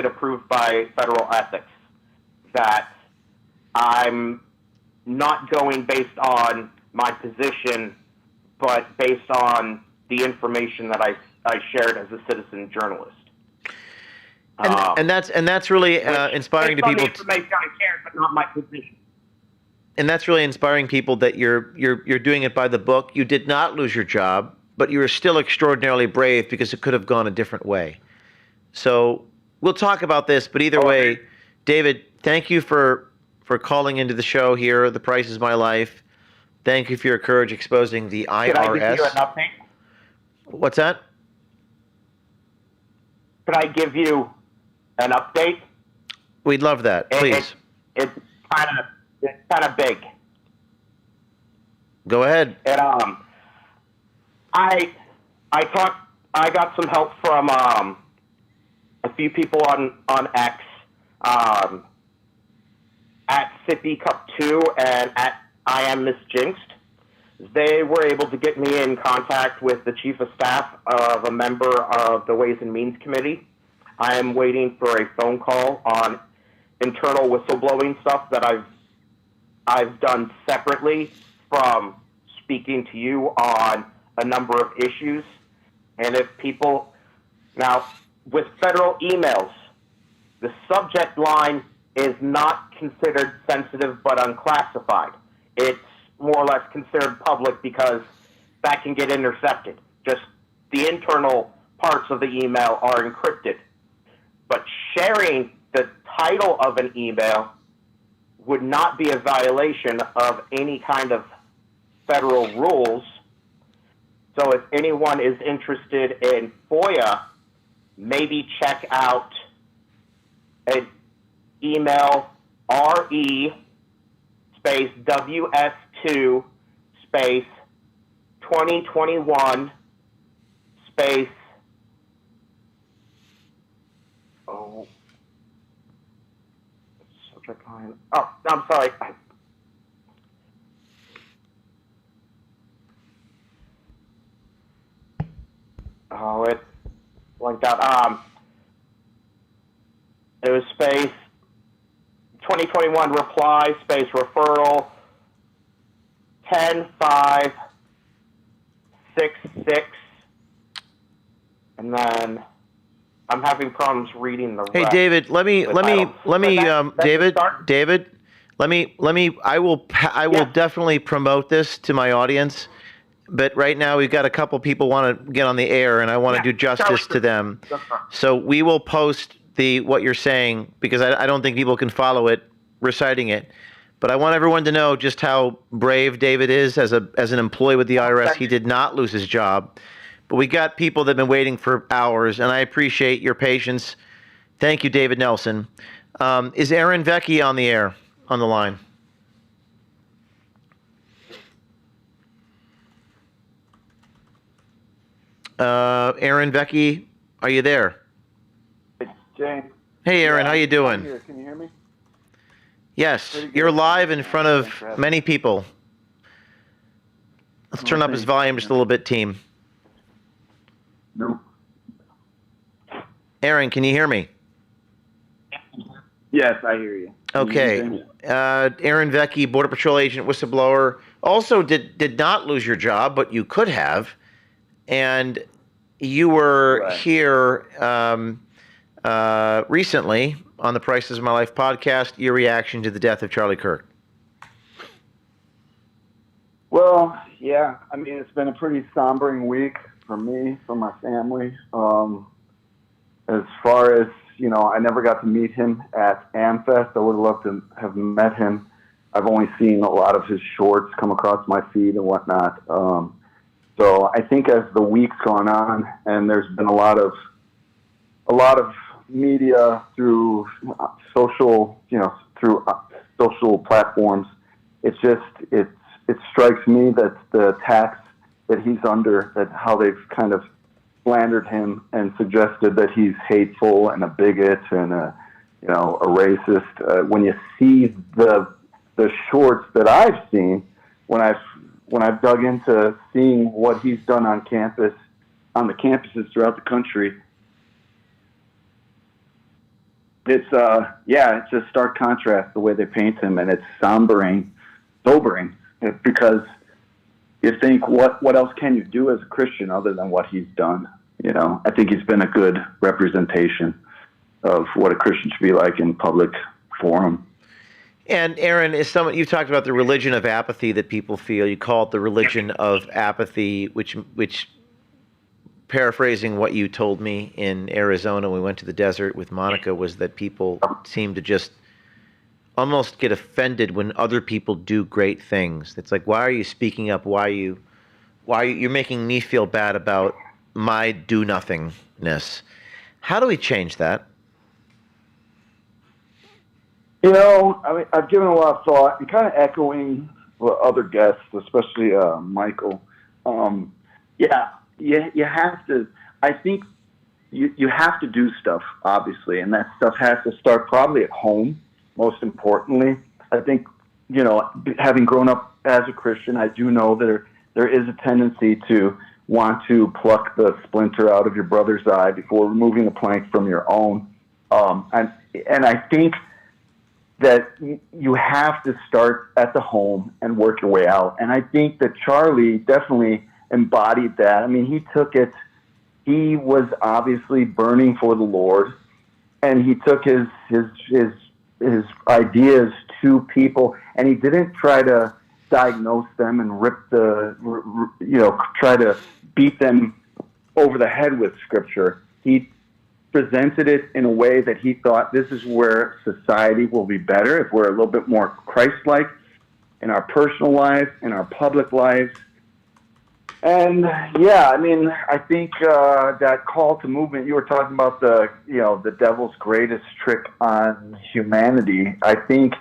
approved by federal ethics that I'm not going based on my position, but based on the information that I shared as a citizen journalist. And that's really inspiring to people. Information I shared, but not my position. And that's really inspiring people that you're doing it by the book. You did not lose your job, but you were still extraordinarily brave because it could have gone a different way. So we'll talk about this, but either way, David, thank you for calling into the show here. The Price is My Life. Thank you for your courage exposing the IRS. Could I give you an update? What's that? Could I give you an update? We'd love that, please. It's kind of big. Go ahead. And I got some help from a few people on X, at Sippy Cup 2 and at I Am Miss Jinxed. They were able to get me in contact with the chief of staff of a member of the Ways and Means Committee. I am waiting for a phone call on internal whistleblowing stuff that I've done separately from speaking to you on a number of issues. And if people, now with federal emails, the subject line is not considered sensitive but unclassified. It's more or less considered public because that can get intercepted. Just the internal parts of the email are encrypted. But sharing the title of an email would not be a violation of any kind of federal rules. So if anyone is interested in FOIA, maybe check out an email RE space WS2 space 2021 space subject line. Oh, I'm sorry. Oh, it blanked out. It was space 2021 reply space referral 10566, and then I'm having problems reading the. Hey, rest. David, let me, I will definitely promote this to my audience, but right now we've got a couple people want to get on the air, and I want to do justice to them. So we will post what you're saying because I don't think people can follow it, reciting it. But I want everyone to know just how brave David is as an employee with the IRS. He did not lose his job. But we got people that have been waiting for hours, and I appreciate your patience. Thank you, David Nelson. Is Aaron Vecchi on the air, on the line? Aaron Vecchi, are you there? It's James. Hey, Aaron, how you doing? I'm here. Can you hear me? Yes, you're live in front of many people. Let's turn up his volume just a little bit, team. No. Aaron, can you hear me? Yes, I hear you. Okay. Aaron Vecchi, Border Patrol agent, whistleblower, also did not lose your job, but you could have. And you were here recently on the Price is My Life podcast, your reaction to the death of Charlie Kirk. Well, yeah, I mean, it's been a pretty sombering week for me, for my family. As far as, I never got to meet him at AmFest. I would have loved to have met him. I've only seen a lot of his shorts come across my feed and whatnot. So I think as the week's gone on, and there's been a lot of media through social, through social platforms, it strikes me that the attacks that he's under, that how they've kind of slandered him and suggested that he's hateful and a bigot and a racist. When you see the shorts that I've seen, when I've when I've dug into seeing what he's done on campus, on the campuses throughout the country, it's it's a stark contrast the way they paint him, and it's sobering, because you think, what else can you do as a Christian other than what he's done? You know, I think he's been a good representation of what a Christian should be like in public forum. And Aaron, you talked about the religion of apathy that people feel. You call it the religion of apathy, which paraphrasing what you told me in Arizona when we went to the desert with Monica, was that people seem to just almost get offended when other people do great things. It's like, why are you speaking up? You're making me feel bad about my do nothingness. How do we change that? You know, I mean, I've given a lot of thought and kind of echoing what other guests, especially Michael. You have to, I think you have to do stuff, obviously, and that stuff has to start probably at home, most importantly. I think, you know, having grown up as a Christian, I do know that there is a tendency to want to pluck the splinter out of your brother's eye before removing the plank from your own. And I think that you have to start at the home and work your way out. And I think that Charlie definitely embodied that. I mean, he took it, he was obviously burning for the Lord, and he took his ideas to people, and he didn't try to diagnose them and try to beat them over the head with Scripture. He presented it in a way that he thought, this is where society will be better if we're a little bit more Christ-like in our personal lives, in our public lives. And yeah, I mean, I think that call to movement, you were talking about the devil's greatest trick on humanity. I think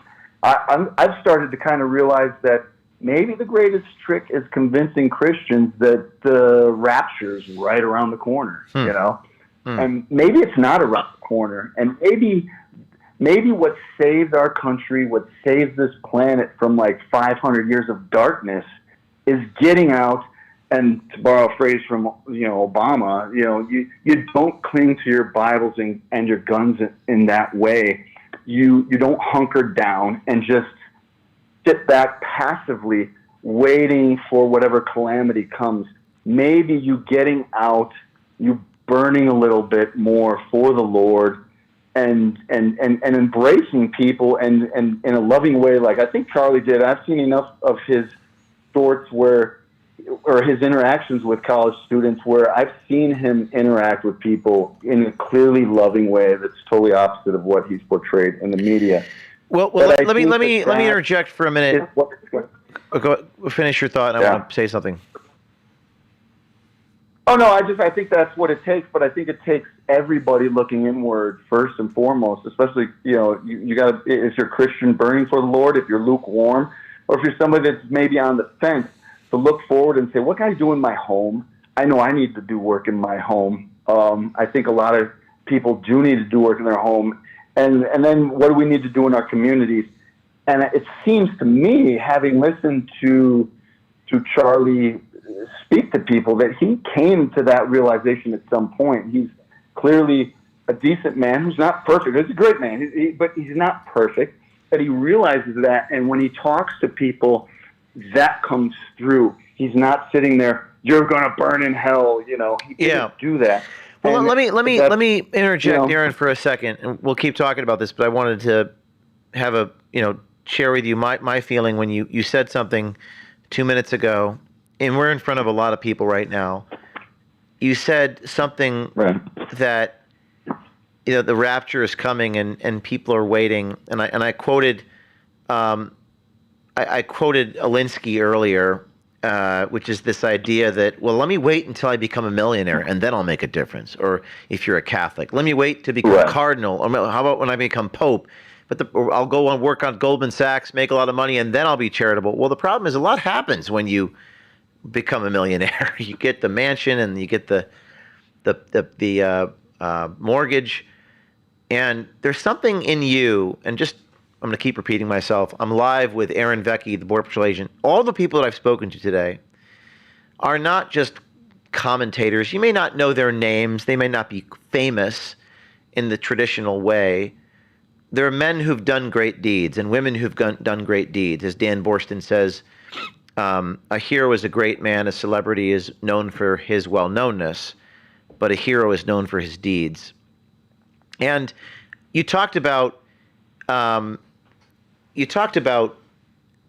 I've started to kind of realize that maybe the greatest trick is convincing Christians that the rapture's right around the corner, you know? And maybe it's not around the corner. And maybe what saved our country, what saved this planet from like 500 years of darkness is getting out. And to borrow a phrase from, Obama, you don't cling to your Bibles and your guns in that way. You don't hunker down and just sit back passively waiting for whatever calamity comes. Maybe you getting out, you burning a little bit more for the Lord, and embracing people and in a loving way, like I think Charlie did. I've seen enough of his thoughts or his interactions with college students where I've seen him interact with people in a clearly loving way that's totally opposite of what he's portrayed in the media. Well, let me interject for a minute. Go finish your thought, and I want to say something. Oh no, I think that's what it takes, but I think it takes everybody looking inward first and foremost, especially, you got to, if you're Christian burning for the Lord, if you're lukewarm, or if you're somebody that's maybe on the fence, to look forward and say, what can I do in my home? I know I need to do work in my home. I think a lot of people do need to do work in their home. And then what do we need to do in our communities? And it seems to me, having listened to Charlie speak to people, that he came to that realization at some point. He's clearly a decent man who's not perfect. He's a great man, but he's not perfect. But he realizes that, and when he talks to people, that comes through. He's not sitting there, you're going to burn in hell, He didn't do that. Well, and let me interject, Aaron, for a second, and we'll keep talking about this, but I wanted to have share with you my feeling when you said something 2 minutes ago, and we're in front of a lot of people right now. You said something that, the rapture is coming and people are waiting, and I quoted I quoted Alinsky earlier, which is this idea that, well, let me wait until I become a millionaire and then I'll make a difference. Or if you're a Catholic, let me wait to become a cardinal. Or how about when I become Pope? Or I'll go and work on Goldman Sachs, make a lot of money, and then I'll be charitable. Well, the problem is a lot happens when you become a millionaire. You get the mansion and you get the mortgage, and there's something in you, and just I'm going to keep repeating myself. I'm live with Aaron Vecchi, the Border Patrol agent. All the people that I've spoken to today are not just commentators. You may not know their names. They may not be famous in the traditional way. There are men who've done great deeds and women who've done great deeds. As Dan Borston says, a hero is a great man. A celebrity is known for his well-knownness, but a hero is known for his deeds. And you talked about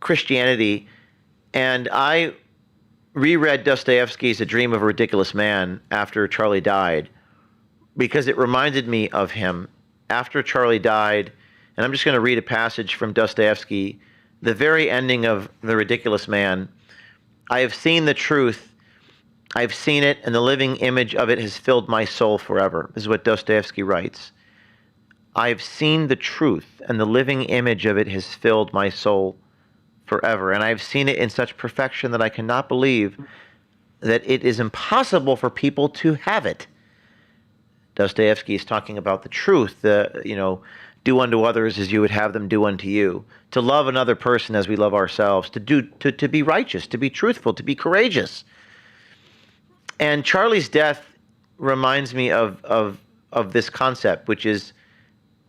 Christianity, and I reread Dostoevsky's A Dream of a Ridiculous Man after Charlie died, because it reminded me of him. After Charlie died, and I'm just going to read a passage from Dostoevsky, the very ending of The Ridiculous Man. I have seen the truth. I've seen it, and the living image of it has filled my soul forever. This is what Dostoevsky writes. I have seen the truth, and the living image of it has filled my soul forever. And I have seen it in such perfection that I cannot believe that it is impossible for people to have it. Dostoevsky is talking about the truth, do unto others as you would have them do unto you, to love another person as we love ourselves, to be righteous, to be truthful, to be courageous. And Charlie's death reminds me of this concept, which is,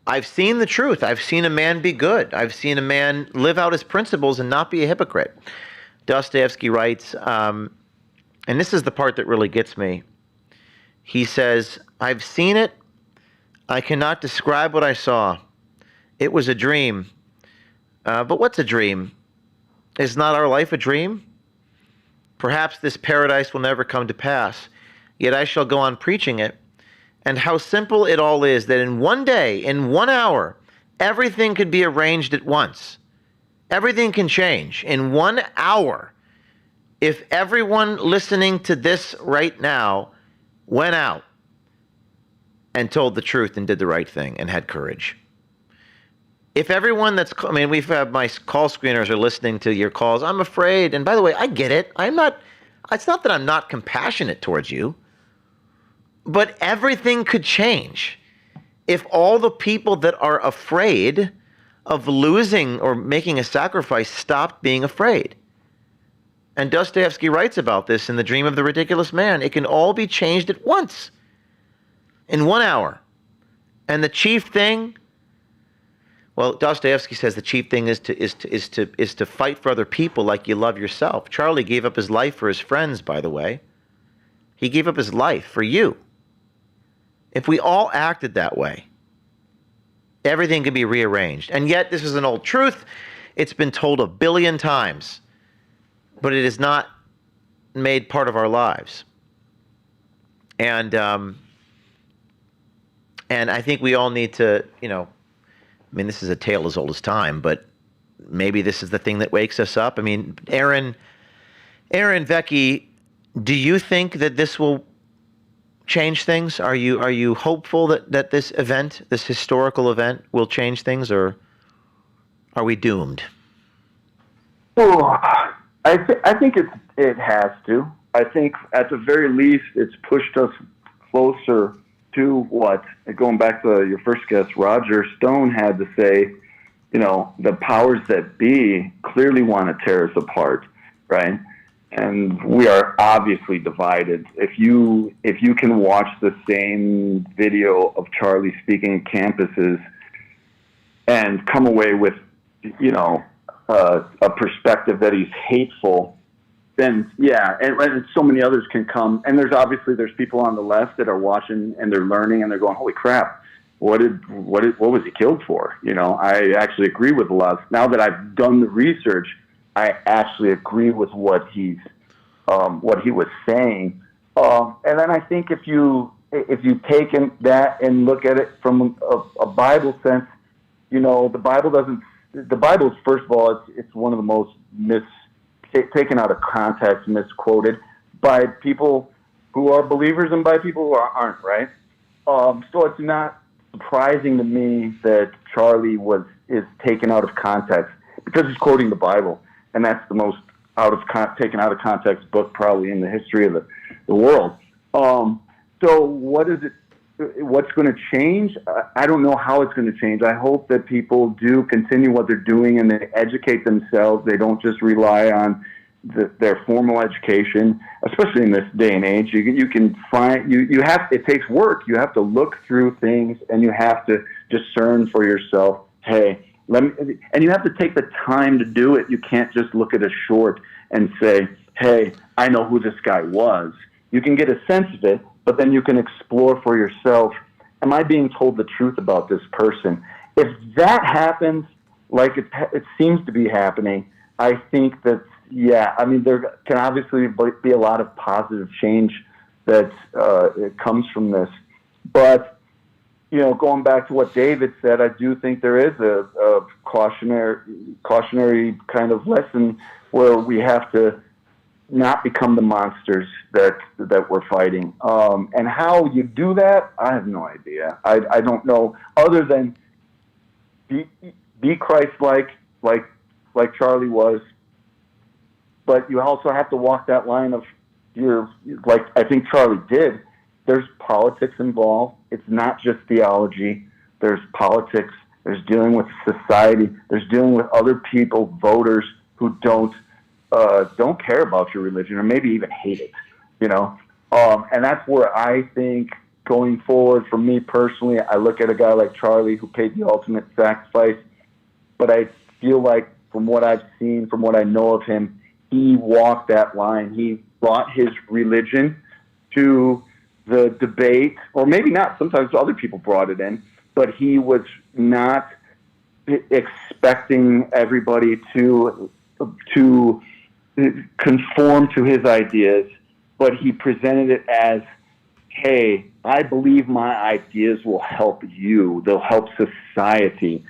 I've seen the truth. I've seen a man be good. I've seen a man live out his principles and not be a hypocrite. Dostoevsky writes, and this is the part that really gets me. He says, I've seen it. I cannot describe what I saw. It was a dream. But what's a dream? Is not our life a dream? Perhaps this paradise will never come to pass, yet I shall go on preaching it. And how simple it all is that in one day, in 1 hour, everything could be arranged at once. Everything can change in 1 hour. If everyone listening to this right now went out and told the truth and did the right thing and had courage. If everyone we've had my call screeners are listening to your calls. I'm afraid. And by the way, I get it. It's not that I'm not compassionate towards you, but everything could change if all the people that are afraid of losing or making a sacrifice stopped being afraid. And Dostoevsky writes about this in The Dream of the Ridiculous Man. It can all be changed at once, in 1 hour. And the chief thing, well, Dostoevsky says the chief thing is to fight for other people like you love yourself. Charlie gave up his life for his friends, by the way. He gave up his life for you. If we all acted that way, everything could be rearranged. And yet, this is an old truth. It's been told 1 billion times. But it is not made part of our lives. And I think we all need to, this is a tale as old as time, but maybe this is the thing that wakes us up. Aaron Vecchi, do you think that this will change things? Are you hopeful that this event, this historical event, will change things, or are we doomed? Oh, I think it has to. I think at the very least it's pushed us closer to what, going back to your first guest, Roger Stone had to say, the powers that be clearly want to tear us apart, right? And we are obviously divided. If you can watch the same video of Charlie speaking at campuses and come away with, a perspective that he's hateful, then yeah, and so many others can come. And there's people on the left that are watching and they're learning and they're going, holy crap, what was he killed for? I actually agree with a lot. Now that I've done the research, I actually agree with what he was saying. And then I think if you take that and look at it from a Bible sense, the Bible is, first of all, it's one of the most taken out of context, misquoted by people who are believers and by people who aren't, right? So it's not surprising to me that Charlie is taken out of context because he's quoting the Bible, and that's the most taken out of context book probably in the history of the world. So what does it what's going to change? I don't know how it's going to change. I hope that people do continue what they're doing and they educate themselves. They don't just rely on their formal education, especially in this day and age. You can find, it takes work. You have to look through things and you have to discern for yourself, hey, and you have to take the time to do it. You can't just look at a short and say, hey, I know who this guy was. You can get a sense of it, but then you can explore for yourself, am I being told the truth about this person? If that happens, like it seems to be happening, I think that, yeah, I mean, there can obviously be a lot of positive change that it comes from this. But, you know, going back to what David said, I do think there is a cautionary kind of lesson where we have to not become the monsters that we're fighting. And how you do that, I have no idea. I don't know, other than be Christ-like, like Charlie was. But you also have to walk that line of like I think Charlie did. There's politics involved. It's not just theology. There's politics. There's dealing with society. There's dealing with other people, voters who don't care about your religion or maybe even hate it, you know. And that's where I think going forward, for me personally, I look at a guy like Charlie who paid the ultimate sacrifice, but I feel like from what I've seen, from what I know of him, he walked that line. He brought his religion to the debate, or maybe not. Sometimes other people brought it in, but he was not expecting everybody to conform to his ideas, but he presented it as, hey, I believe my ideas will help you. They'll help society.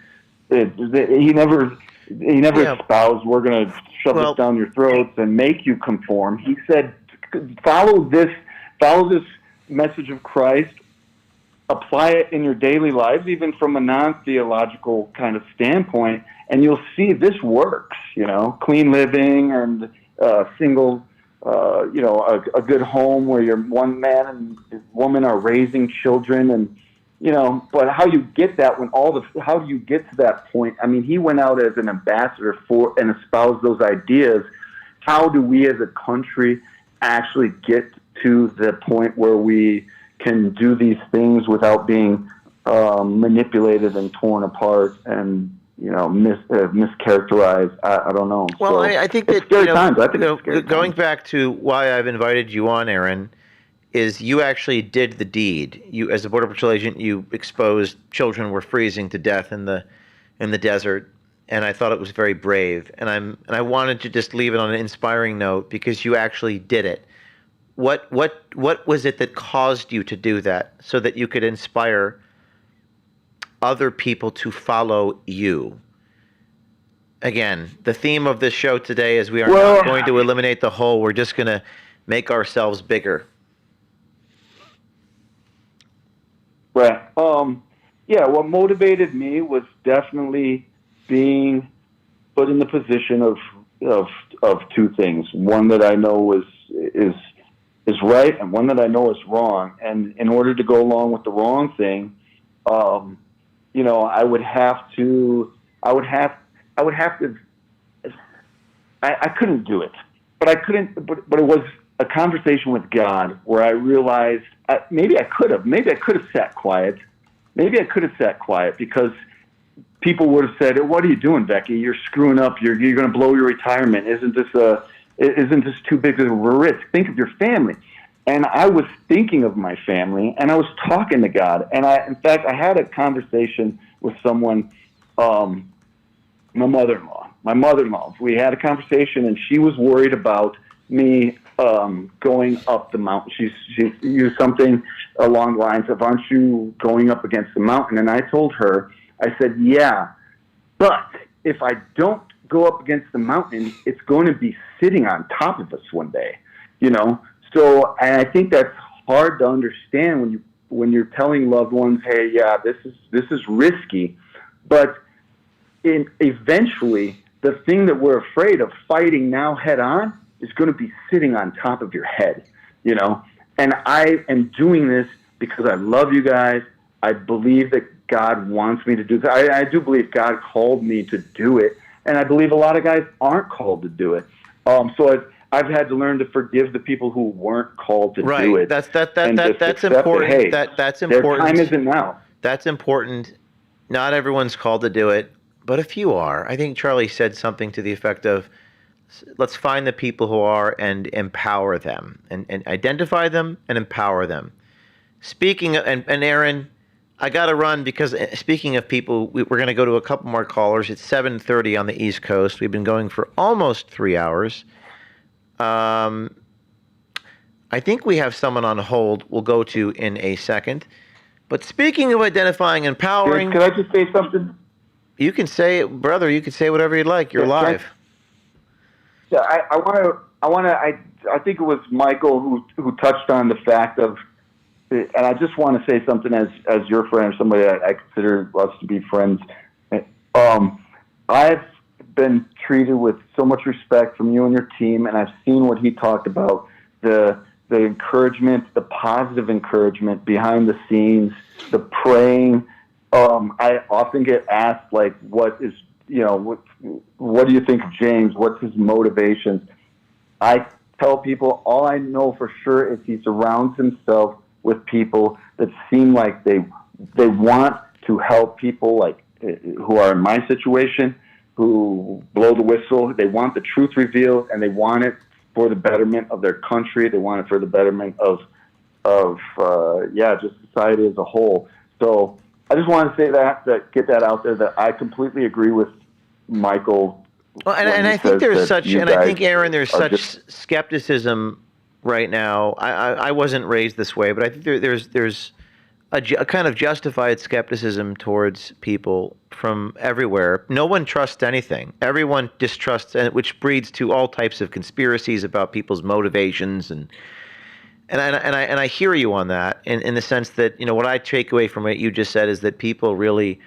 He never espoused, we're going to shove this down your throats and make you conform. He said, follow this message of Christ, apply it in your daily lives, even from a non-theological kind of standpoint, and you'll see this works, you know, clean living and single, you know, a good home where your one man and woman are raising children, and, you know, but how you get that how do you get to that point? I mean, he went out as an ambassador for and espoused those ideas. How do we as a country actually get to the point where we can do these things without being manipulated and torn apart and, you know, mischaracterized? I don't know. Well, so I think it's that, scary you know, times. I think it's scary going times. back to why I've invited you on, Aaron, is you actually did the deed. You, as a Border Patrol agent, you exposed children were freezing to death in the desert, and I thought it was very brave. And I wanted to just leave it on an inspiring note because you actually did it. What was it that caused you to do that so that you could inspire other people to follow you? Again, the theme of this show today is we are not going to eliminate the whole. We're just going to make ourselves bigger. Right. Yeah, what motivated me was definitely being put in the position of two things. One that I know is right, and one that I know is wrong. And in order to go along with the wrong thing, you know, I couldn't do it, but it was a conversation with God where I realized maybe I could have sat quiet. Maybe I could have sat quiet because people would have said, "What are you doing, Becky? You're screwing up. You're going to blow your retirement. Isn't this too big of a risk? Think of your family." And I was thinking of my family, and I was talking to God. And in fact, I had a conversation with someone, my mother-in-law. We had a conversation, and she was worried about me going up the mountain. She used something along the lines of, "Aren't you going up against the mountain?" And I told her, I said, "Yeah, but if I don't go up against the mountain, it's going to be sitting on top of us one day, you know." So, and I think that's hard to understand when you're telling loved ones, "Hey, yeah, this is risky," but eventually the thing that we're afraid of fighting now head on is going to be sitting on top of your head, you know. And I am doing this because I love you guys. I believe that God wants me to do this. I do believe God called me to do it, and I believe a lot of guys aren't called to do it. So I've had to learn to forgive the people who weren't called to do it. That's that's important. Hey, That's important. Their time isn't now. That's important. Not everyone's called to do it, but a few are. I think Charlie said something to the effect of, let's find the people who are and empower them, and identify them and empower them. Speaking of, and Aaron, I got to run because speaking of people, we're going to go to a couple more callers. It's 7:30 on the East Coast. We've been going for almost 3 hours. I think we have someone on hold we'll go to in a second. But speaking of identifying and empowering... Can I just say something? You can say it, brother. You can say whatever you'd like. You're live. Yeah, I think it was Michael who touched on the fact of, and I just want to say something as your friend, somebody I consider us to be friends. I've been treated with so much respect from you and your team, and I've seen what he talked about, the encouragement, the positive encouragement behind the scenes, the praying. I often get asked, like, what do you think of James? What's his motivations? I tell people all I know for sure is he surrounds himself with people that seem like they want to help people, like who are in my situation, who blow the whistle. They want the truth revealed, and they want it for the betterment of their country. They want it for the betterment of just society as a whole. So I just want to say that get that out there, that I completely agree with Michael. Well, and I think there's such, and I think, Aaron, there's such skepticism right now. I wasn't raised this way, but I think there's a kind of justified skepticism towards people from everywhere. No one trusts anything. Everyone distrusts, which breeds to all types of conspiracies about people's motivations, and I hear you on that in the sense that, what I take away from what you just said is that people really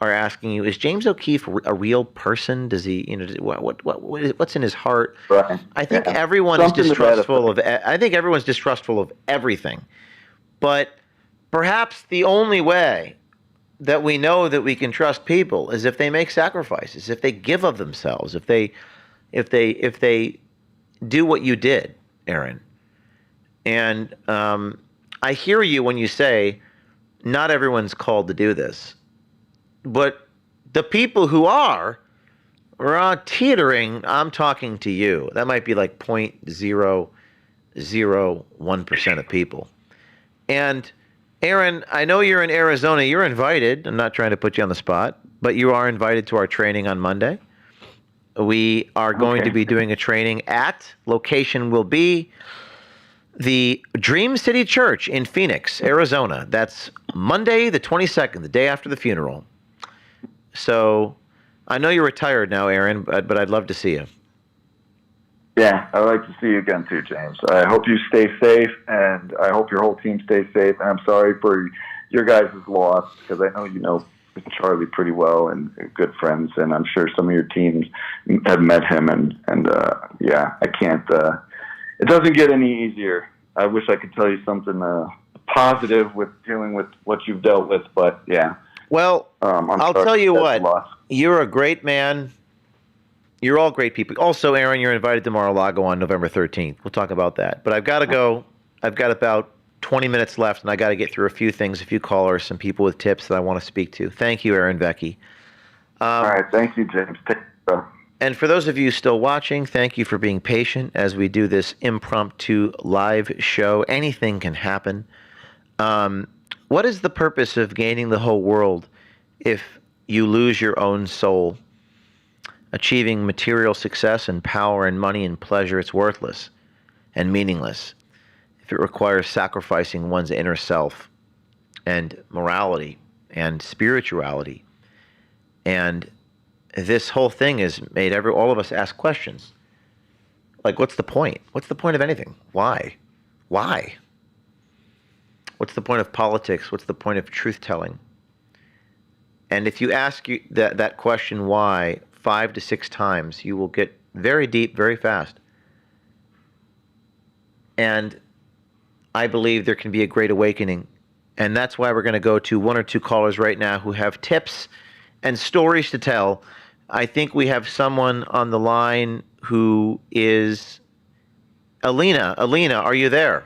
are asking you, is James O'Keefe a real person? Does he, what's in his heart? Right. I think everyone's distrustful of. I think everyone's distrustful of everything, but perhaps the only way that we know that we can trust people is if they make sacrifices, if they give of themselves, if they do what you did, Aaron. And I hear you when you say not everyone's called to do this, but the people who are teetering. I'm talking to you. That might be like 0.001% of people. And Aaron, I know you're in Arizona. You're invited. I'm not trying to put you on the spot, but you are invited to our training on Monday. We are going to be doing a training location will be the Dream City Church in Phoenix, Arizona. That's Monday the 22nd, the day after the funeral. So I know you're retired now, Aaron, but I'd love to see you. Yeah, I'd like to see you again too, James. I hope you stay safe, and I hope your whole team stays safe. And I'm sorry for your guys' loss, because I know you know Charlie pretty well and good friends, and I'm sure some of your teams have met him. And I can't. It doesn't get any easier. I wish I could tell you something positive with dealing with what you've dealt with, but yeah. Well, I'll tell you what. You're a great man. You're all great people. Also, Aaron, you're invited to Mar-a-Lago on November 13th. We'll talk about that. But I've got to go. I've got about 20 minutes left, and I got to get through a few things, a few callers, some people with tips that I want to speak to. Thank you, Aaron Vecchi. All right. Thank you, James. Take care. And for those of you still watching, thank you for being patient as we do this impromptu live show. Anything can happen. What is the purpose of gaining the whole world if you lose your own soul? Achieving material success and power and money and pleasure, it's worthless and meaningless if it requires sacrificing one's inner self and morality and spirituality. And this whole thing has made all of us ask questions. Like, what's the point? What's the point of anything? Why? Why? What's the point of politics? What's the point of truth-telling? And if you ask that question, why, 5 to 6 times, you will get very deep, very fast. And I believe there can be a great awakening And that's why we're going to go to one or two callers right now who have tips and stories to tell. I think we have someone on the line who is Alina. Alina, are you there?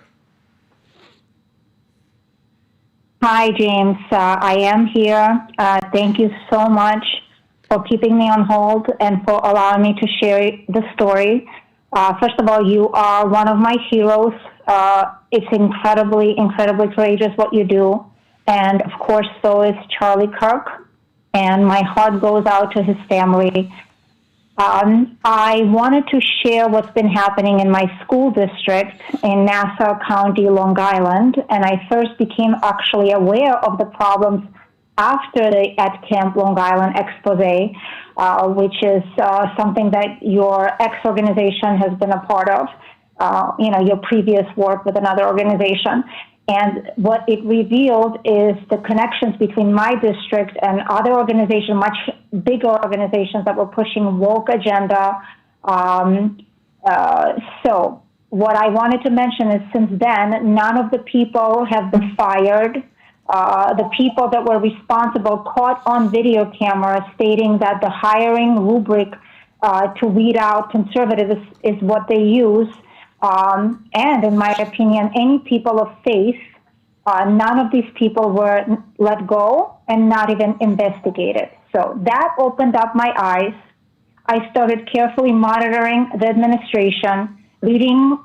Hi, James. I am here. Thank you so much for keeping me on hold and for allowing me to share the story. First of all, you are one of my heroes. It's incredibly, incredibly courageous what you do. And of course, so is Charlie Kirk. And my heart goes out to his family. I wanted to share what's been happening in my school district in Nassau County, Long Island. And I first became actually aware of the problems after the At Camp Long Island expose, which is something that your ex-organization has been a part of, your previous work with another organization. And what it revealed is the connections between my district and other organizations, much bigger organizations that were pushing woke agenda. So what I wanted to mention is since then, none of the people have been fired. The people that were responsible caught on video camera stating that the hiring rubric to weed out conservatives is what they use. And in my opinion, any people of faith, none of these people were let go and not even investigated. So that opened up my eyes. I started carefully monitoring the administration, reading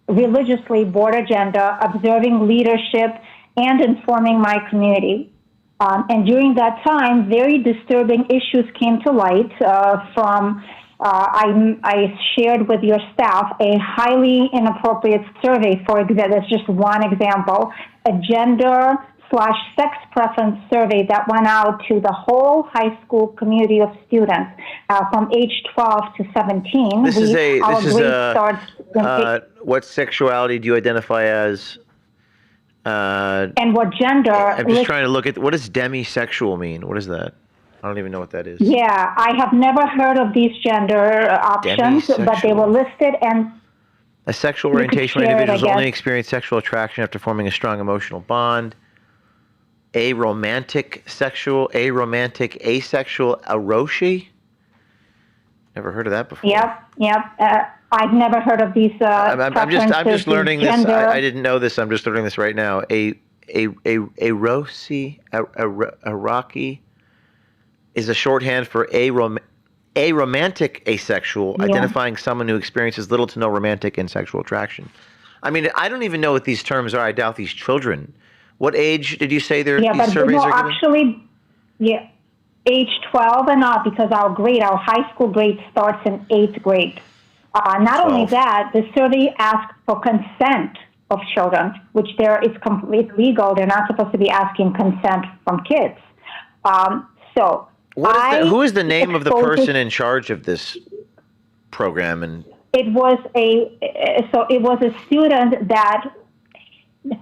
religiously board agenda, observing leadership, and informing my community. And during that time, very disturbing issues came to light from I shared with your staff a highly inappropriate survey, for example, that's just one example, a gender/sex preference survey that went out to the whole high school community of students from age 12 to 17. What sexuality do you identify as? And what gender? I'm just trying to look at, what does demisexual mean? What is that? I don't even know what that is. Yeah, I have never heard of these gender options, but they were listed. And a sexual orientation where individuals only experience sexual attraction after forming a strong emotional bond. Aromantic asexual, eroshi. Never heard of that before. Yep. I've never heard of these. I'm just learning this. I didn't know this. I'm just learning this right now. Araki is a shorthand for aromantic asexual, identifying someone who experiences little to no romantic and sexual attraction. I mean, I don't even know what these terms are. I doubt these children. What age did you say these surveys are giving? Age 12 and up, because our high school grade starts in 8th grade. Not only that, the survey asked for consent of children, which is completely legal. They're not supposed to be asking consent from kids. Who is the name of the person in charge of this program? And it was a student that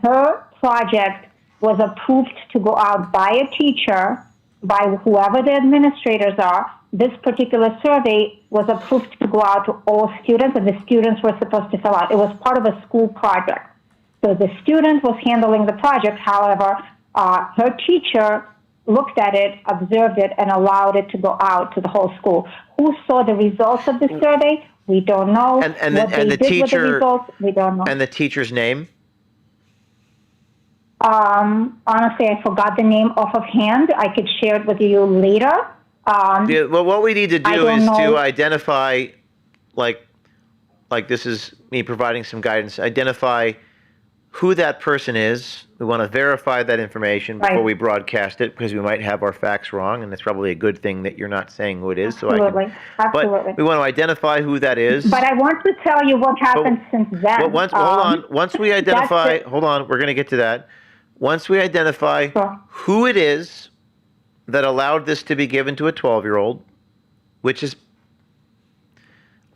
her project was approved to go out by a teacher, by whoever the administrators are. This particular survey was approved to go out to all students, and the students were supposed to fill out. It was part of a school project. So the student was handling the project. However, her teacher looked at it, observed it, and allowed it to go out to the whole school. Who saw the results of the survey? We don't know. And the teacher, we don't know. And the teacher's name? Honestly, I forgot the name off of hand. I could share it with you later. Well, what we need to do is to identify, like this is me providing some guidance, identify who that person is. We want to verify that information before we broadcast it, because we might have our facts wrong, and it's probably a good thing that you're not saying who it is. Absolutely. But we want to identify who that is. But I want to tell you what happened since then. Hold on. Once we identify, hold on, we're going to get to that. Once we identify who it is that allowed this to be given to a 12-year-old, which is,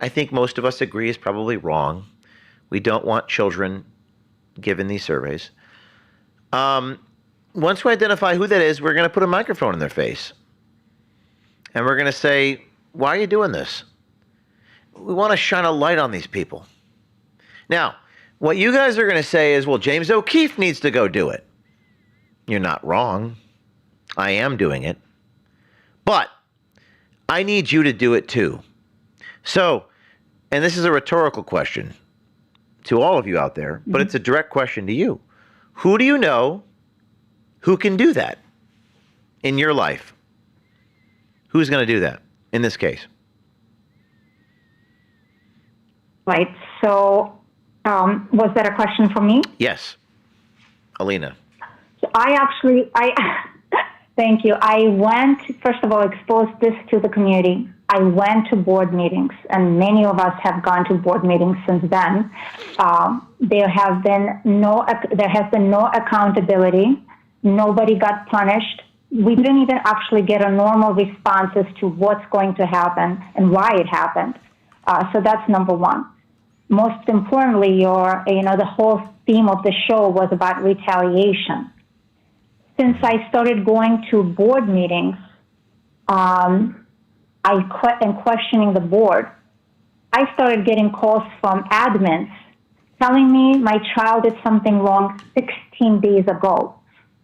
I think most of us agree, is probably wrong. We don't want children given these surveys. Once we identify who that is, we're going to put a microphone in their face. And we're going to say, why are you doing this? We want to shine a light on these people. Now, what you guys are going to say is, well, James O'Keefe needs to go do it. You're not wrong. I am doing it. But I need you to do it too. So, and this is a rhetorical question to all of you out there, but it's a direct question to you. Who do you know who can do that in your life? Who's going to do that in this case? Right. So, was that a question for me? Yes. Alina. So thank you. I went, first of all, exposed this to the community. I went to board meetings, and many of us have gone to board meetings since then. There has been no accountability. Nobody got punished. We didn't even actually get a normal response as to what's going to happen and why it happened. So that's number one. Most importantly, the whole theme of the show was about retaliation. Since I started going to board meetings, and questioning the board, I started getting calls from admins telling me my child did something wrong 16 days ago.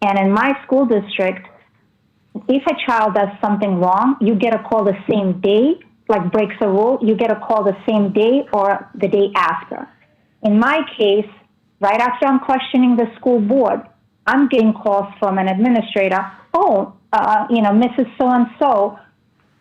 And in my school district, if a child does something wrong, you get a call the same day, like breaks a rule, you get a call the same day or the day after. In my case, right after I'm questioning the school board, I'm getting calls from an administrator, Mrs. So-and-so,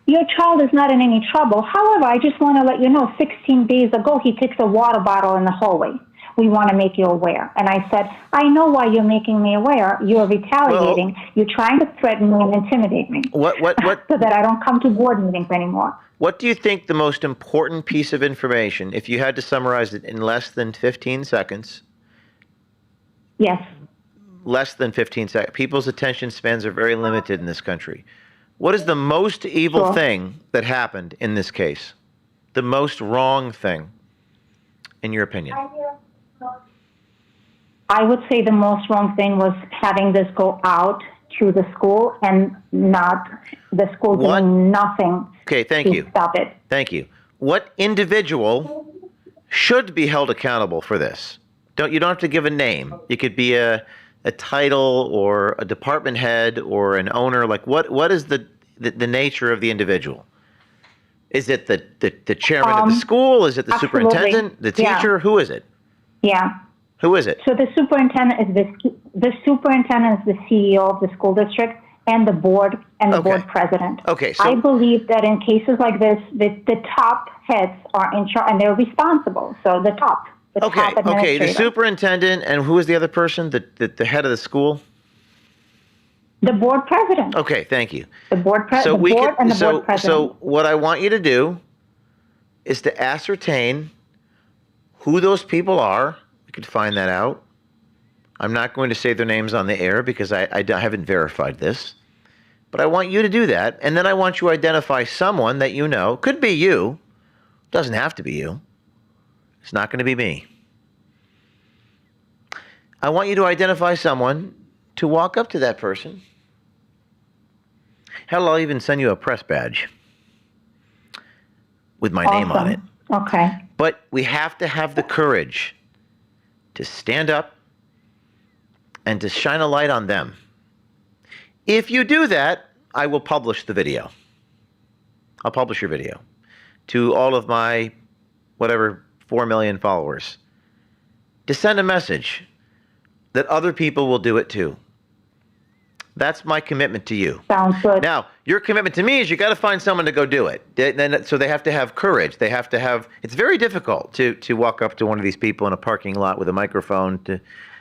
your child is not in any trouble. However, I just want to let you know, 16 days ago, he takes a water bottle in the hallway. We want to make you aware. And I said, I know why you're making me aware. You're retaliating. You're trying to threaten me and intimidate me. What? So that I don't come to board meetings anymore. What do you think the most important piece of information, if you had to summarize it in less than 15 seconds? Yes. Less than 15 seconds. People's attention spans are very limited in this country. What is the most evil thing that happened in this case? The most wrong thing, in your opinion? I would say the most wrong thing was having this go out to the school and not the school doing nothing. Okay, thank you. Stop it. Thank you. What individual should be held accountable for this? You don't have to give a name. It could be a title or a department head or an owner. Like what is the nature of the individual? Is it the chairman of the school? Is it the superintendent? The teacher? Yeah. Who is it? Yeah. Who is it? So the superintendent is the CEO of the school district and the board and the board president. Okay. So I believe that in cases like this, the top heads are in charge and they're responsible. So the top. Top okay. The superintendent and who is the other person? The head of the school. The board president. Okay, thank you. The board president. Board president. So what I want you to do is to ascertain who those people are. We could find that out. I'm not going to say their names on the air because I haven't verified this. But I want you to do that. And then I want you to identify someone that you know. Could be you. Doesn't have to be you. It's not going to be me. I want you to identify someone to walk up to that person. Hell, I'll even send you a press badge with my name on it. Okay. But we have to have the courage to stand up and to shine a light on them. If you do that, I will publish the video. I'll publish your video to all of my, 4 million followers, to send a message that other people will do it too. That's my commitment to you. Sounds good. Now, your commitment to me is you got to find someone to go do it. So they have to have courage. They have to have. It's very difficult to walk up to one of these people in a parking lot with a microphone to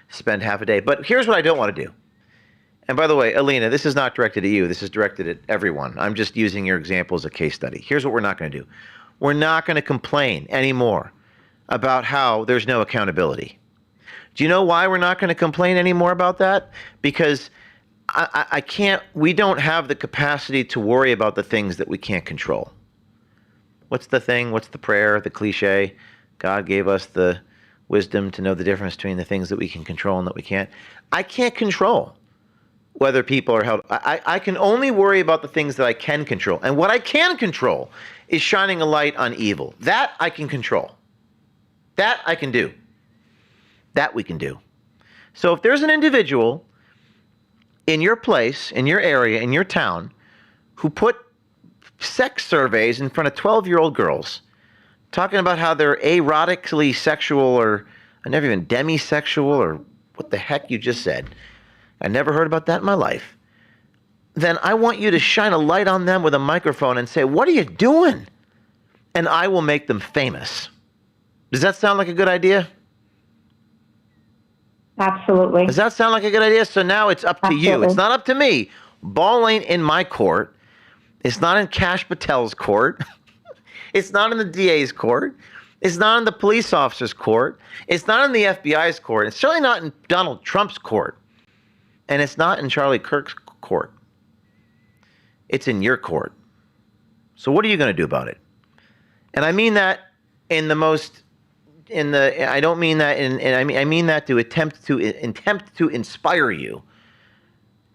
spend half a day. But here's what I don't want to do. And by the way, Alina, this is not directed at you. This is directed at everyone. I'm just using your example as a case study. Here's what we're not going to do. We're not going to complain anymore about how there's no accountability. Do you know why we're not going to complain anymore about that? Because I can't, we don't have the capacity to worry about the things that we can't control. What's the thing? What's the prayer, the cliche? God gave us the wisdom to know the difference between the things that we can control and that we can't. I can't control whether people are held. I can only worry about the things that I can control. And what I can control is shining a light on evil. That I can control. That I can do. That we can do. So if there's an individual in your place, in your area, in your town, who put sex surveys in front of 12-year-old girls, talking about how they're erotically sexual or never even demisexual or what the heck you just said. I never heard about that in my life. Then I want you to shine a light on them with a microphone and say, what are you doing? And I will make them famous. Does that sound like a good idea? Absolutely. Does that sound like a good idea? So now it's up to you. It's not up to me. Ball ain't in my court. It's not in Kash Patel's court. It's not in the DA's court. It's not in the police officer's court. It's not in the FBI's court. It's certainly not in Donald Trump's court. And it's not in Charlie Kirk's court. It's in your court. So what are you going to do about it? And I mean that in the most, I don't mean that I mean that to attempt to inspire you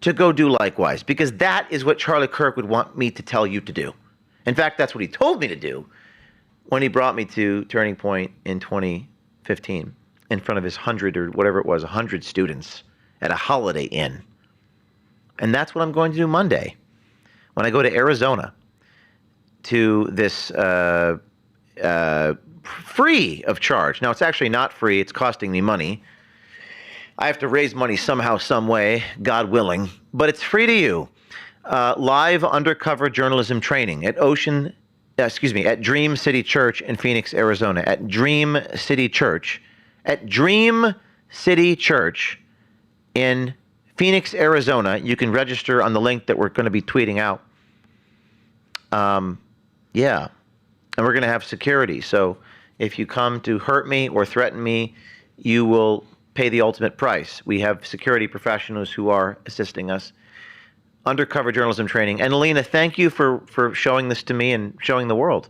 to go do likewise, because that is what Charlie Kirk would want me to tell you to do. In fact, that's what he told me to do when he brought me to Turning Point in 2015 in front of his 100 or whatever it was, 100 students at a Holiday Inn. And that's what I'm going to do Monday when I go to Arizona to this free of charge. Now, it's actually not free. It's costing me money. I have to raise money somehow, some way, God willing, but it's free to you. Live undercover journalism training at Dream City Church in Phoenix, Arizona. At Dream City Church in Phoenix, Arizona. You can register on the link that we're going to be tweeting out. Yeah. And we're going to have security. So if you come to hurt me or threaten me, you will pay the ultimate price. We have security professionals who are assisting us. Undercover journalism training. And Alina, thank you for showing this to me and showing the world.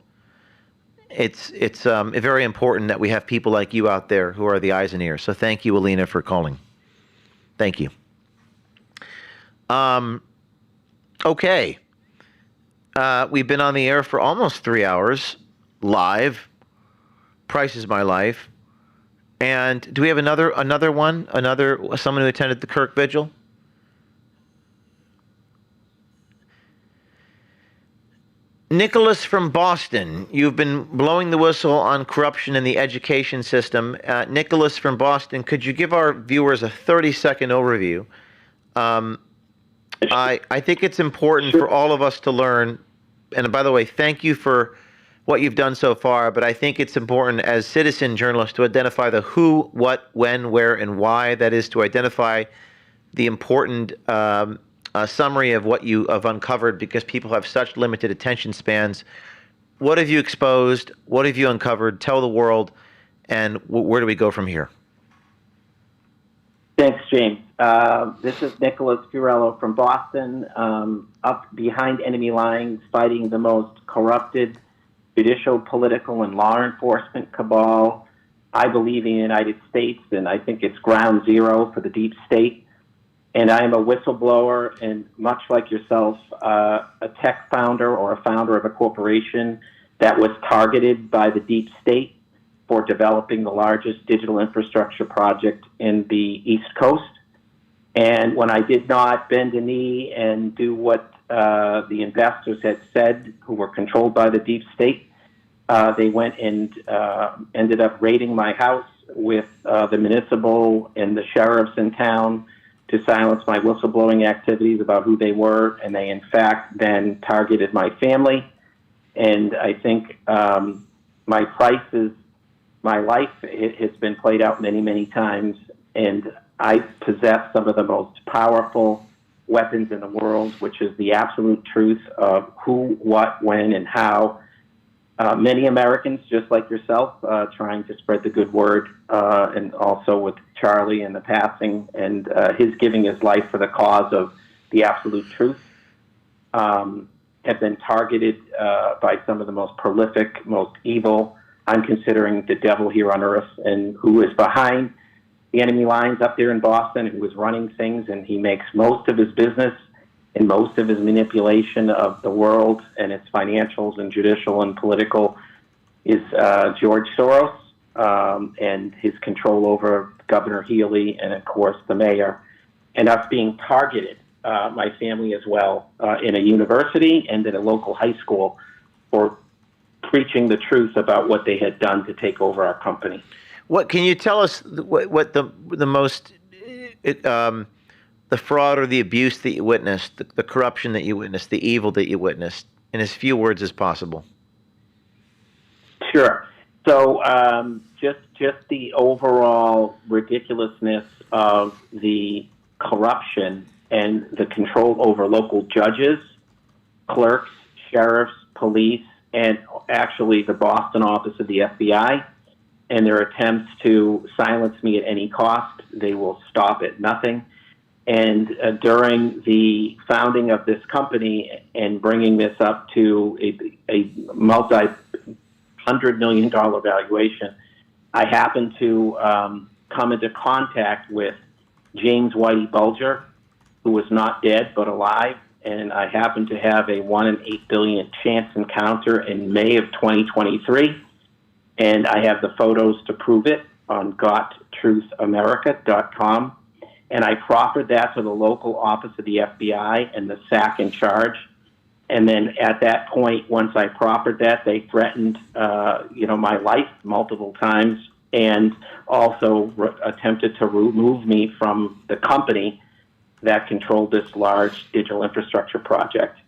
It's very important that we have people like you out there who are the eyes and ears. So thank you, Alina, for calling. Thank you. Okay. We've been on the air for almost 3 hours, live. Price is My Life. And do we have another one? Someone who attended the Kirk Vigil? Nicholas from Boston, you've been blowing the whistle on corruption in the education system. Nicholas from Boston, could you give our viewers a 30-second overview? I think it's important for all of us to learn, and by the way, thank you for what you've done so far, but I think it's important as citizen journalists to identify the who, what, when, where, and why. That is to identify the important summary of what you have uncovered, because people have such limited attention spans. What have you exposed? What have you uncovered? Tell the world, and where do we go from here? Thanks, James. This is Nicholas Fiorello from Boston, up behind enemy lines, fighting the most corrupted judicial, political, and law enforcement cabal, I believe, in the United States, and I think it's ground zero for the deep state. And I am a whistleblower, and much like yourself, a tech founder or a founder of a corporation that was targeted by the deep state for developing the largest digital infrastructure project in the East Coast. And when I did not bend a knee and do what the investors had said, who were controlled by the deep state, they went and ended up raiding my house with the municipal and the sheriffs in town to silence my whistleblowing activities about who they were. And they, in fact, then targeted my family. And I think my price is my life. It has been played out many, many times. And I possess some of the most powerful weapons in the world, which is the absolute truth of who, what, when, and how. Many Americans, just like yourself, trying to spread the good word, and also with Charlie and the passing and his giving his life for the cause of the absolute truth, have been targeted by some of the most prolific, most evil. I'm considering the devil here on earth, and who is behind the enemy lines up there in Boston, who is running things, and he makes most of his business and most of his manipulation of the world and its financials and judicial and political is George Soros and his control over Governor Healy and, of course, the mayor, and us being targeted my family as well in a university and in a local high school for preaching the truth about what they had done to take over our company. What can you tell us? What the most the fraud or the abuse that you witnessed, the corruption that you witnessed, the evil that you witnessed, in as few words as possible? Sure. So just the overall ridiculousness of the corruption and the control over local judges, clerks, sheriffs, police, and actually the Boston office of the FBI, and their attempts to silence me at any cost. They will stop at nothing. And during the founding of this company and bringing this up to a multi-$100 million valuation, I happened to come into contact with James Whitey Bulger, who was not dead but alive, and I happened to have a 1 in 8 billion chance encounter in May of 2023, and I have the photos to prove it on GotTruthAmerica.com, and I proffered that to the local office of the FBI and the SAC in charge. And then at that point, once I proffered that, they threatened, my life multiple times, and also attempted to remove me from the company that controlled this large digital infrastructure project.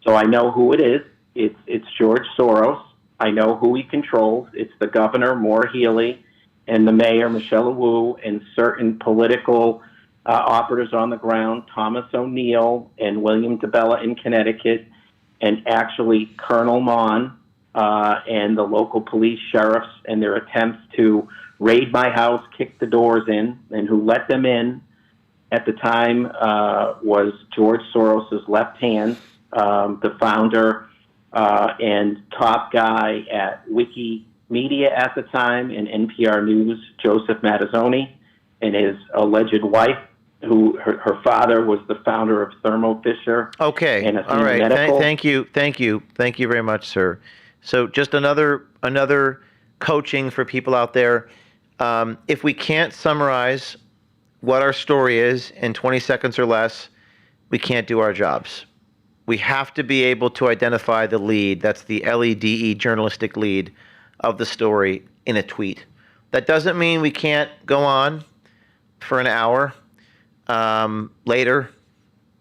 So I know who it is. It's George Soros. I know who he controls. It's the governor, Maura Healey, and the mayor, Michelle Wu, and certain political operatives on the ground, Thomas O'Neill and William DeBella in Connecticut, and actually Colonel Mon and the local police sheriffs and their attempts to raid my house, kick the doors in, and who let them in at the time was George Soros's left hand, the founder and top guy at Wikimedia at the time, and NPR News, Joseph Mattazzoni, and his alleged wife, who her father was the founder of Thermo Fisher. Okay, and all right. Thank you very much, sir. So just another coaching for people out there. If we can't summarize what our story is in 20 seconds or less, we can't do our jobs. We have to be able to identify the lead. That's the LEDE journalistic lead of the story in a tweet. That doesn't mean we can't go on for an hour later,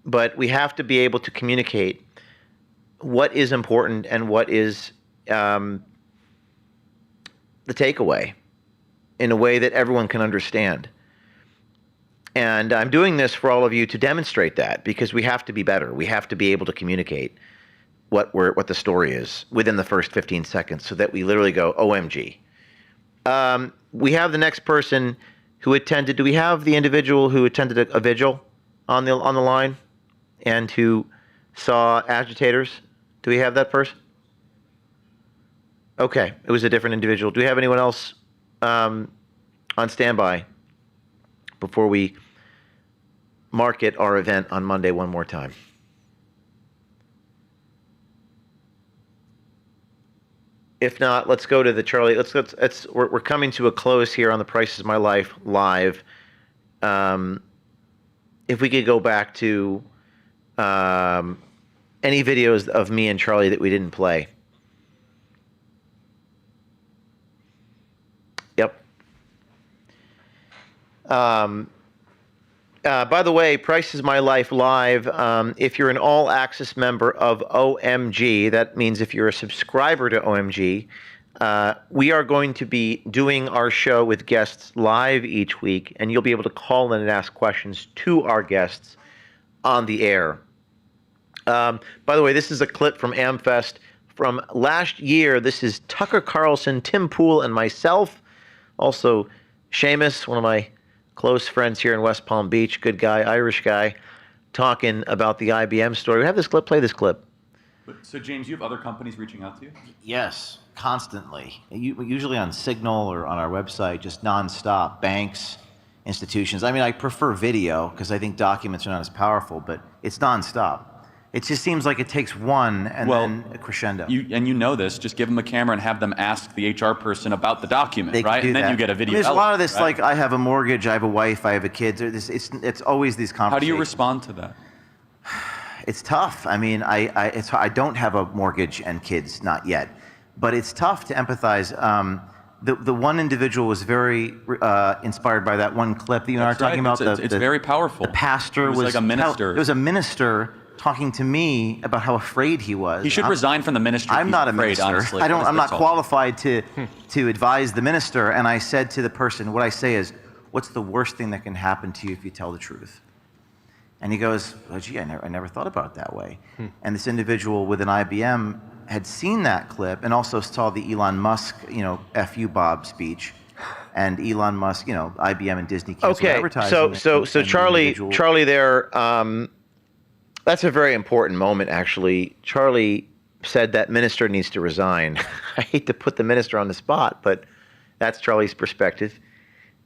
but we have to be able to communicate what is important and what is the takeaway in a way that everyone can understand. And I'm doing this for all of you to demonstrate that, because we have to be better. We have to be able to communicate what the story is within the first 15 seconds, so that we literally go, OMG. We have the next person who attended. Do we have the individual who attended a vigil on the line and who saw agitators? Do we have that person? Okay, it was a different individual. Do we have anyone else on standby before we market our event on Monday one more time? If not, let's go to the Charlie. We're coming to a close here on The Price Is My Life live. If we could go back to any videos of me and Charlie that we didn't play. Yep. By the way, Price Is My Life Live, if you're an all-access member of OMG, that means if you're a subscriber to OMG, we are going to be doing our show with guests live each week, and you'll be able to call in and ask questions to our guests on the air. By the way, this is a clip from AmFest from last year. This is Tucker Carlson, Tim Pool, and myself. Also, Seamus, one of my close friends here in West Palm Beach, good guy, Irish guy, talking about the IBM story. We have this clip. Play this clip. So, James, you have other companies reaching out to you? Yes, constantly. Usually on Signal or on our website, just nonstop. Banks, institutions. I mean, I prefer video because I think documents are not as powerful, but it's nonstop. It just seems like it takes one and then a crescendo. You know this. Just give them a camera and have them ask the HR person about the document, right? And then you get a video. There's a lot of this, right? Like, I have a mortgage, I have a wife, I have a kid. It's always these conversations. How do you respond to that? It's tough. I mean, I don't have a mortgage and kids, not yet, but it's tough to empathize. The one individual was very inspired by that one clip that you and I were talking about. It's very powerful. The pastor was like a minister. There was a minister talking to me about how afraid he was. He should resign from the ministry. I'm not a minister. Honestly. I'm not qualified to advise the minister. And I said to the person, what I say is, what's the worst thing that can happen to you if you tell the truth? And he goes, oh, gee, I never thought about it that way. And this individual with an IBM had seen that clip and also saw the Elon Musk, F you Bob speech. And Elon Musk, IBM and Disney canceled advertising. So Charlie there, that's a very important moment, actually. Charlie said that minister needs to resign. I hate to put the minister on the spot, but that's Charlie's perspective.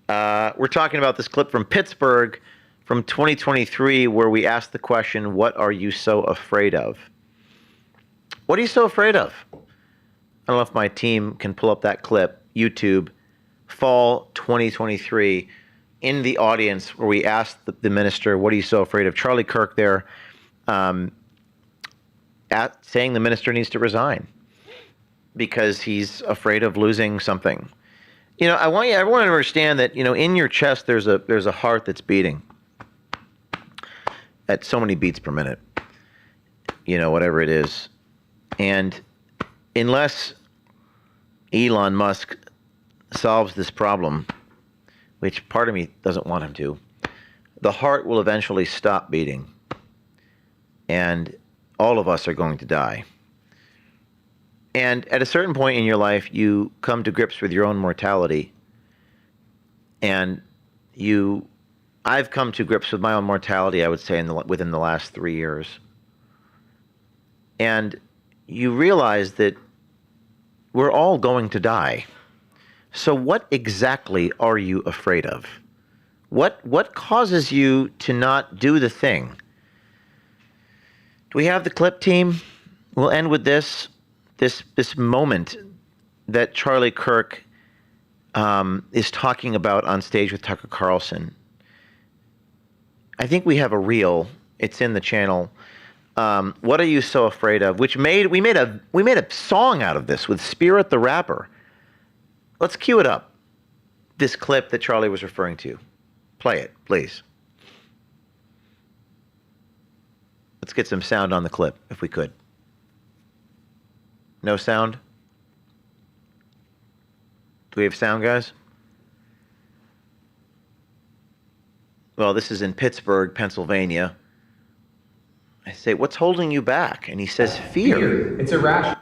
We're talking about this clip from Pittsburgh from 2023 where we asked the question, what are you so afraid of? What are you so afraid of? I don't know if my team can pull up that clip, YouTube, fall 2023, in the audience where we asked the minister, what are you so afraid of? Charlie Kirk there saying the minister needs to resign because he's afraid of losing something. I want everyone to understand that, in your chest there's a heart that's beating at so many beats per minute, whatever it is. And unless Elon Musk solves this problem, which part of me doesn't want him to, the heart will eventually stop beating. And all of us are going to die. And at a certain point in your life, you come to grips with your own mortality. And I've come to grips with my own mortality, I would say, within the last 3 years. And you realize that we're all going to die. So what exactly are you afraid of? What causes you to not do the thing? Do we have the clip, team? We'll end with this moment that Charlie Kirk is talking about on stage with Tucker Carlson. I think we have a reel. It's in the channel. What are you so afraid of? Which we made a song out of this with Spirit the rapper. Let's cue it up. This clip that Charlie was referring to. Play it, please. Let's get some sound on the clip, if we could. No sound? Do we have sound, guys? Well, this is in Pittsburgh, Pennsylvania. I say, what's holding you back? And he says, fear. It's irrational.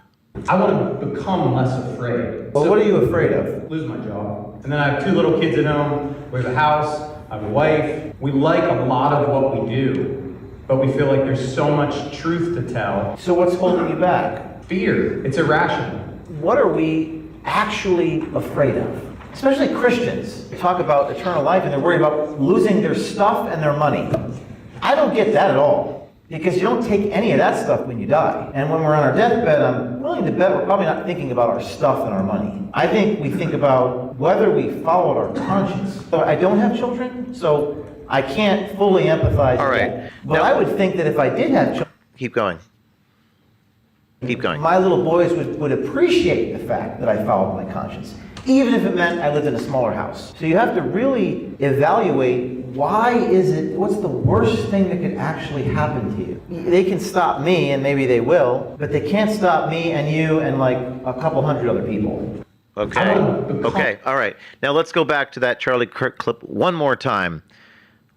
I want to become less afraid. Well, what are you afraid of? Lose my job. And then I have 2 little kids at home. We have a house. I have a wife. We like a lot of what we do, but we feel like there's so much truth to tell. So what's holding you back? Fear. It's irrational. What are we actually afraid of? Especially Christians talk about eternal life and they're worried about losing their stuff and their money. I don't get that at all, because you don't take any of that stuff when you die. And when we're on our deathbed, I'm willing to bet we're probably not thinking about our stuff and our money. I think we think about whether we followed our conscience. So I don't have children, so I can't fully empathize. All right. But I would think that if I did have children... Keep going. Keep going. My little boys would appreciate the fact that I followed my conscience, even if it meant I lived in a smaller house. So you have to really evaluate, what's the worst thing that could actually happen to you? They can stop me, and maybe they will, but they can't stop me and you and like a couple hundred other people. Okay, all right. Now let's go back to that Charlie Kirk clip one more time,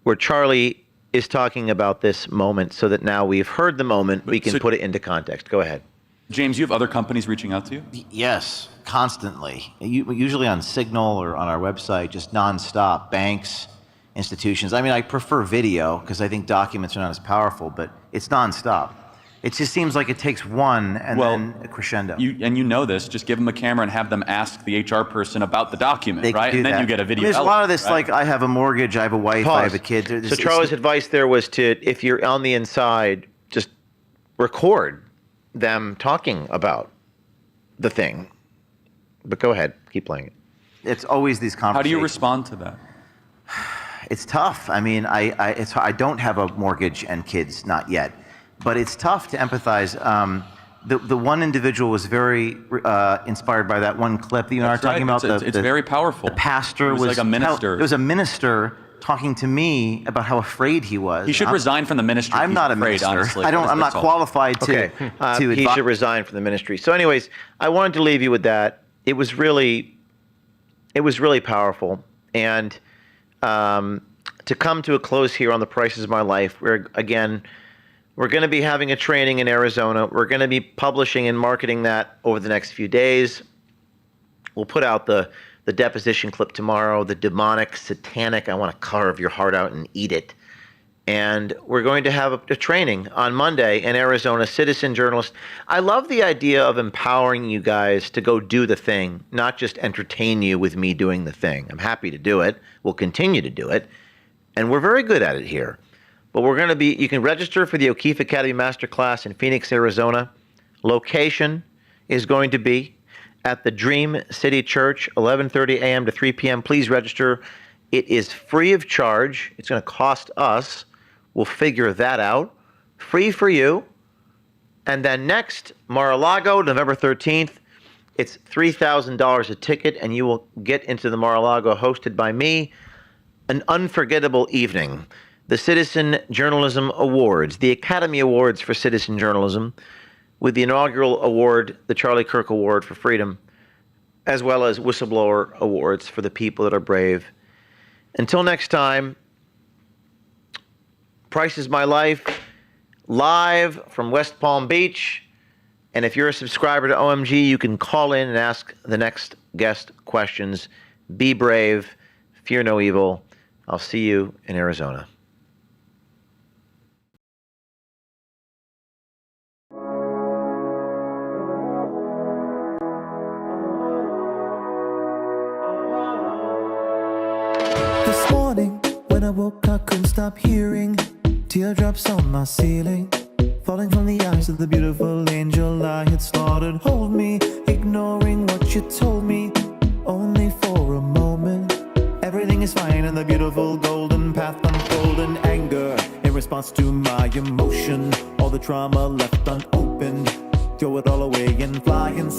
where Charlie is talking about this moment so that now we've heard the moment, we can put it into context. Go ahead. James, you have other companies reaching out to you? Yes, constantly. Usually on Signal or on our website, just nonstop. Banks, institutions. I mean, I prefer video because I think documents are not as powerful, but it's nonstop. It just seems like it takes one and then a crescendo. You know this. Just give them a camera and have them ask the HR person about the document, right? And then you get a video. There's a lot of this, like, I have a mortgage, I have a wife, I have a kid. So Charlie's advice there was to, if you're on the inside, just record them talking about the thing. But go ahead, keep playing it. It's always these conversations. How do you respond to that? It's tough. I mean, I don't have a mortgage and kids, not yet. but it's tough to empathize. The one individual was very inspired by that one clip that you and I were talking about. It's very powerful. The pastor was like a minister. It was a minister talking to me about how afraid he was. He should resign from the ministry. I'm not a minister. Honestly. I'm not qualified to. He should resign from the ministry. So, anyways, I wanted to leave you with that. It was really powerful, and to come to a close here on The Price Is My Life, we're going to be having a training in Arizona. We're going to be publishing and marketing that over the next few days. We'll put out the deposition clip tomorrow, the demonic, satanic, I want to carve your heart out and eat it. And we're going to have a training on Monday in Arizona, citizen journalist. I love the idea of empowering you guys to go do the thing, not just entertain you with me doing the thing. I'm happy to do it. We'll continue to do it. And we're very good at it here. But we're going to be, you can register for the O'Keefe Academy Masterclass in Phoenix, Arizona. Location is going to be at the Dream City Church, 11:30 a.m. to 3 p.m. Please register. It is free of charge. It's going to cost us. We'll figure that out. Free for you. And then next, Mar-a-Lago, November 13th. It's $3,000 a ticket, and you will get into the Mar-a-Lago hosted by me. An unforgettable evening. The Citizen Journalism Awards, the Academy Awards for Citizen Journalism, with the inaugural award, the Charlie Kirk Award for Freedom, as well as Whistleblower Awards for the people that are brave. Until next time, Price Is My Life, live from West Palm Beach. And if you're a subscriber to OMG, you can call in and ask the next guest questions. Be brave, fear no evil. I'll see you in Arizona. This morning, when I woke, I couldn't stop hearing teardrops on my ceiling, falling from the eyes of the beautiful angel I had slaughtered. Hold me, ignoring what you told me, only for a moment. Everything is fine and the beautiful golden path unfolding. Anger in response to my emotion, all the trauma left unopened. Throw it all away and fly inside.